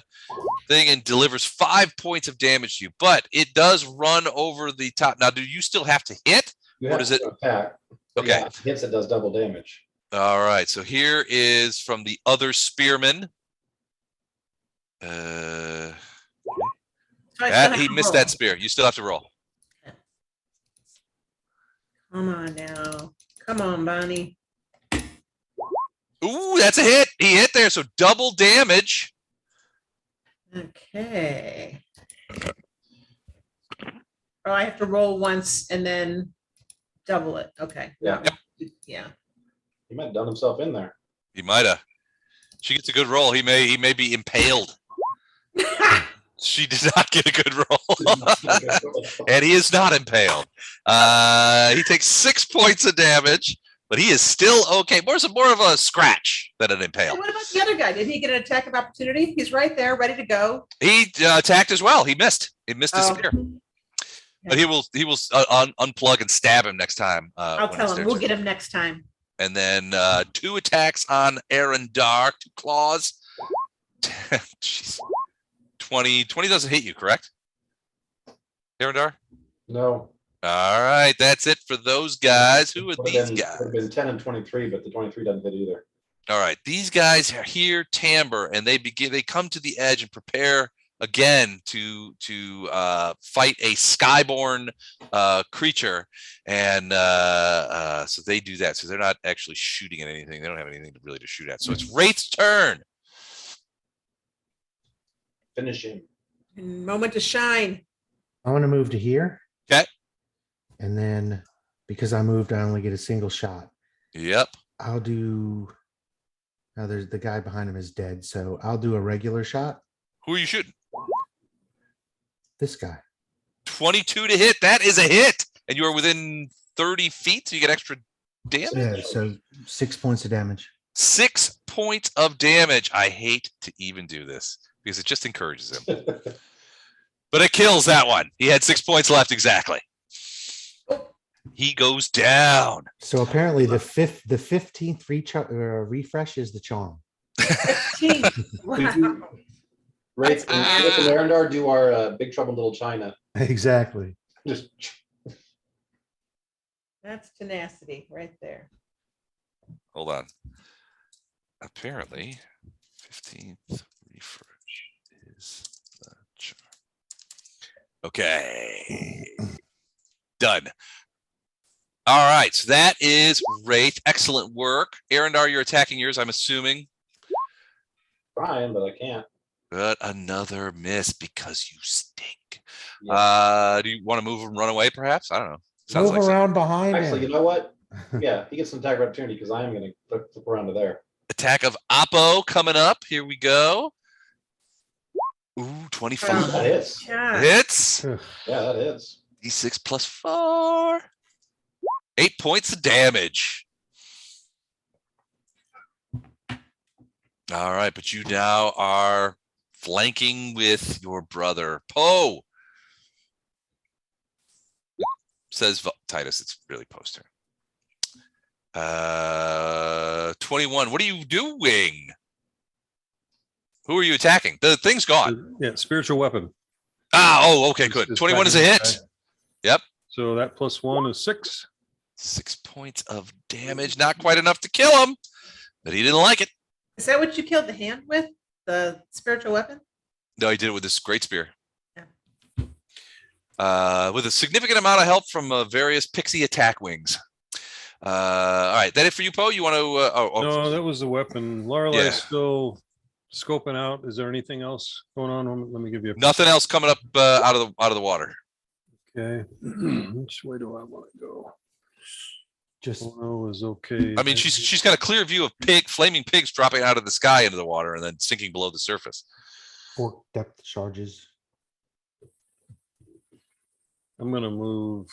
thing and delivers 5 points of damage to you. But it does run over the top. Now, do you still have to hit? You Or have does to it? attack. Okay. Yeah, hits it does double damage. All right, so here is from the other spearman. So I still have He to missed roll. that spear. You still have to roll. Come on now. Come on, Bonnie. Ooh, that's a hit. He hit there, so double damage. Okay. Oh, I have to roll once and then double it. Okay. Yeah. Yeah. He might have done himself in there. He might have. She gets a good roll. He may be impaled. She did not get a good roll. And he is not impaled. He takes 6 points of damage, but he is still okay. More of a scratch than an impale. And what about the other guy? Did he get an attack of opportunity? He's right there, ready to go. He attacked as well. He missed. He missed his Oh. spear. But he will unplug and stab him next time. I'll when tell it's him. their We'll turn. get him next time. And then 2 attacks on Aaron Dark, 2 claws. Jeez. 20 doesn't hit you, correct? Aaron Dark? No. All right, that's it for those guys. Who are Would've these been- guys? would've been 10 and 23, but the 23 doesn't hit either. All right, these guys are here, timbre, and they come to the edge and prepare again to fight a skyborn creature, and so they do that. So they're not actually shooting at anything. They don't have anything really to shoot at. So it's Wraith's turn. Finish him. Moment to shine. I want to move to here. Okay. And then because I moved, I only get a single shot. Yep. I'll do. Now there's the guy behind him is dead, so I'll do a regular shot. Who are you shooting? This guy. 22 to hit. That is a hit, and you are within 30 feet, so you get extra damage. Yeah, so 6 points of damage. 6 points of damage. I hate to even do this because it just encourages him. But it kills that one. He had 6 points left exactly. He goes down. So apparently the 15th refresh is the charm. Wow. Wraith and Arendar do our Big Trouble in Little China. Exactly. Just That's tenacity right there. Hold on. Apparently, 15th refresh is the charm. Okay. Done. All right. So that is Wraith. Excellent work. Arendar, you're attacking yours, I'm assuming. trying, but I can't. But another miss because you stink. Yeah. Do you want to move and run away, perhaps? I don't know. Sounds Move like around behind Actually, you him. know what? Yeah, he gets some attack of opportunity because I am going to flip around to there. attack of Oppo coming up. Here we go. Ooh, 25. That hits. Yeah. Hits. Yeah, that hits. D6 plus 4. 8 points of damage. All right, but you now are flanking with your brother. Poe. Says Titus, it's really Poe's turn. 21. What are you doing? Who are you attacking? The thing's gone. Yeah, spiritual weapon. Okay, good. It's 21 back is a in the hit. sky. Yep. So that +1 is 6. 6 points of damage. Not quite enough to kill him, but he didn't like it. Is that what you killed the hand with? The spiritual weapon? No, he did it with this great spear. Yeah. With a significant amount of help from various pixie attack wings. All right, that it for you, Poe? You want to? No, that was the weapon. Lorelei Yeah. still scoping out. Is there anything else going on? Let me give you a Nothing else coming up out of the water. Okay. Which way do I want to go? Just Oh, is okay. I mean, she's got a clear view of flaming pigs dropping out of the sky into the water and then sinking below the surface. 4 depth charges. I'm gonna move.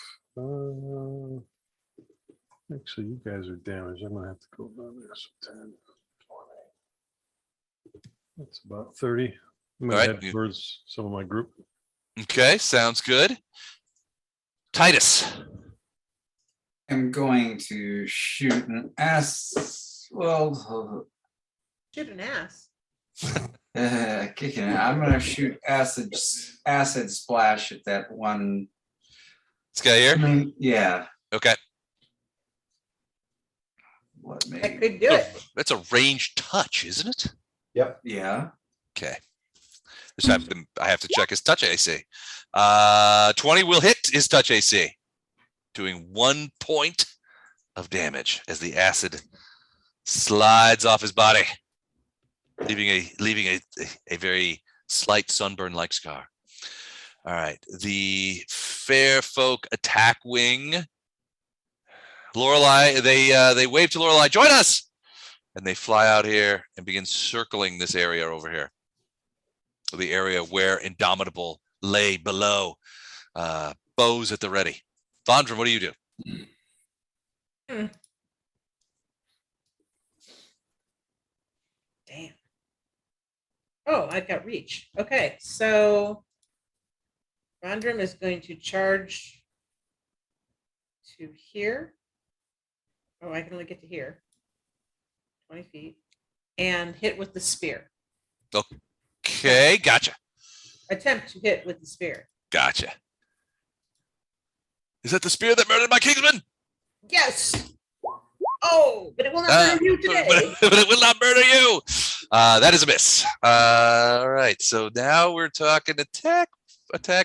Actually, you guys are damaged. I'm gonna have to go down there. So 10, 20. That's about 30. I'm gonna All right. head towards some of my group. Okay, sounds good. Titus. I'm going to shoot an ass. Well, Shoot an ass. kicking it. I'm gonna shoot acid splash at that one. This guy here. Yeah. Okay. What That maybe? could do it. That's a ranged touch, isn't it? Yeah. Okay. I have to check his touch AC. 20 will hit his touch AC, doing 1 point of damage as the acid slides off his body, leaving a very slight sunburn-like scar. All right, the fair folk attack wing. Lorelei, they wave to Lorelei, join us, and they fly out here and begin circling this area over here. The area where Indomitable lay below, bows at the ready. Vondran, what do you do? Damn. Oh, I've got reach. Okay, so Rondrum is going to charge to here. Oh, I can only get to here. 20 feet. And hit with the spear. Okay, gotcha. Attempt to hit with the spear. Gotcha. Is that the spear that murdered my kingsman? Yes. Oh, but it will not murder you today. But it will not murder you. That is a miss. All right, so now we're talking attack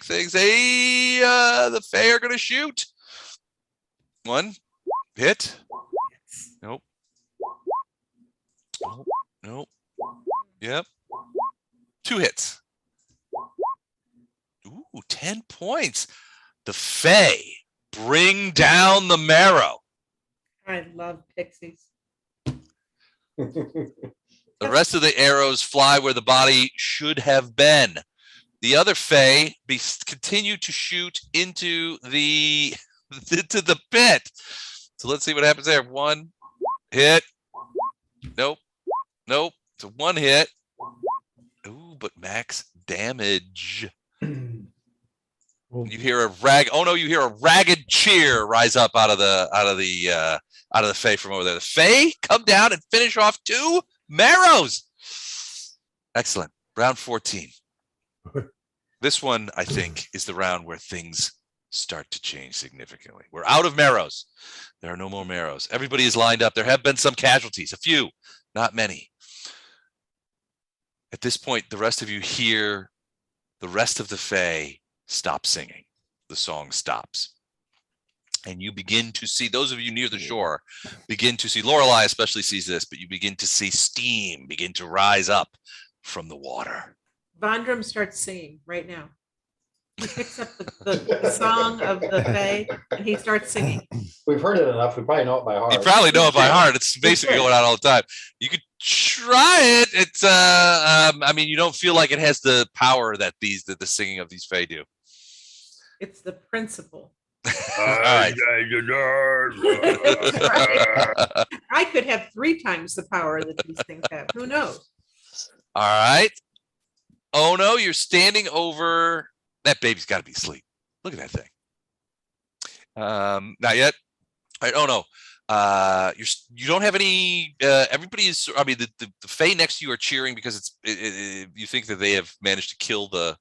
things. The Fae are going to shoot. 1 hit. Nope. Nope. Yep. 2 hits. Ooh, 10 points. The Fae bring down the marrow. I love pixies. The rest of the arrows fly where the body should have been. The other Fae continue to shoot into the pit. So let's see what happens there. 1 hit. Nope. Nope. It's a 1 hit. Ooh, but max damage. You hear a you hear a ragged cheer rise up out of the Fae from over there. The Fae come down and finish off 2 marrows. Excellent. Round 14. This one, I think, is the round where things start to change significantly. We're out of marrows. There are no more marrows. Everybody is lined up. There have been some casualties, a few, not many. At this point, the rest of you hear the rest of the Fae stop singing. The song stops. And you begin to see, those of you near the shore, begin to see, Lorelei especially sees this, but you begin to see steam begin to rise up from the water. Vondrum starts singing right now. He picks up the song of the Fae and he starts singing. We've heard it enough. We probably know it by heart. You probably know it by heart. It's basically going on all the time. You could try it. It's I mean, you don't feel like it has the power that the singing of these Fae do. It's the principle. All right. I could have 3 times the power that these things have. Who knows? All right. Oh no, you're standing over. That baby's got to be asleep. Look at that thing. Not yet. All right. Oh no. You don't have any. Everybody is. I mean, the Fae next to you are cheering because you think that they have managed to kill the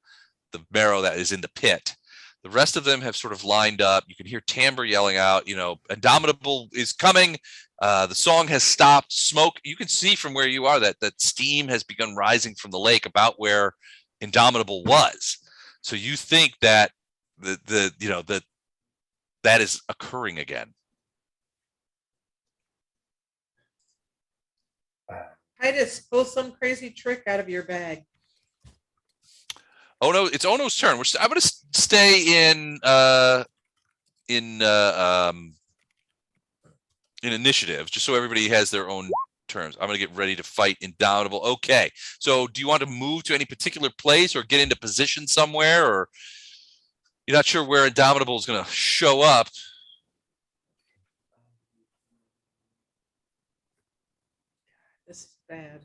marrow that is in the pit. The rest of them have sort of lined up. You can hear Timbre yelling out, Indomitable is coming. The song has stopped. Smoke. You can see from where you are that steam has begun rising from the lake about where Indomitable was. So you think that that is occurring again. Titus, pull some crazy trick out of your bag. Oh no, it's Ono's turn. I'm going to stay in initiative, just so everybody has their own terms. I'm going to get ready to fight Indomitable. Okay, so do you want to move to any particular place or get into position somewhere, or you're not sure where Indomitable is going to show up? This is bad.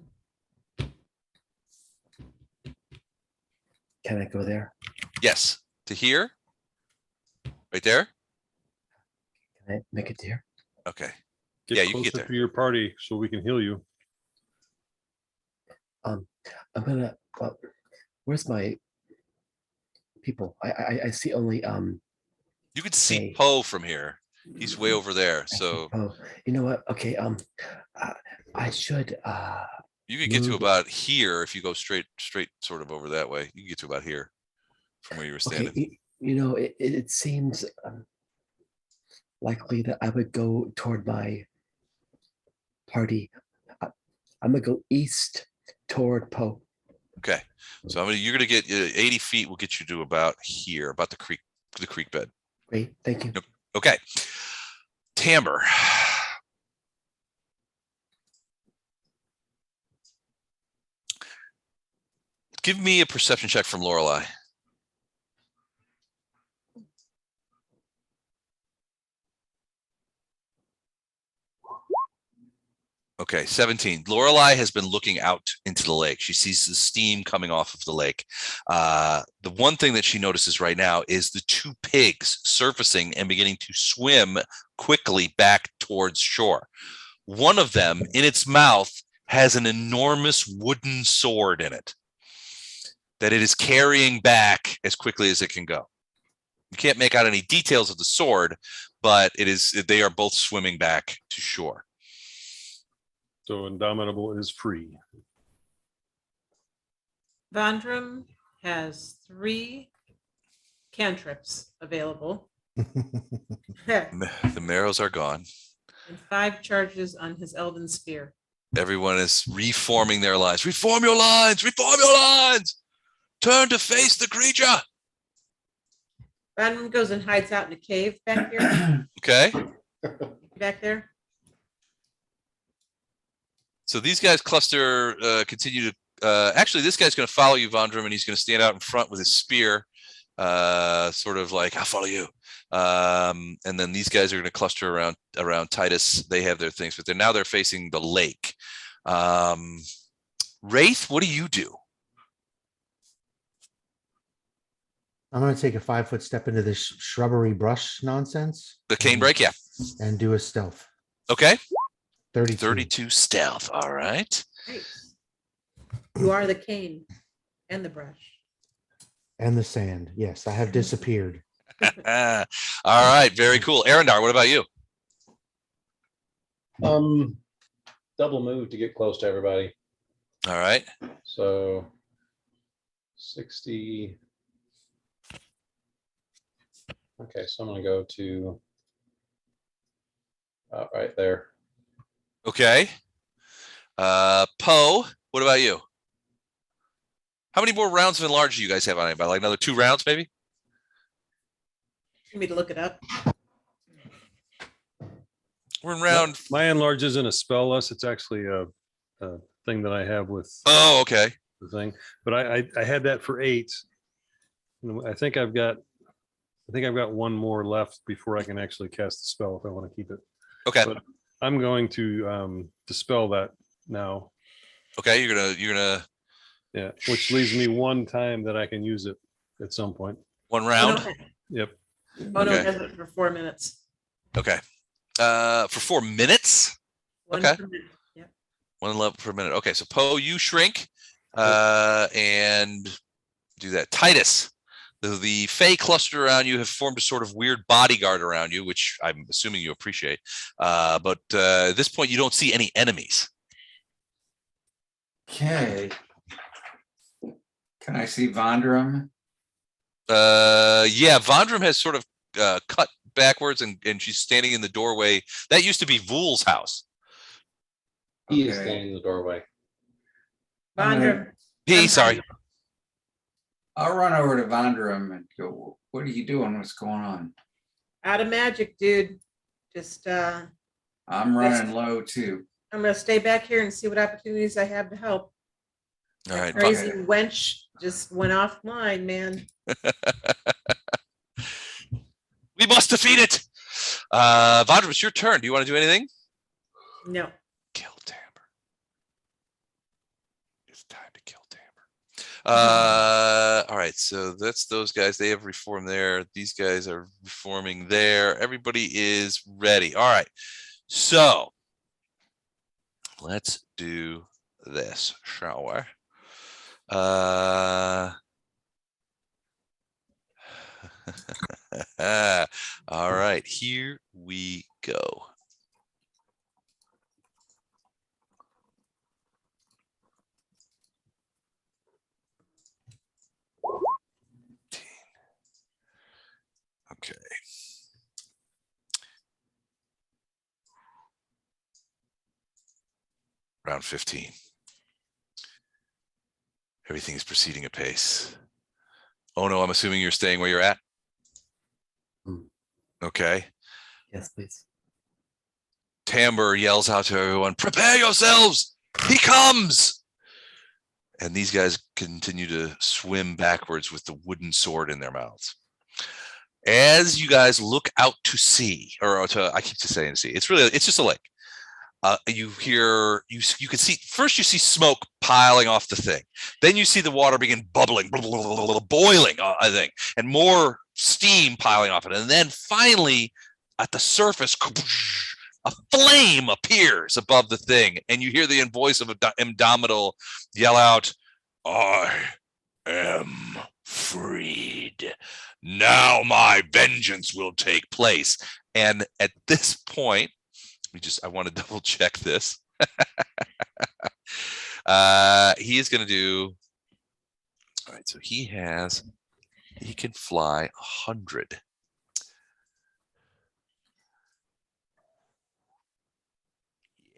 Can I go there? Yes, to here, right there. Can I make it there? Okay. Get Yeah, you can closer get there. to your party so we can heal you. I'm gonna. Well, where's my people? I see only You could see Hey. Poe from here. He's way over there. So Oh, you know what? Okay. I should. you could get to move- about here if you go straight sort of over that way. You can get to about here from where you were standing. Okay. It seems likely that I would go toward my party. I'm gonna go east toward Poe. Okay. So you're gonna get 80 feet will get you to about here, about the creek bed. Great. Thank you. Yep. Okay. Timbre. Give me a perception check from Lorelei. Okay, 17. Lorelei has been looking out into the lake. She sees the steam coming off of the lake. The one thing that she notices right now is the two pigs surfacing and beginning to swim quickly back towards shore. One of them, in its mouth, has an enormous wooden sword in it that it is carrying back as quickly as it can go. You can't make out any details of the sword, but they are both swimming back to shore. So Indomitable is free. Vandrum has 3 cantrips available and The marrows are gone. 5 charges on his Elven Spear. Everyone is reforming their lines. Reform your lines! Reform your lines! Turn to face the creature! Vandrum goes and hides out in a cave back here. Okay. Back there. So these guys cluster, continue to. Actually, this guy's going to follow you, Vandrum, and he's going to stand out in front with his spear, sort of like, I'll follow you. And then these guys are going to cluster around Titus. They have their things, but they're facing the lake. Wraith, what do you do? I'm going to take a 5-foot step into this shrubbery brush nonsense The cane break, yeah. and do a stealth. Okay. 32. 32 stealth. All right. Great. You are the cane and the brush. And the sand. Yes, I have disappeared. All right. Very cool. Arendar, what about you? Double move to get close to everybody. All right. So 60. Okay, so I'm gonna go to right there. Okay. Poe, what about you? How many more rounds of enlarge do you guys have on anybody? Like another 2 rounds, maybe? You need to look it up. We're in round. My enlarge isn't a spell less. It's actually a thing that I have with Oh, okay. the thing. But I had that for 8. I think I've got one more left before I can actually cast the spell if I want to keep it. Okay. But I'm going to dispel that now. Okay. You're gonna. Yeah, which leaves me 1 time that I can use it at some point. 1 round. Oh, Yep. no, Okay. it has it for 4 minutes. Okay. For 4 minutes. One Okay. per minute. Yeah. 1 level per minute. Okay, so Poe, you shrink and do that. Titus, the Fey cluster around you have formed a sort of weird bodyguard around you, which I'm assuming you appreciate. But at this point, you don't see any enemies. Okay. Can I see Vondram? Yeah, Vondram has sort of cut backwards and she's standing in the doorway. That used to be Vool's house. He is Okay. standing in the doorway. Vondram. He, sorry. I'll run over to Vondram and go, what are you doing? What's going on? Out of magic, dude. Just I'm running low too. I'm gonna stay back here and see what opportunities I have to help. All right. Crazy wench just went offline, man. We must defeat it. Vondram, it's your turn. Do you want to do anything? No. Kill Tamber. It's time to kill Tamber. All right, so that's those guys. They have reformed there. These guys are reforming there. Everybody is ready. All right, so let's do this, shall we? All right, here we go. Okay. Round 15. Everything is proceeding apace. Oh no, I'm assuming you're staying where you're at. Okay. Yes, please. Tamber yells out to everyone, prepare yourselves, he comes. And these guys continue to swim backwards with the wooden sword in their mouths. As you guys look out to sea, or to, I keep saying sea, it's just a lake. You hear, you can see, first you see smoke piling off the thing. Then you see the water begin bubbling, boiling, I think, and more steam piling off it. And then finally, at the surface, a flame appears above the thing. And you hear the voice of Indomitable yell out, I am freed. Now my vengeance will take place. And at this point, I want to double check this. He is going to do. All right, so he can fly 100.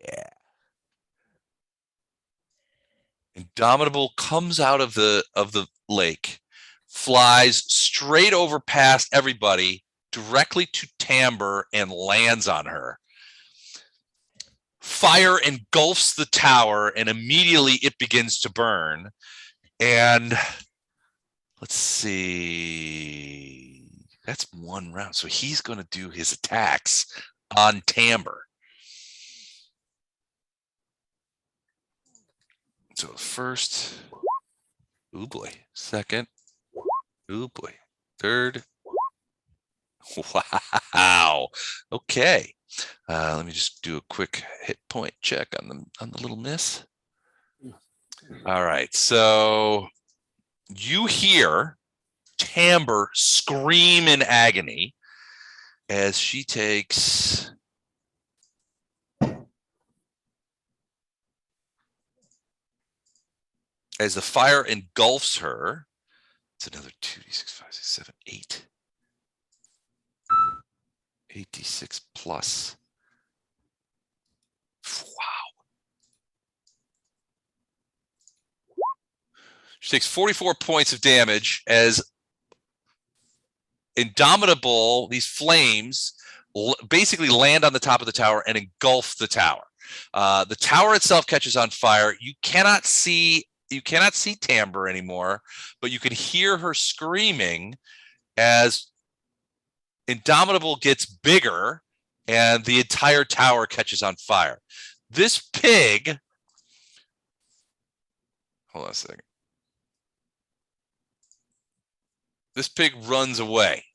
Yeah. Indomitable comes out of the lake, flies straight over past everybody directly to Tamber and lands on her. Fire engulfs the tower and immediately it begins to burn. And let's see, that's one round. So he's going to do his attacks on Tamber. So first, oh boy, second, oh boy, third. Wow. Okay. Let me just do a quick hit point check on the little miss. All right. So you hear Tamber scream in agony as she takes as the fire engulfs her. It's another 2d6, 5, 6, 7, 8. 8d6 plus. Wow. She takes 44 points of damage as Indomitable, these flames basically land on the top of the tower and engulf the tower. The tower itself catches on fire. You cannot see Tamber anymore, but you can hear her screaming as Indomitable gets bigger and the entire tower catches on fire. This pig, hold on a second. This pig runs away.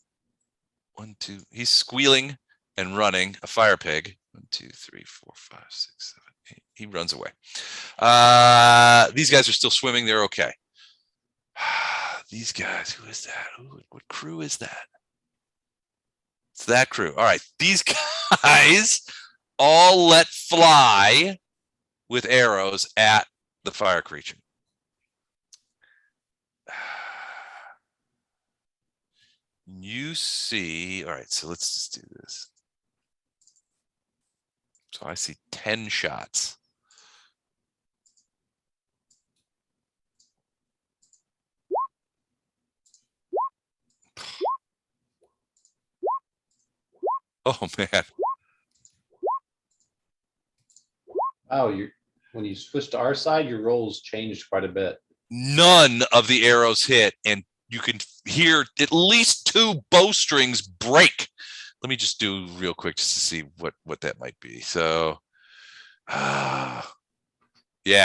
1, 2, he's squealing and running a fire pig. 1, 2, 3, 4, 5, 6, 7, 8. He runs away. These guys are still swimming. They're okay. These guys, who is that? What crew is that? It's that crew. All right. These guys all let fly with arrows at the fire creature. You see, all right, so let's just do this. So I see 10 shots. Oh man. Wow, when you switch to our side, your rolls changed quite a bit. None of the arrows hit, and you can hear at least 2 bowstrings break. Let me just do real quick just to see what that might be. So yeah,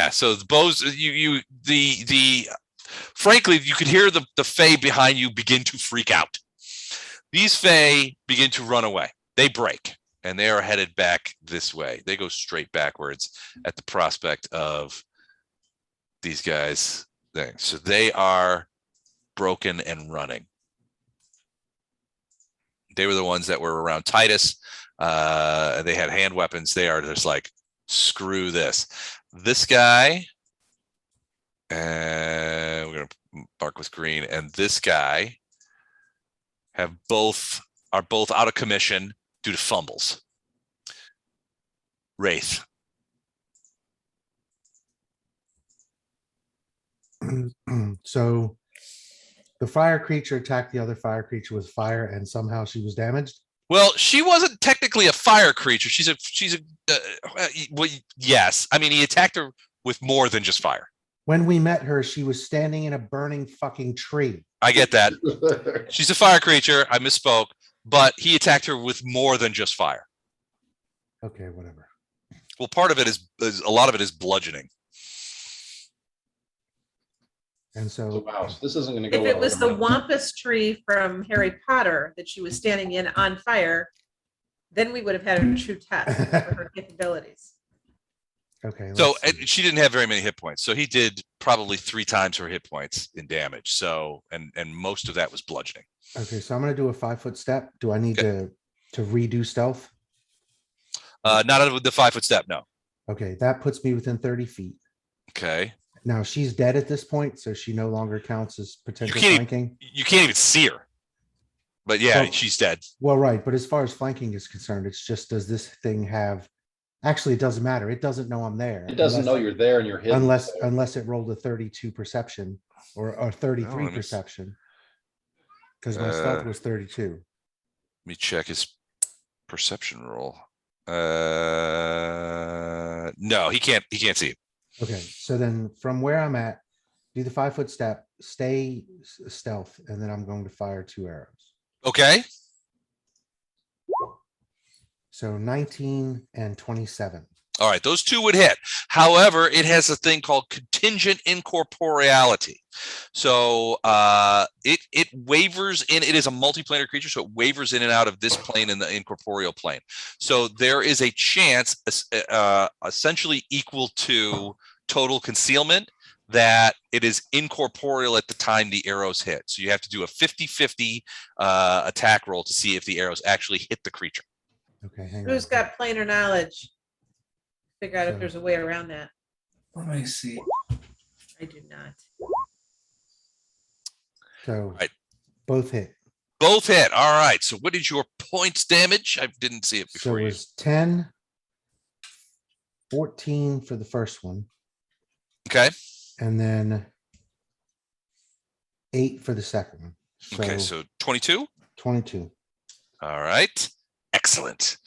so the bows, frankly, you could hear the Fae behind you begin to freak out. These Fae begin to run away. They break, and they are headed back this way. They go straight backwards at the prospect of these guys' things. So they are broken and running. They were the ones that were around Titus. They had hand weapons. They are just like, screw this. This guy, and we're gonna mark with green, and this guy are both out of commission due to fumbles. Wraith. So the fire creature attacked the other fire creature with fire, and somehow she was damaged. Well, she wasn't technically a fire creature. She's a well, yes. I mean, he attacked her with more than just fire. When we met her, she was standing in a burning fucking tree. I get that. She's a fire creature. I misspoke, but he attacked her with more than just fire. Okay, whatever. Well, part of it is a lot of it is bludgeoning. And So, so, wow, so this isn't going to go If well. it was the wampus tree from Harry Potter that she was standing in on fire, then we would have had a true test for her capabilities. okay. So let's see. she didn't have very many hit points. So he did probably 3 times her hit points in damage. So and most of that was bludgeoning. Okay, so I'm gonna do a 5-foot step. Do I need to redo stealth? Not with the 5-foot step. No. Okay, that puts me within 30 feet. Okay. Now she's dead at this point, so she no longer counts as potential can't- flanking. You can't even see her. But yeah, Well- she's dead. Well, right, but as far as flanking is concerned, it's just, does this thing have? Actually, it doesn't matter. It doesn't know I'm there. It doesn't know you're there and you're hidden. Unless it rolled a 32 perception or 33 let me- perception. Because my stealth was 32. Let me check his perception roll. No, he can't see it. Okay, so then from where I'm at, do the 5-foot step, stay stealth, and then I'm going to fire 2 arrows. Okay. So 19 and 27. All right, those 2 would hit. However, it has a thing called contingent incorporeality. So it wavers in. It is a multiplanar creature, so it wavers in and out of this plane and the incorporeal plane. So there is a chance, essentially equal to total concealment, that it is incorporeal at the time the arrows hit. So you have to do a 50-50 attack roll to see if the arrows actually hit the creature. Okay, hang on. Who's got planar knowledge? Figure out if So- there's a way around that. Let me see. I do not. So Right. both hit. Both hit. All right. So what is your points damage? I didn't see it So before it you. was 10, 14 for the first one, Okay. and then 8 for the second one. Okay. So 22. 22. All right. Excellent.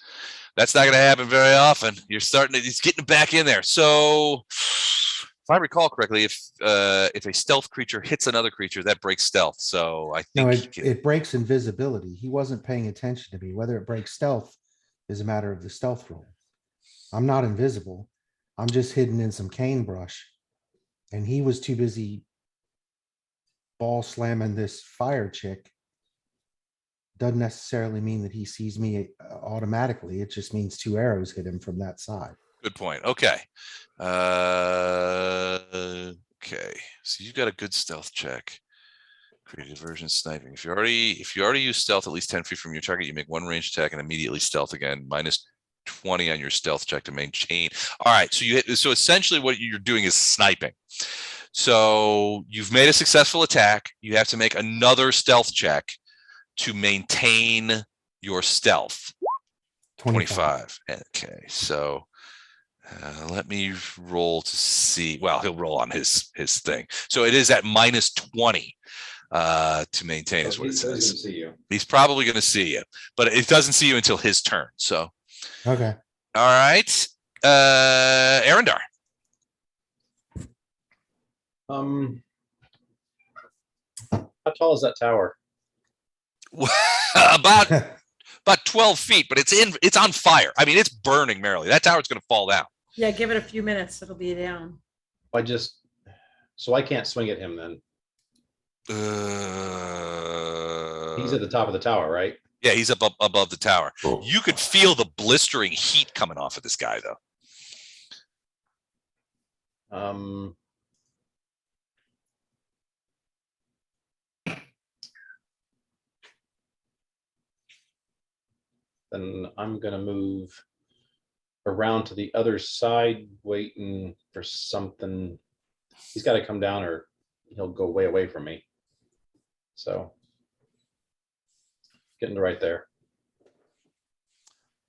That's not going to happen very often. He's getting back in there. So if I recall correctly, if a stealth creature hits another creature, that breaks stealth. So I No, think it breaks invisibility. He wasn't paying attention to me. Whether it breaks stealth is a matter of the stealth roll. I'm not invisible. I'm just hidden in some cane brush. And he was too busy ball slamming this fire chick doesn't necessarily mean that he sees me automatically. It just means 2 arrows hit him from that side. Good point. Okay. Okay. So you got a good stealth check. Create diversion sniping. If you already use stealth at least 10 feet from your target, you make 1 ranged attack and immediately stealth again, minus 20 on your stealth check to maintain. All right. So essentially what you're doing is sniping. So you've made a successful attack. You have to make another stealth check to maintain your stealth. 25. Okay. So let me roll to see. Well, he'll roll on his thing. So it is at minus 20 to maintain is what it says. See you. He's probably going to see you, but it doesn't see you until his turn. So, Okay. all right. Arendar. How tall is that tower? about 12 feet, but it's on fire. I mean, it's burning merrily. That tower's going to fall down. Yeah, give it a few minutes. It'll be down. So I can't swing at him then. He's at the top of the tower, right? Yeah, he's up above the tower. You could feel the blistering heat coming off of this guy, though. Then I'm gonna move around to the other side, waiting for something. He's got to come down, or he'll go way away from me. So, getting to right there.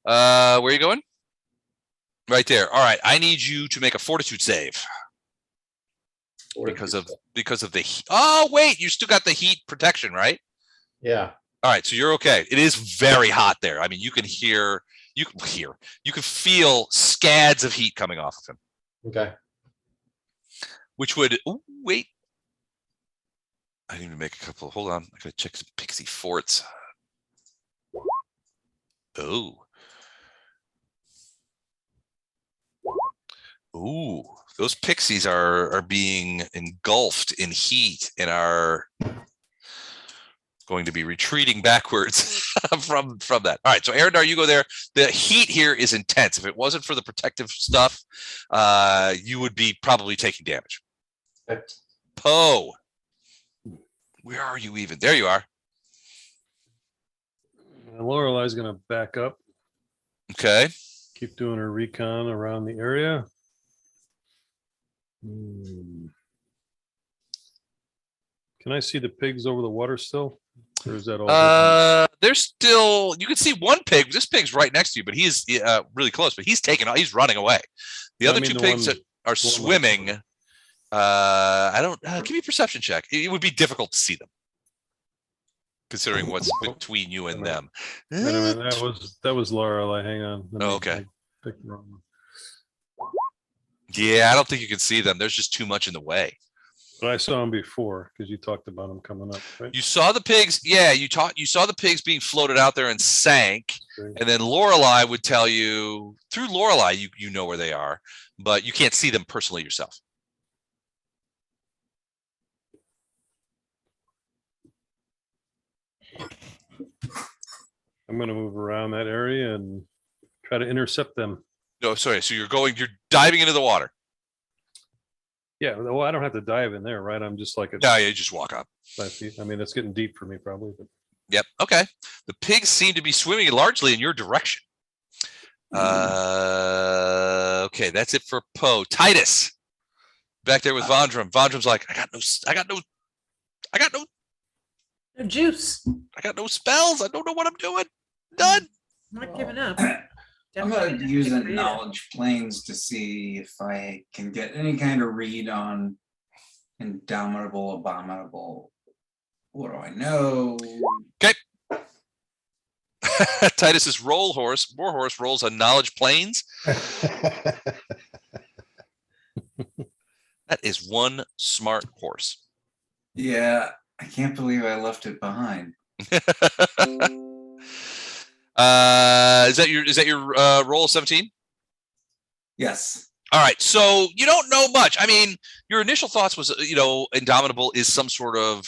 Where are you going? Right there. All right. I need you to make a fortitude save because of the heat. Oh, wait, you still got the heat protection, right? Yeah. All right, so you're okay. It is very hot there. I mean, you can feel scads of heat coming off of him. Okay. Which would wait. I need to make a couple. Hold on, I gotta check some pixie forts. Oh. Ooh, those pixies are being engulfed in heat and are going to be retreating backwards from that. All right, so Arendar, you go there. The heat here is intense. If it wasn't for the protective stuff, you would be probably taking damage. Okay. Poe, where are you even? There you are. Lorelai's gonna back up, Okay. keep doing her recon around the area. Can I see the pigs over the water still? Or is that all? There's still, you can see one pig. This pig's right next to you, but he's really close, but he's running away. The other two pigs that are swimming, I don't, give me a perception check. It would be difficult to see them, considering what's between you and them. Wait a minute, that was Lorelai. Hang on. Oh, okay. I picked the wrong one. Yeah, I don't think you can see them. There's just too much in the way. But I saw them before because you talked about them coming up, right? You saw the pigs. Yeah, you saw the pigs being floated out there and sank. Okay. And then Lorelai would tell you through Lorelai, you know where they are, but you can't see them personally yourself. I'm going to move around that area and try to intercept them. No, sorry. So you're diving into the water. Yeah, well, I don't have to dive in there, right? I'm just like No, you just walk up. 5 feet. I mean, it's getting deep for me probably. But Yep. Okay. The pigs seem to be swimming largely in your direction. Okay, that's it for Poe. Titus, back there with Vondram. Vondram's like, I got no No juice. I got no spells. I don't know what I'm doing. Done. I'm not giving up. I'm Definitely gonna use a creative. knowledge planes to see if I can get any kind of read on Indomitable, Abominable. What do I know? Okay. Titus's warhorse rolls on knowledge planes. That is one smart horse. Yeah, I can't believe I left it behind. Is that your roll 17? Yes. All right, so you don't know much. I mean, your initial thoughts was, Indomitable is some sort of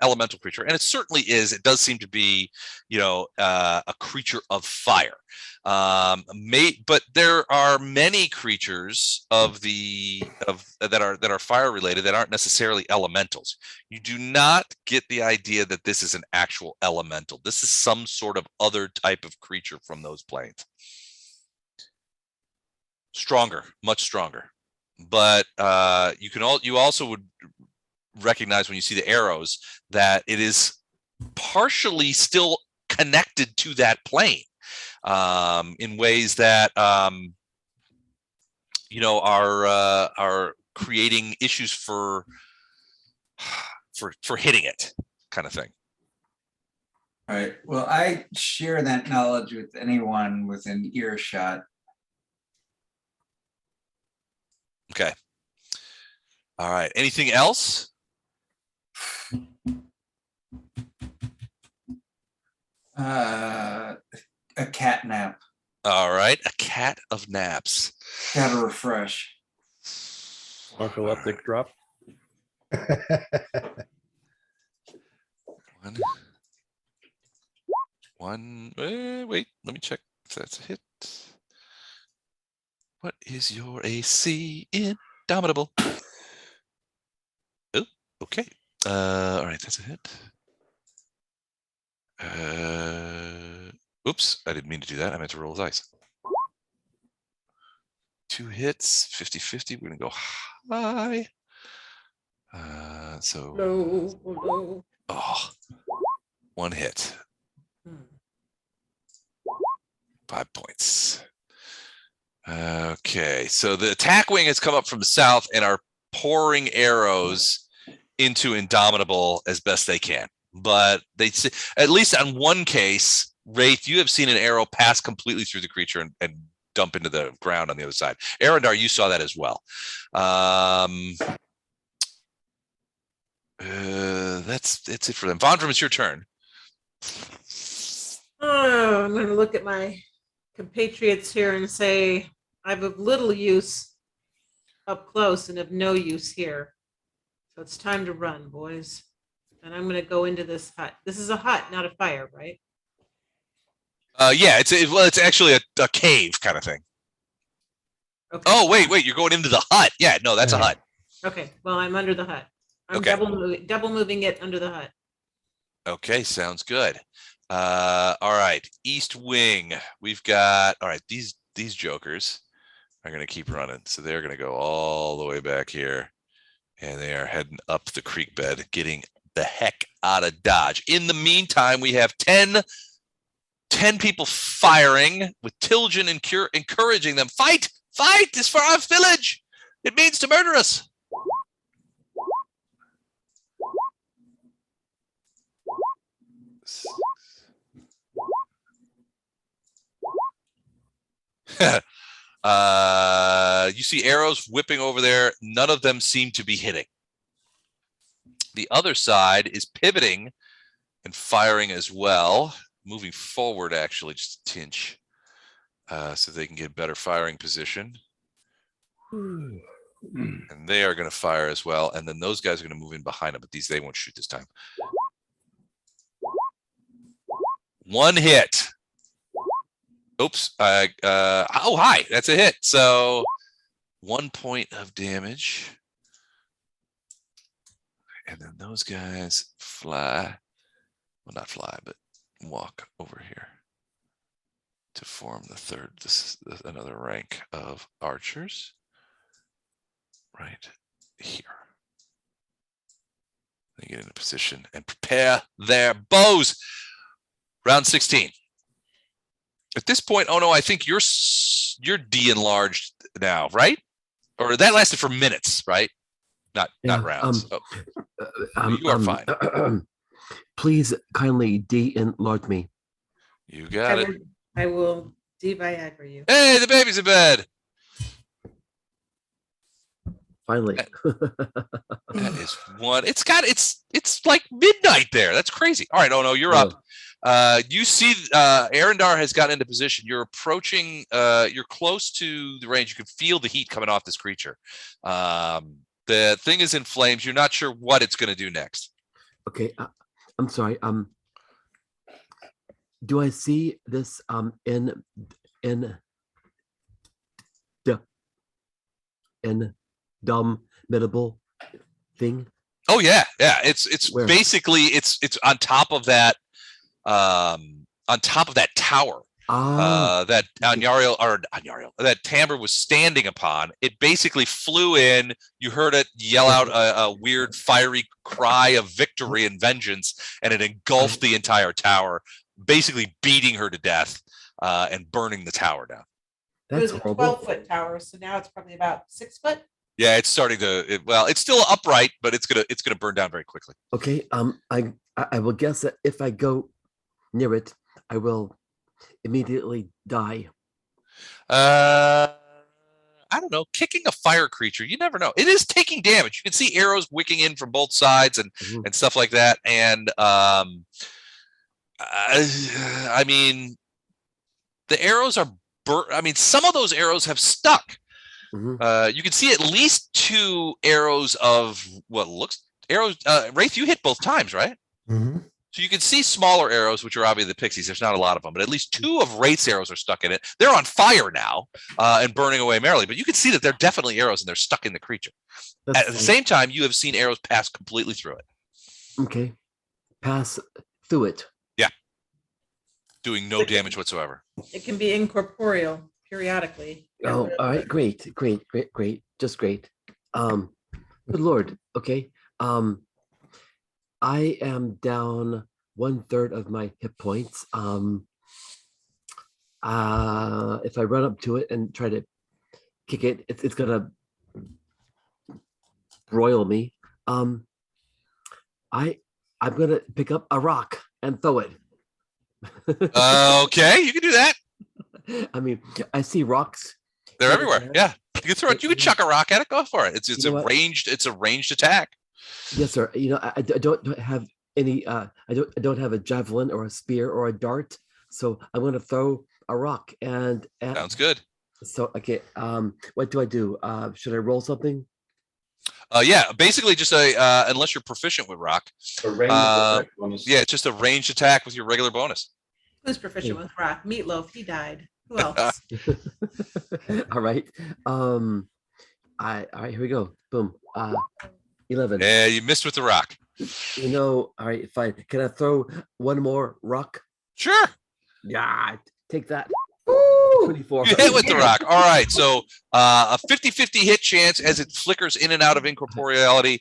elemental creature, and it certainly is. It does seem to be, a creature of fire. But there are many creatures that are fire related that aren't necessarily elementals. You do not get the idea that this is an actual elemental. This is some sort of other type of creature from those planes. Stronger, much stronger, but you also would recognize when you see the arrows that it is partially still connected to that plane in ways that are creating issues for hitting it, kind of thing. All right. Well, I share that knowledge with anyone within earshot. Okay. All right. Anything else? A cat nap. All right. A cat of naps. Gotta refresh. Narcoleptic drop. Wait, let me check if that's a hit. What is your AC? Indomitable. Oh, okay. All right, that's a hit. Oops, I didn't mean to do that. I meant to roll dice. 2 hits, 50-50. We're gonna go high. Low. Oh, 1 hit. 5 points. Okay, so the attack wing has come up from the south and are pouring arrows into Indomitable as best they can. But they, at least on one case, Wraith, you have seen an arrow pass completely through the creature and dump into the ground on the other side. Arendar, you saw that as well. That's it for them. Vondram, it's your turn. Oh, I'm going to look at my compatriots here and say I'm of little use up close and of no use here. So it's time to run, boys. And I'm going to go into this hut. This is a hut, not a fire, right? Yeah, it's actually a cave kind of thing. Okay. Oh, wait, you're going into the hut. Yeah, no, that's a hut. Okay, well, I'm under the hut. I'm Okay. double moving it under the hut. Okay, sounds good. All right, East Wing. We've got, all right, these jokers are going to keep running. So they're going to go all the way back here. And they are heading up the creek bed, getting the heck out of Dodge. In the meantime, we have 10 people firing with Tilgen encouraging them. Fight! It's for our village! It means to murder us! You see arrows whipping over there. None of them seem to be hitting. The other side is pivoting and firing as well, moving forward actually just a tinch, so they can get better firing position. And they are going to fire as well. And then those guys are going to move in behind them, but they won't shoot this time. 1 hit. Oops. Hi. That's a hit. So 1 point of damage. And then those guys fly. Well, not fly, but walk over here to form the third. This is another rank of archers. Right here. They get into position and prepare their bows. Round 16. At this point, oh no, I think you're de-enlarged now, right? Or that lasted for minutes, right? Not rounds. You are fine. Please kindly de-enlarge me. You got it. I will de-Viagra you. Hey, the baby's in bed. Finally. That is one. It's like midnight there. That's crazy. All right. Oh no, you're up. You see, Arendar has gotten into position. You're approaching. You're close to the range. You can feel the heat coming off this creature. The thing is in flames. You're not sure what it's going to do next. Okay, I'm sorry. Do I see this in the Indomitable thing? Oh yeah, yeah. It's Where? basically it's on top of that tower that that Tamber was standing upon. It basically flew in. You heard it yell out a weird fiery cry of victory and vengeance, and it engulfed the entire tower, basically beating her to death and burning the tower down. It was That's a horrible. 12-foot tower, so now it's probably about 6 foot. Yeah, it's starting to. Well, it's still upright, but it's gonna burn down very quickly. Okay, I will guess that if I go near it, I will immediately die. I don't know. Kicking a fire creature, you never know. It is taking damage. You can see arrows wicking in from both sides and stuff like that. And I mean, the arrows are burnt. I mean, some of those arrows have stuck. You can see at least 2 arrows of what looks arrows. Wraith, you hit both times, right? Mm-hmm. So you can see smaller arrows, which are obviously the pixies. There's not a lot of them, but at least 2 of Wraith's arrows are stuck in it. They're on fire now and burning away merrily. But you can see that they're definitely arrows and they're stuck in the creature. At the same time, you have seen arrows pass completely through it. Okay, pass through it. Yeah, doing no damage whatsoever. It can be incorporeal periodically. Oh, all right, great, just great. Good Lord. Okay. I am down 1/3 of my hit points. If I run up to it and try to kick it, it's gonna broil me. I'm gonna pick up a rock and throw it. Okay, you can do that. I mean, I see rocks. They're everywhere. Yeah, you can throw it. You can chuck a rock at it. Go for it. It's a ranged. It's a ranged attack. Yes, sir. You know, I don't have any. I don't have a javelin or a spear or a dart. So I'm going to throw a rock and. Sounds good. So okay. What do I do? Should I roll something? Yeah, basically just unless you're proficient with rock. Yeah, it's just a ranged attack with your regular bonus. Who's proficient with rock? Meatloaf, he died. Who else? All right. All right, here we go. Boom. 11. Yeah, you missed with the rock. You know, all right, fine. Can I throw one more rock? Sure. Yeah, take that. 24. You hit with the rock. All right. So a 50-50 hit chance as it flickers in and out of incorporeality.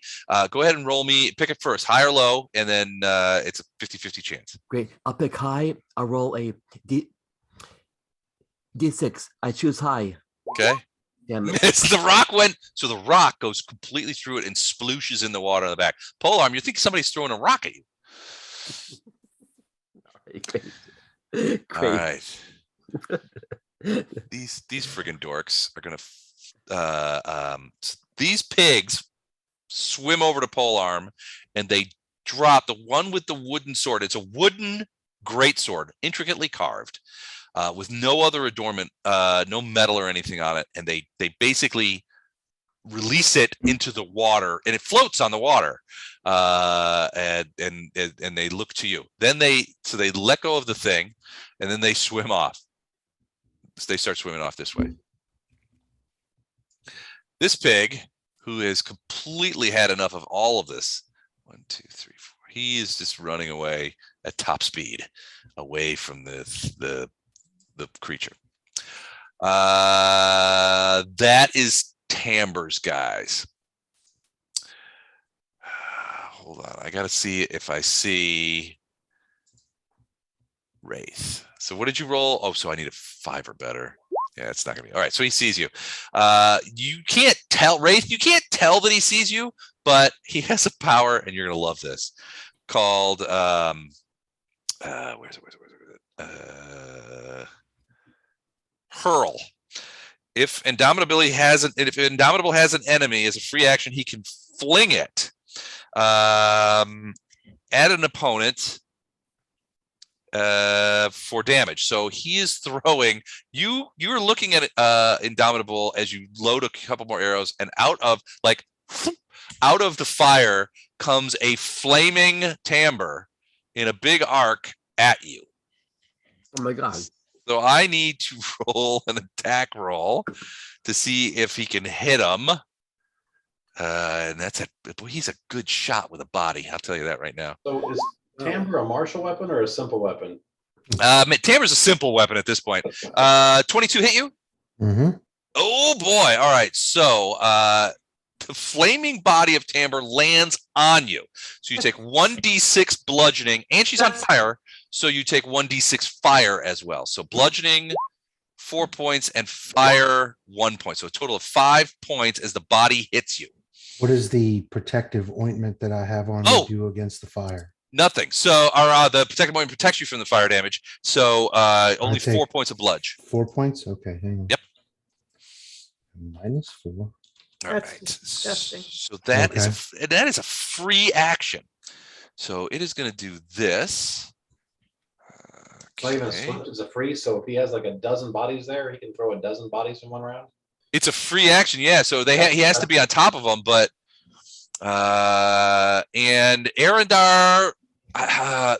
Go ahead and roll me. Pick it first, high or low, and then it's a 50-50 chance. Great. I'll pick high. I'll roll a D6. I choose high. Okay. Damn it. It's the rock so the rock goes completely through it and splooshes in the water in the back. Polearm, you think somebody's throwing a rock at you. Great. All right. These friggin' dorks are gonna these pigs swim over to Polearm and they drop the one with the wooden sword. It's a wooden greatsword, intricately carved, with no other adornment, no metal or anything on it, and they basically release it into the water, and it floats on the water, and they look to you. Then they let go of the thing, and then they swim off. They start swimming off this way. This pig, who has completely had enough of all of this, 1, 2, 3, 4. He is just running away at top speed, away from the creature. That is Tamber's guys. Hold on, I gotta see if I see Wraith. So what did you roll? Oh, so I need a 5 or better. Yeah, it's not gonna be all right. So he sees you. You can't tell, Wraith. You can't tell that he sees you, but he has a power, and you're gonna love this. Called where's it? Hurl. If Indomitable has an enemy as a free action, he can fling it at an opponent. for damage. So he is throwing you're looking at Indomitable as you load a couple more arrows, and out of the fire comes a flaming timbre in a big arc at you. Oh my God. So I need to roll an attack roll to see if he can hit him. And he's a good shot with a body. I'll tell you that right now. So is timbre a martial weapon or a simple weapon? Timbre's a simple weapon at this point. 22 hit you? Mm-hmm. Oh boy. All right. So the flaming body of Timbre lands on you. So you take 1d6 bludgeoning, and she's on fire. So you take 1d6 fire as well. So bludgeoning 4 points and fire 1 point. So a total of 5 points as the body hits you. What does the protective ointment that I have on me do against the fire? Nothing. So the protective ointment protects you from the fire damage. So only 4 points of bludge. 4 points? Okay, hang on. Yep. -4. All That's right. disgusting. So that is a free action. So it is going to do this. It's not even a Okay. swift, it's a free. So if he has like a dozen bodies there, he can throw a dozen bodies in one round. It's a free action, yeah. So he has to be on top of them, but and Arendar.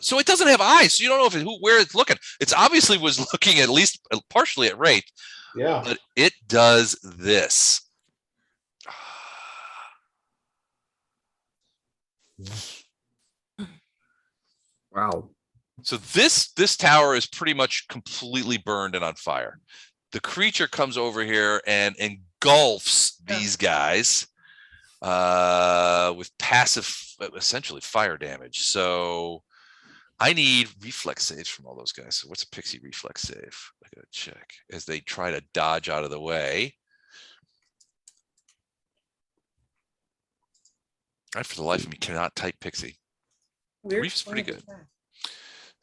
So it doesn't have eyes, so you don't know where it's looking. It's obviously was looking at least partially at Wraith. Yeah. But it does this. Wow. So this tower is pretty much completely burned and on fire. The creature comes over here and engulfs these guys with passive, essentially fire damage. So I need reflex saves from all those guys. So what's a pixie reflex save? I gotta check as they try to dodge out of the way. I, for the life of me, cannot type pixie. Weird Reef's pretty point good. is that?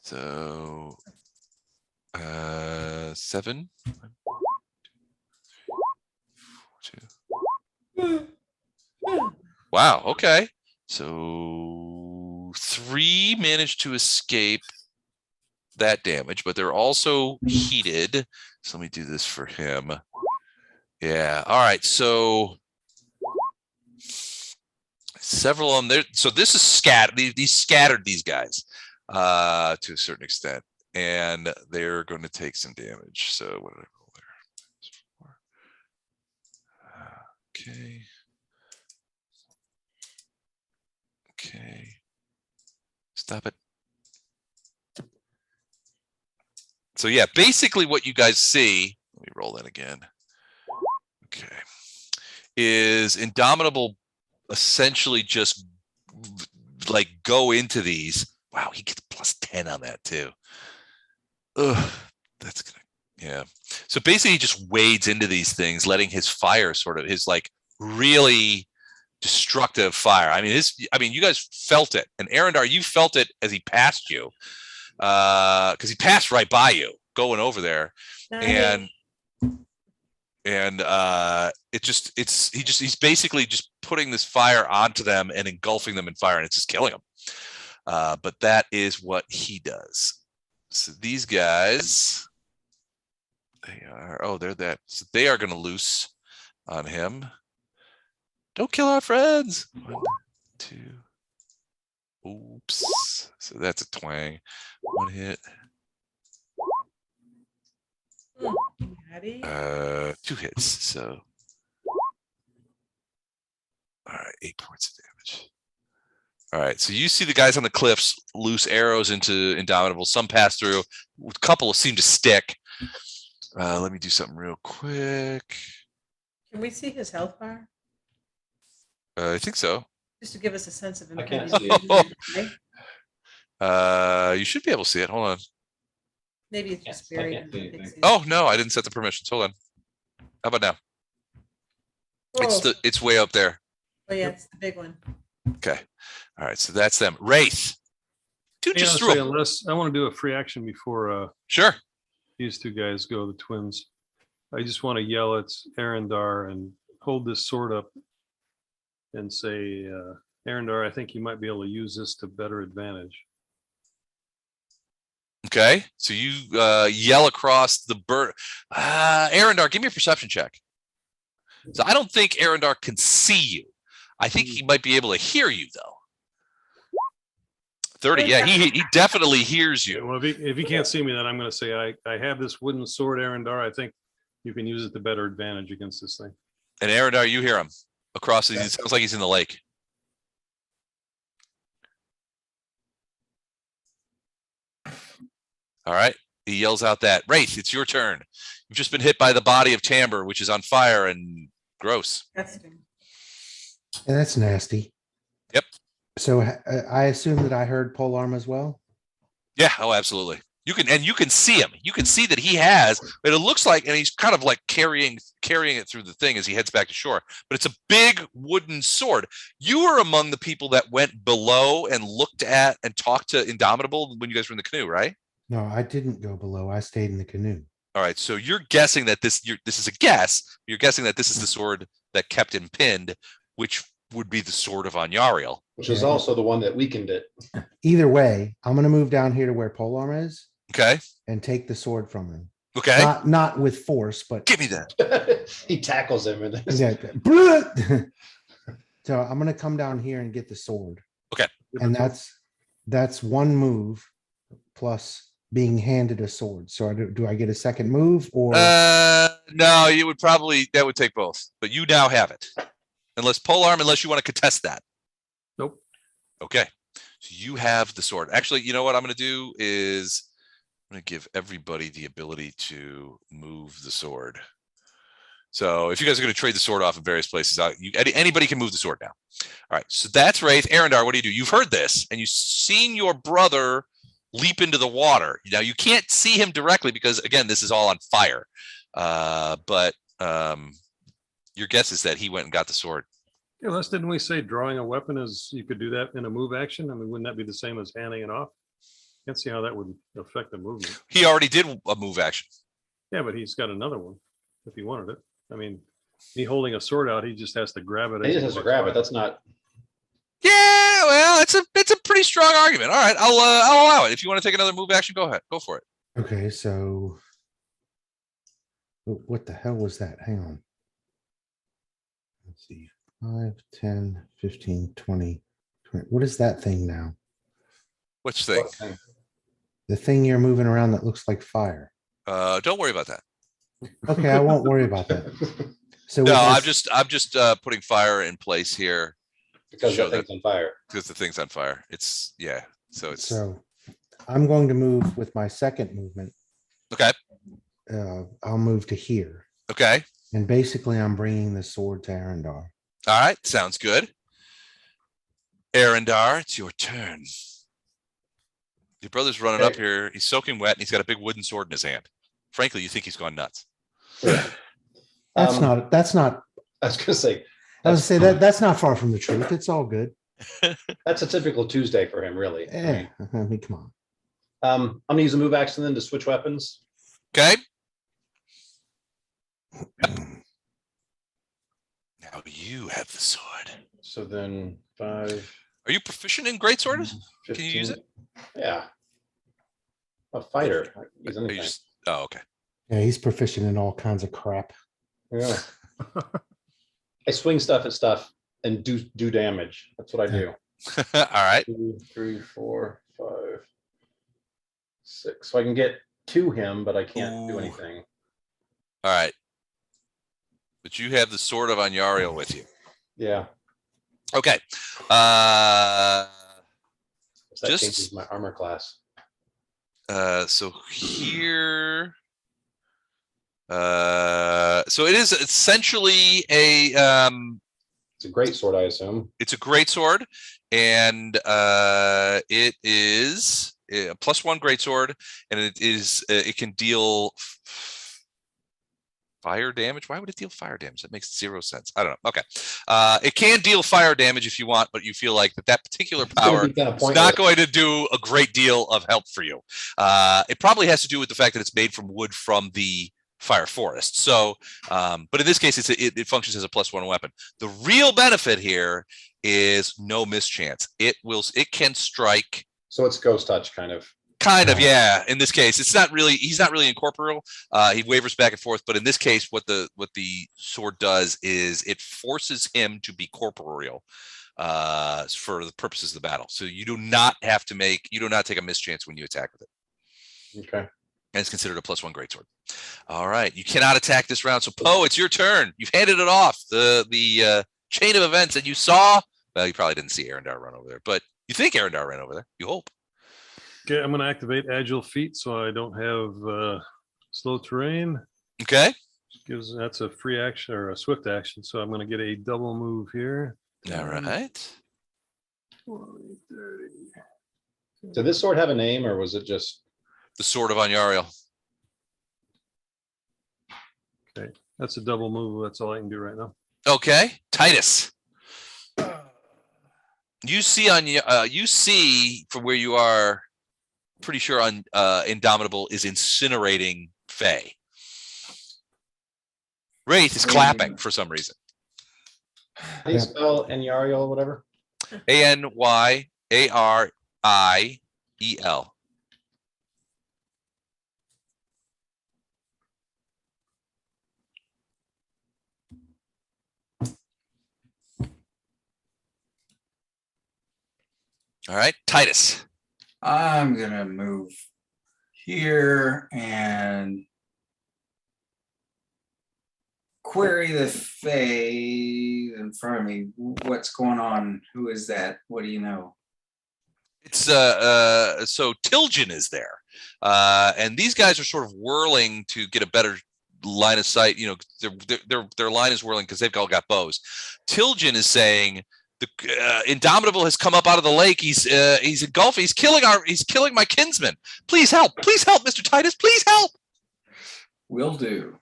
So 7. 2. Wow. Okay. So 3 managed to escape that damage, but they're also heated. So let me do this for him. Yeah. All right. So several of them there. So this is scattered. These scattered these guys to a certain extent, and they're going to take some damage. So what did I roll there? Okay. Okay. Stop it. So yeah, basically what you guys see, let me roll that again. Okay. Is Indomitable essentially just like go into these. Wow, he gets +10 on that too. Ugh, that's gonna, yeah. So basically he just wades into these things, letting his fire his like really destructive fire. I mean, you guys felt it, and Arendar, you felt it as he passed you, because he passed right by you going over there, and he's basically just putting this fire onto them and engulfing them in fire, and it's just killing them. But that is what he does. So these guys, they're that. So they are going to loose on him. Don't kill our friends. 1, 2. Oops. So that's a twang. 1 hit. 2 hits. So all right, 8 points of damage. All right, so you see the guys on the cliffs loose arrows into Indomitable. Some pass through. A couple seem to stick. Let me do something real quick. Can we see his health bar? I think so. Just to give us a sense of I can't intelligence. see it. You should be able to see it. Hold on. Maybe it's just I buried can't in see the anything. pixies. Oh no, I didn't set the permissions. Hold on. How about now? Oh, It's way up there. oh yeah, it's the big one. Okay. All right. So that's them. Wraith. Dude, Yeah, just say, threw. unless I want to do a free action before Sure. these two guys go, the twins. I just want to yell at Arendar and hold this sword up and say, Arendar, I think you might be able to use this to better advantage. Okay, so you yell across the bird. Arendar, give me a perception check. So I don't think Arendar can see you. I think he might be able to hear you though. 30. Yeah, he definitely hears Yeah, you. well, if he can't see me, then I'm going to say I have this wooden sword, Arendar. I think you can use it to better advantage against this thing. And Arendar, you hear him across. It sounds like he's in the lake. All right. He yells out that, Wraith, it's your turn. You've just been hit by the body of Tamber, which is on fire and gross. Disgusting. And that's nasty. Yep. So I assume that I heard polearm as well. Yeah. Oh, absolutely. You can see him. You can see that he has, but it looks like, and he's kind of like carrying it through the thing as he heads back to shore. But it's a big wooden sword. You were among the people that went below and looked at and talked to Indomitable when you guys were in the canoe, right? No, I didn't go below. I stayed in the canoe. All right. So you're guessing that this is a guess. You're guessing that this is the sword that kept him pinned, which would be the sword of Anyariel. Which is also the one that weakened it. Either way, I'm going to move down here to where polearm is Okay. and take the sword from him. Okay. Not with force, but Give me that. He tackles him and yeah. So I'm going to come down here and get the sword. Okay. And that's one move plus being handed a sword. So do I get a second move or? No, that would take both, but you now have it. Unless you want to contest that. Nope. Okay. So you have the sword. Actually, you know what I'm going to do is I'm going to give everybody the ability to move the sword. So if you guys are going to trade the sword off in various places, anybody can move the sword now. All right. So that's Wraith. Arendar, what do? You've heard this and you've seen your brother leap into the water. Now you can't see him directly because again, this is all on fire. But your guess is that he went and got the sword. Yeah, Les, didn't we say drawing a weapon is you could do that in a move action? I mean, wouldn't that be the same as handing it off? Can't see how that would affect the movement. He already did a move action. Yeah, but he's got another one if he wanted it. I mean, me holding a sword out, he just has to grab it. he just has to grab it. That's not. Yeah, well, it's a pretty strong argument. All right, I'll allow it. If you want to take another move action, go ahead. Go for it. Okay, so what the hell was that? Hang on. Let's see. 5, 10, 15, 20. What is that thing now? Which thing? The thing you're moving around that looks like fire. Don't worry about that. Okay, I won't worry about that. So No, with I'm just putting fire in place here Because show that thing's on fire. because the thing's on fire. It's yeah. so I'm going to move with my second movement. Okay. I'll move to here. Okay. And basically I'm bringing the sword to Arendar. All right. Sounds good. Arendar, it's your turn. Your brother's running up here. He's soaking wet and he's got a big wooden sword in his hand. Frankly, you think he's gone nuts. That's not, I was gonna say. I was say that's not far from the truth. It's all good. That's a typical Tuesday for him, really. Yeah, I mean, come on. I'm gonna use a move action then to switch weapons. Okay. Now you have the sword. So then 5. Are you proficient in greatsword? Can you use 15. it? Yeah. A fighter. I can use Are you anything. just, oh, okay. Yeah, he's proficient in all kinds of crap. Yeah. I swing stuff at stuff and do damage. That's what I do. All right. 2, 3, 4, 5, 6. So I can get to him, but I can't do Ooh. anything. All right. But you have the sword of Anyariel with you. Yeah. Okay. So that Just- changes my armor class. So here. So it is essentially It's a great sword, I assume. it's a great sword, and it is a +1 great sword, and it can deal fire damage. Why would it deal fire damage? That makes 0 sense. I don't know. Okay. It can deal fire damage if you want, but you feel like that particular It's gonna power be kinda is pointless. not going to do a great deal of help for you. It probably has to do with the fact that it's made from wood from the fire forest. So, but in this case, it functions as a +1 weapon. The real benefit here is no mischance. It can strike So it's ghost touch kind of. Kind of, Yeah. yeah. In this case, he's not really incorporeal. He wavers back and forth, but in this case, what the sword does is it forces him to be corporeal for the purposes of the battle. So you do not take a mischance when you attack with it. Okay. And it's considered a +1 greatsword. All right, you cannot attack this round. So Poe, it's your turn. You've handed it off. The chain of events that you saw. Well, you probably didn't see Arendar run over there, but you think Arendar ran over there. You hope. Okay, I'm gonna activate agile feet so I don't have slow terrain. Okay. That's a free action or a swift action. So I'm gonna get a double move here. All right. 20, 30. Did this sword have a name, or was it just? The Sword of Anyariel. Okay, that's a double move. That's all I can do right now. Okay, Titus. You see from where you are, pretty sure on Indomitable is incinerating Faye. Wraith is clapping for some reason. How do you spell Anyariel, whatever? Anyariel. All right, Titus. I'm gonna move here and query the Fae in front of me. What's going on? Who is that? What do you know? It's so Tilgen is there, and these guys are sort of whirling to get a better line of sight. You know, their line is whirling because they've all got bows. Tilgen is saying the Indomitable has come up out of the lake. He's engulfing. He's killing my kinsman. Please help, Mr. Titus. Please help. Will do.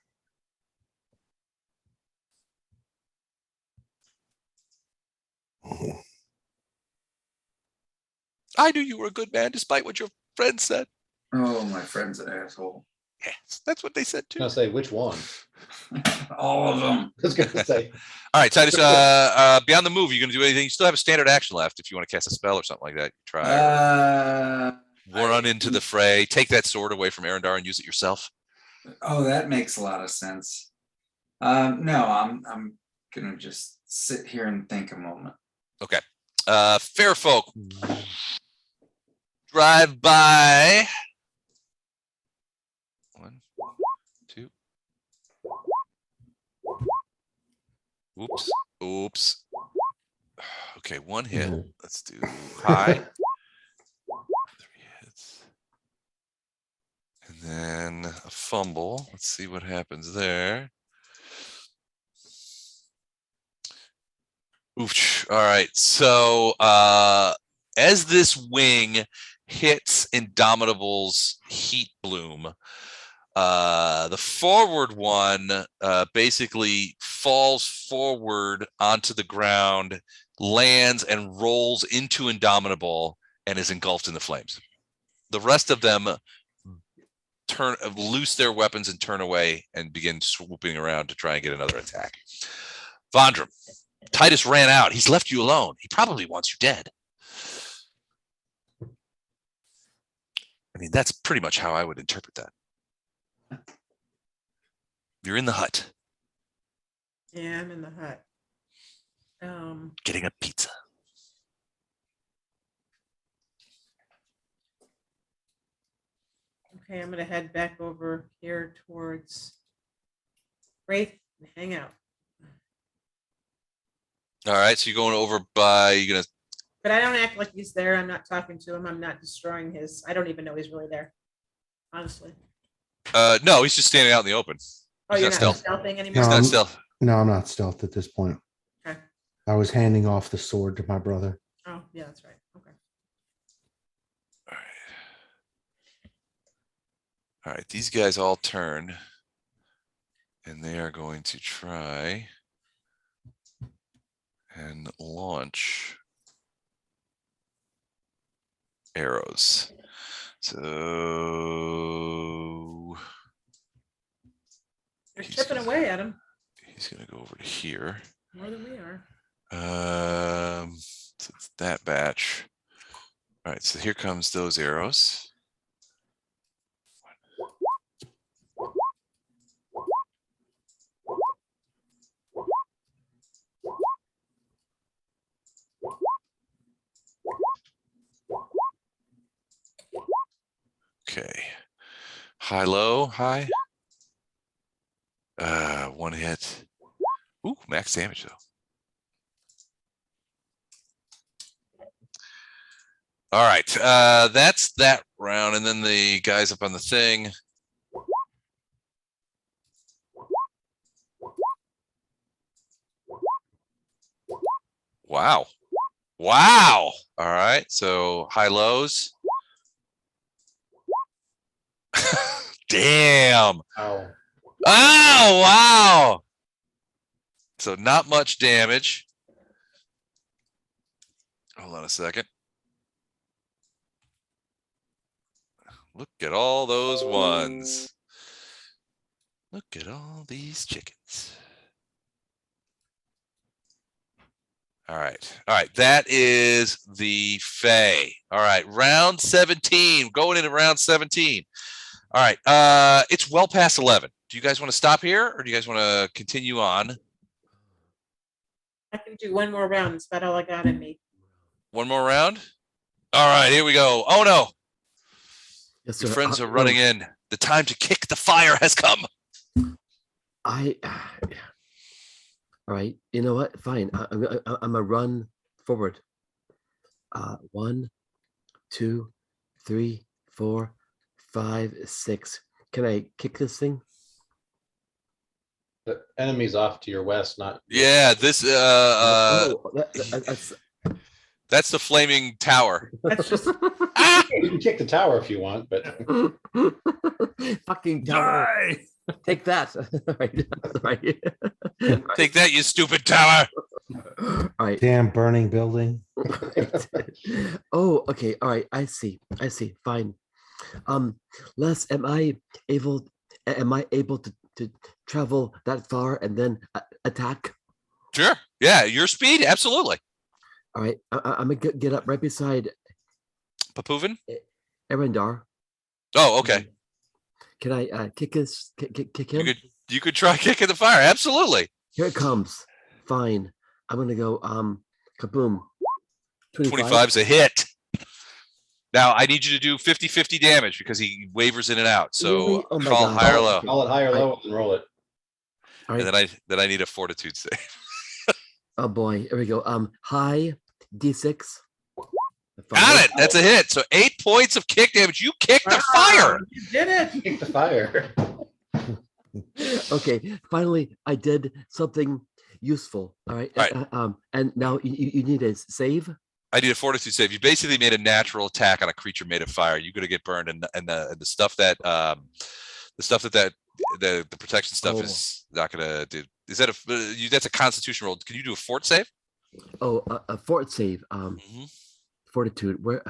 I knew you were a good man, despite what your friend said. Oh, my friend's an asshole. Yes, that's what they said too. I was gonna say which one. All of them. I was gonna say. All right, Titus. Beyond the move, you gonna do anything? You still have a standard action left if you want to cast a spell or something like that. Try. Run into the fray. Take that sword away from Arendar and use it yourself. Oh, that makes a lot of sense. No, I'm gonna just sit here and think a moment. Okay. Fair folk. Drive by. 1, 2. Oops. Okay, 1 hit. Let's do high. 3 hits. And then a fumble. Let's see what happens there. Oof. All right. So as this wing hits Indomitable's heat bloom, the forward one basically falls forward onto the ground, lands and rolls into Indomitable and is engulfed in the flames. The rest of them loose their weapons and turn away and begin swooping around to try and get another attack. Vondram. Titus ran out. He's left you alone. He probably wants you dead. I mean, that's pretty much how I would interpret that. You're in the hut. Yeah, I'm in the hut. Getting a pizza. Okay, I'm gonna head back over here towards Wraith and hang out. All right, so you're going over by, you're going to... But I don't act like he's there. I'm not talking to him. I'm not destroying his. I don't even know he's really there, honestly. No, he's just standing out in the open. Oh, He's you're not not stealth. stealthing anymore? He's not stealth. No, I'm not stealth at this point. Okay. I was handing off the sword to my brother. Oh, yeah, that's right. Okay. All right. All right, these guys all turn. And they are going to try and launch arrows. So You're chipping away at him he's going to go over to here. more than we are. So it's that batch. All right, so here comes those arrows. High, low, high. One hit. Ooh, max damage though. All right, that's that round, and then the guys up on the thing. Wow. Wow. All right, so high lows. Damn. Oh, Oh, wow. So not much damage. Hold on a second. Look at all those ones. Look at all these chickens. All right. All right. That is the Fae. All right. Round 17. Going into round 17. All right. It's well past 11. Do you guys want to stop here or do you guys want to continue on? I can do one more round. That's about all I got in me. One more round? All right. Here we go. Oh, no. Yes, Your sir. friends are running in. The time to kick the fire has come. All right. You know what? Fine. I'm gonna run forward. 1, 2, 3, 4, 5, 6. Can I kick this thing? the enemy's off to your west, not. Yeah. This, that's the flaming tower. That's just You can kick the tower if you want, but Fucking tower. Take that. Right. Take that, you stupid tower. All right. Damn burning building. Oh, okay. All right. I see. Fine. Les, am I able to travel that far and then attack? Sure. Yeah. Your speed. Absolutely. All right. I'm gonna get up right beside Papuvin. Erendar. Oh, okay. Can I kick him? You could try kicking the fire. Absolutely. Here it comes. Fine. I'm gonna go kaboom. 25 is a hit. Now I need you to do 50-50 damage because he wavers in and out. So Really? Oh my call God. high or low. call it high or low and roll it. All And right. then I need a fortitude save. Oh boy. Here we go. High D6. Got it. That's a hit. So 8 points of kick damage. You kicked the fire. You did it. Kick the fire. Okay. Finally, I did something useful. All right. All right. And now you need a save. I need a fortitude save. You basically made a natural attack on a creature made of fire. You're gonna get burned, and the stuff that the protection stuff is not gonna do. Is that that's a Constitution roll? Can you do a fort save? Oh, a fort save. Mhm. Fortitude. Where?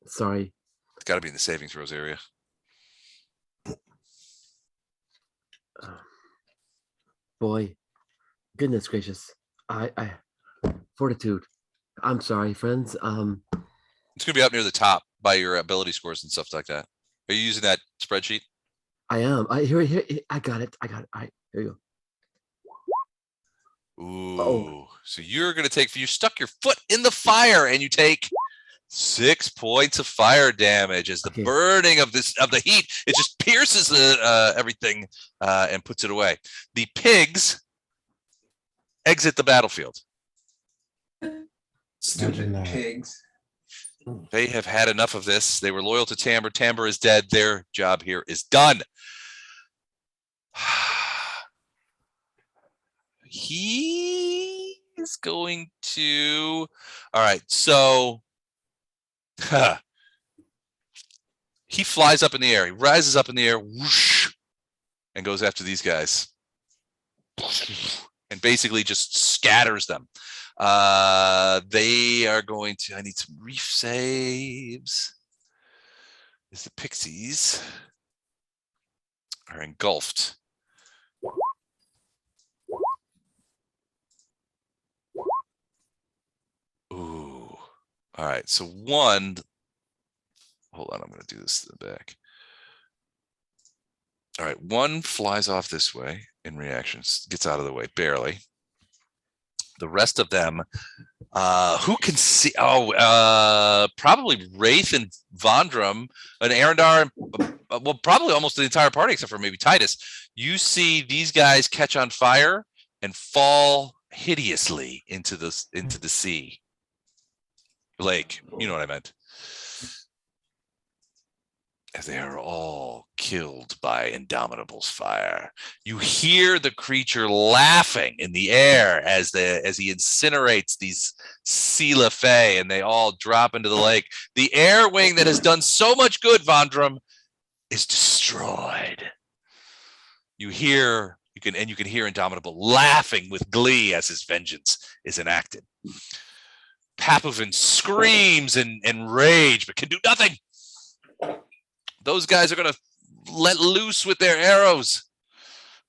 Sorry. It's got to be in the saving throws area. Boy, goodness gracious. I fortitude. I'm sorry, friends. It's gonna be up near the top by your ability scores and stuff like that. Are you using that spreadsheet? I am. Here. I got it. All right. Here you go. Ooh. So you're gonna take. You stuck your foot in the fire, and you take 6 points of fire damage as the Okay. burning of the heat. It just pierces everything and puts it away. The pigs exit the battlefield. Stupid Imagine that. pigs. They have had enough of this. They were loyal to Tamber. Tamber is dead. Their job here is done. He is going to. All right. So he flies up in the air. He rises up in the air, whoosh, and goes after these guys. And basically just scatters them. They are going to. I need some reef saves. Is the pixies are engulfed. Ooh. All right. So one. Hold on. I'm going to do this to the back. All right. One flies off this way in reaction, gets out of the way barely. The rest of them, who can see? Oh, probably Wraith and Vondrum, and Arendar well, probably almost the entire party except for maybe Titus. You see these guys catch on fire and fall hideously into the sea. Lake, you know what I meant. They are all killed by Indomitable's fire. You hear the creature laughing in the air as he incinerates these Sela Fae, and they all drop into the lake. The air wing that has done so much good, Vondrum, is destroyed. You can hear Indomitable laughing with glee as his vengeance is enacted. Papovin screams in rage, but can do nothing. Those guys are going to let loose with their arrows.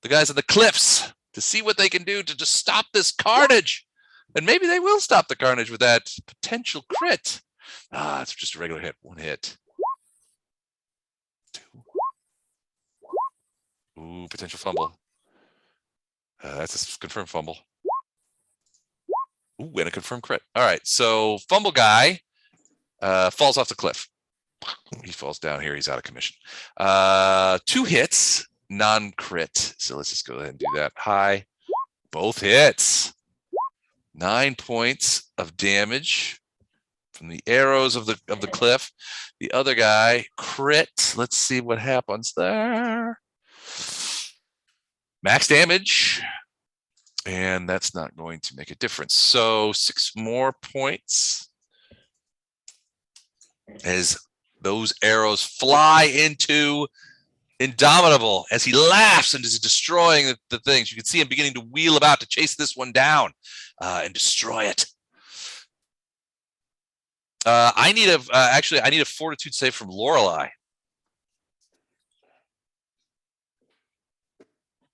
The guys on the cliffs to see what they can do to just stop this carnage. And maybe they will stop the carnage with that potential crit. It's just a regular hit. 1 hit. 2. Ooh, potential fumble. That's a confirmed fumble. Ooh, and a confirmed crit. All right, so fumble guy falls off the cliff. He falls down here. He's out of commission. 2 hits, non-crit. So let's just go ahead and do that. High, both hits. 9 points of damage from the arrows of the cliff. The other guy crit. Let's see what happens there. Max damage. And that's not going to make a difference. So 6 more points as those arrows fly into Indomitable as he laughs and is destroying the things. You can see him beginning to wheel about to chase this one down and destroy it. I need a fortitude save from Lorelei.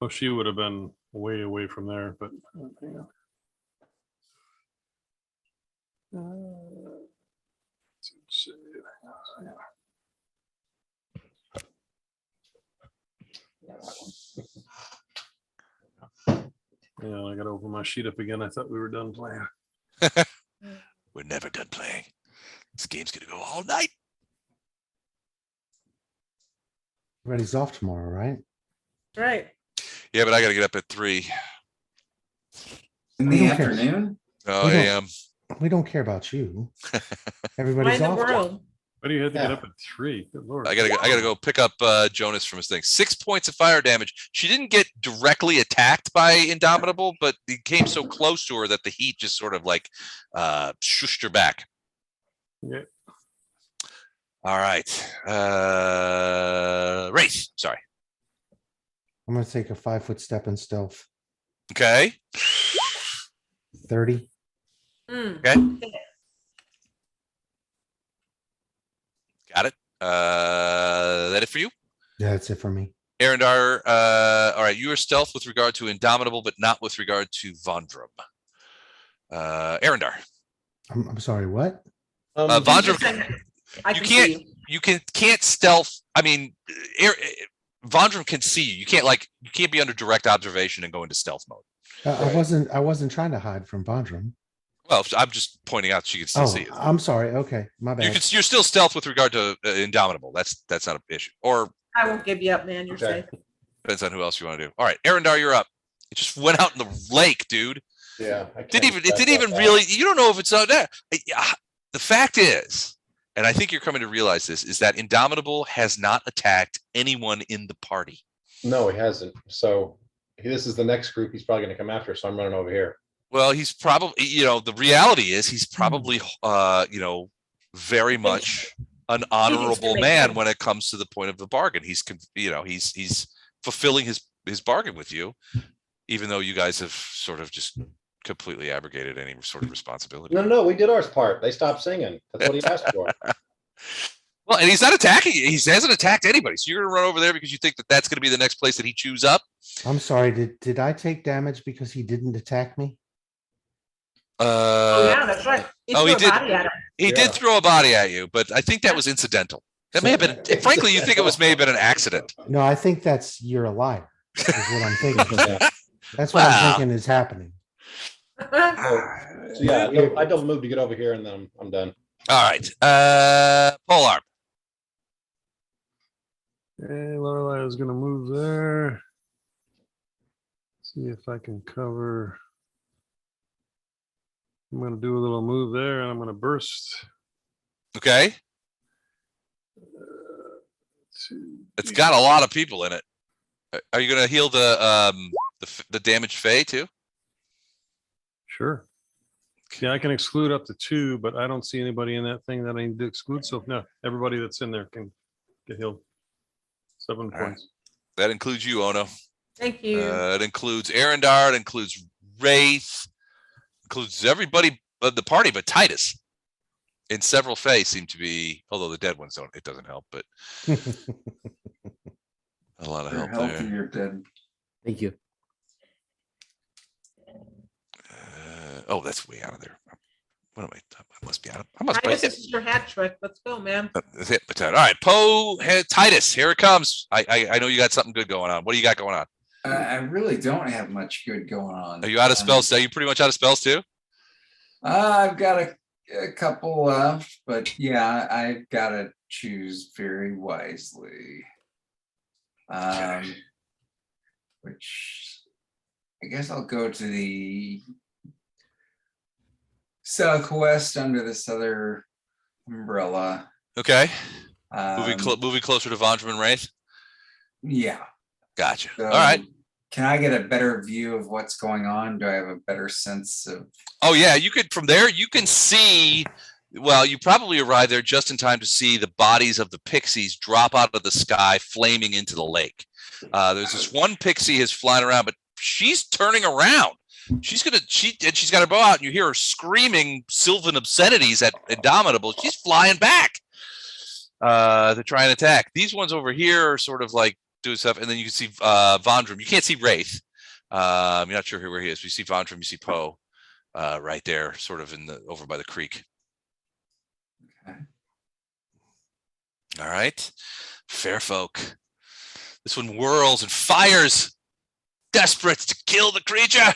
Oh, she would have been way away from there, but hang on. Yeah, I gotta open my sheet up again. I thought we were done playing. We're never done playing. This game's gonna go all night. Everybody's off tomorrow, right? Right. Yeah, but I gotta get up at 3. In We the don't care. afternoon? Oh, We I don't- am. We don't care about you. Why Everybody's in the off. world? Why do you have to get Yeah. up at 3? Good lord. I gotta go pick up Jonas from his thing. 6 points of fire damage. She didn't get directly attacked by Indomitable, but he came so close to her that the heat just sort of like shushed her back. Yeah. All right. Race. Sorry. I'm gonna take a 5-foot step in stealth. Okay. 30. Mm. Okay. Got it. That it for you? Yeah, that's it for me. Arendar, all right, you are stealth with regard to Indomitable, but not with regard to Vondrum. Arendar. I'm sorry, what? Vondrum, I you can can't- see you can't stealth. I mean, Vondrum can see you. You can't be under direct observation and go into stealth mode. I wasn't trying to hide from Vondram. Well, I'm just pointing out she can still Oh, see you. I'm sorry. Okay, my You bad. you're still stealth with regard to Indomitable. That's not an issue. Or I won't give you up, man. You're Okay. safe. depends on who else you want to do. All right, Arendar, you're up. It just went out in the lake, dude. Yeah. It didn't even really, you don't know if it's out there. The fact is, and I think you're coming to realize this, is that Indomitable has not attacked anyone in the party. No, he hasn't. So this is the next group he's probably gonna come after, so I'm running over here. Well, he's probably, the reality is he's probably, very much an honorable make man sense. when it comes to the point of the bargain. He's fulfilling his bargain with you, even though you guys have sort of just completely abrogated any sort of responsibility. No, we did our part. They stopped singing. That's what he asked for. Well, and he's not attacking. He hasn't attacked anybody. So you're going to run over there because you think that that's going to be the next place that he chews up. I'm sorry. Did I take damage because he didn't attack me? Oh, yeah, that's right. he threw a did. body at him. He Yeah. did throw a body at you, but I think that was incidental. That may have been, frankly, you think it may have been an accident. No, I think that's you're a liar. Is what I'm thinking. Yeah. That's what I'm Wow. thinking is happening. So, yeah, I double moved to get over here and then I'm done. All right. Polearm. Okay, Lorelei is gonna move there. See if I can cover. I'm gonna do a little move there and I'm gonna burst. Okay. It's got a lot of people in it. Are you gonna heal the damaged Fae too? Sure. Yeah, I can exclude up to 2, but I don't see anybody in that thing that I need to exclude. So no, everybody that's in there can get healed. 7 right. points. That includes you, Ono. Thank you. It includes Arendar, it includes Wraith, includes everybody of the party but Titus. And several Fae seem to be, although the dead ones don't, it doesn't help, but a lot of They're help healthy, there. you're dead. Thank you. Oh, that's way out of there. What am I must be out of. I must be. Titus, this is your hat trick. Let's go, man. That's it. All right, Poe, Titus, here it comes. I know you got something good going on. What do you got going on? I really don't have much good going on. Are you out of spells? Are you pretty much out of spells too? I've got a couple left, but yeah, I've got to choose very wisely. Which I guess I'll go to the southwest under this other umbrella. Okay. Um, Moving closer to Vondram and Wraith. Yeah. Gotcha. So All right. Can I get a better view of what's going on? Do I have a better sense of? Oh yeah, you could from there. You can see. Well, you probably arrived there just in time to see the bodies of the pixies drop out of the sky, flaming into the lake. There's this one pixie is flying around, but she's turning around. She's got her bow out, and you hear her screaming Sylvan obscenities at Indomitable. She's flying back to try and attack. These ones over here are sort of like doing stuff, and then you can see Vondram. You can't see Wraith. You're not sure where he is. You see Vondram, you see Poe right there, sort of over by the creek. Okay. All right, fair folk. This one whirls and fires, desperate to kill the creature,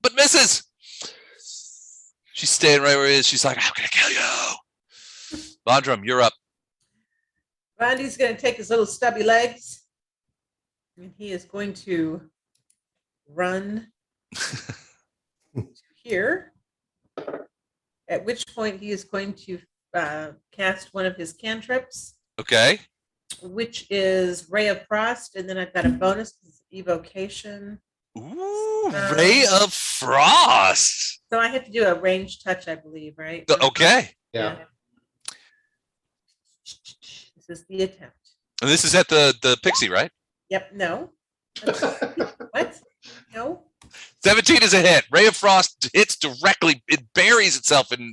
but misses. She's staying right where he is. She's like, I'm gonna kill you. Vondram, you're up. Randy's going to take his little stubby legs and he is going to run to here, at which point he is going to cast one of his cantrips, Okay. which is Ray of Frost, and then I've got a bonus evocation. Ooh, Ray of Frost. So I have to do a range touch, I believe, right? Okay. Yeah. This is the attempt. And this is at the pixie, right? Yep. No. What? No. 17 is a hit. Ray of Frost hits directly. It buries itself in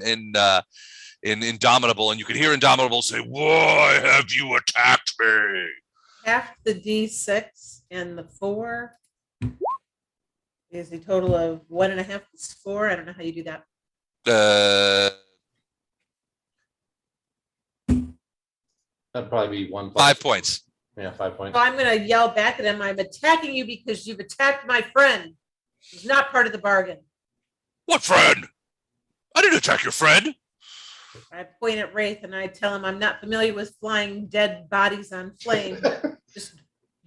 Indomitable, and you can hear Indomitable say, "Why have you attacked me?" Half the D6 and the 4 is a total of 1.5 is 4. I don't know how you do that. That'd probably be 1 5 points. Yeah, 5 points. So I'm going to yell back at him. I'm attacking you because you've attacked my friend. He's not part of the bargain. What friend? I didn't attack your friend. I point at Wraith and I tell him I'm not familiar with flying dead bodies on flame. Just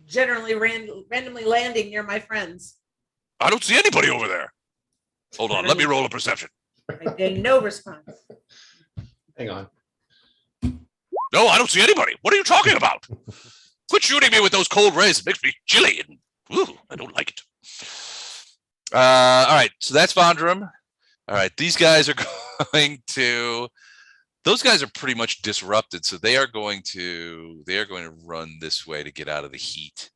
generally randomly landing near my friends. I don't see anybody over there. Hold on, let me roll a perception. I gain no response. Hang on. No, I don't see anybody. What are you talking about? Quit shooting me with those cold rays. It makes me chilly, and I don't like it. All right, so that's Vondram. All right, these guys are going to. Those guys are pretty much disrupted, so they are going to run this way to get out of the heat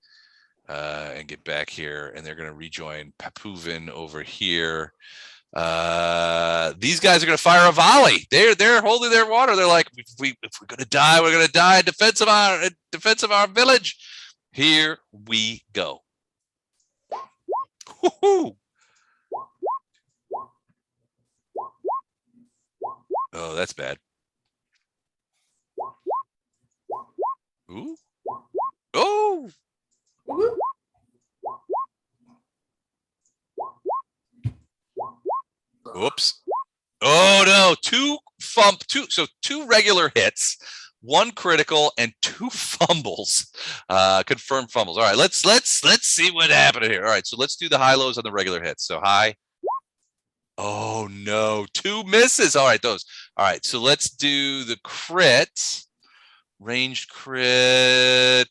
and get back here, and they're going to rejoin Papuvin over here. These guys are going to fire a volley. They're holding their water. They're like, if we're going to die, we're going to die in defense of our village. Here we go. Woo-hoo. Oh, that's bad. Ooh. Oh. Oops. Oh no, two regular hits, 1 critical, and 2 fumbles. Confirmed fumbles. All right, let's see what happened here. All right, so let's do the high lows on the regular hits. So high. Oh no, 2 misses. All right, those. All right, so let's do the crit. Ranged crit.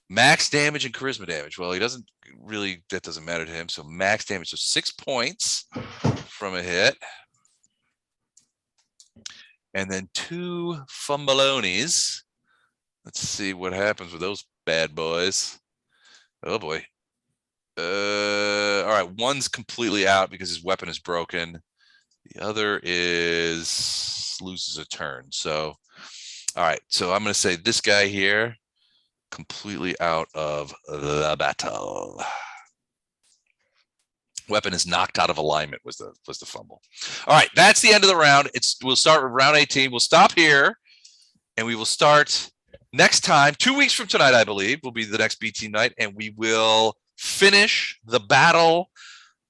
Max damage and charisma damage. Well, he doesn't really, that doesn't matter to him. So max damage. So 6 points from a hit. And then 2 fumbleonies. Let's see what happens with those bad boys. Oh boy. All right. One's completely out because his weapon is broken. The other is loses a turn. So, all right. So I'm going to say this guy here completely out of the battle. Weapon is knocked out of alignment was the fumble. All right, that's the end of the round. We'll start with round 18. We'll stop here, and we will start next time. 2 weeks from tonight, I believe, will be the next BT night, and we will finish the battle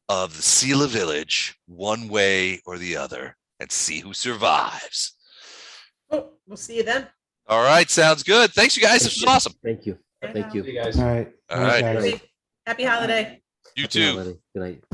of the Sela Village one way or the other, and see who survives. Oh, we'll see you then. All right, sounds good. Thanks, you guys. This was awesome. Thank you. Thank See you. you guys. All right. All All right, right. guys. Happy holiday. You Happy too. holiday. Good night.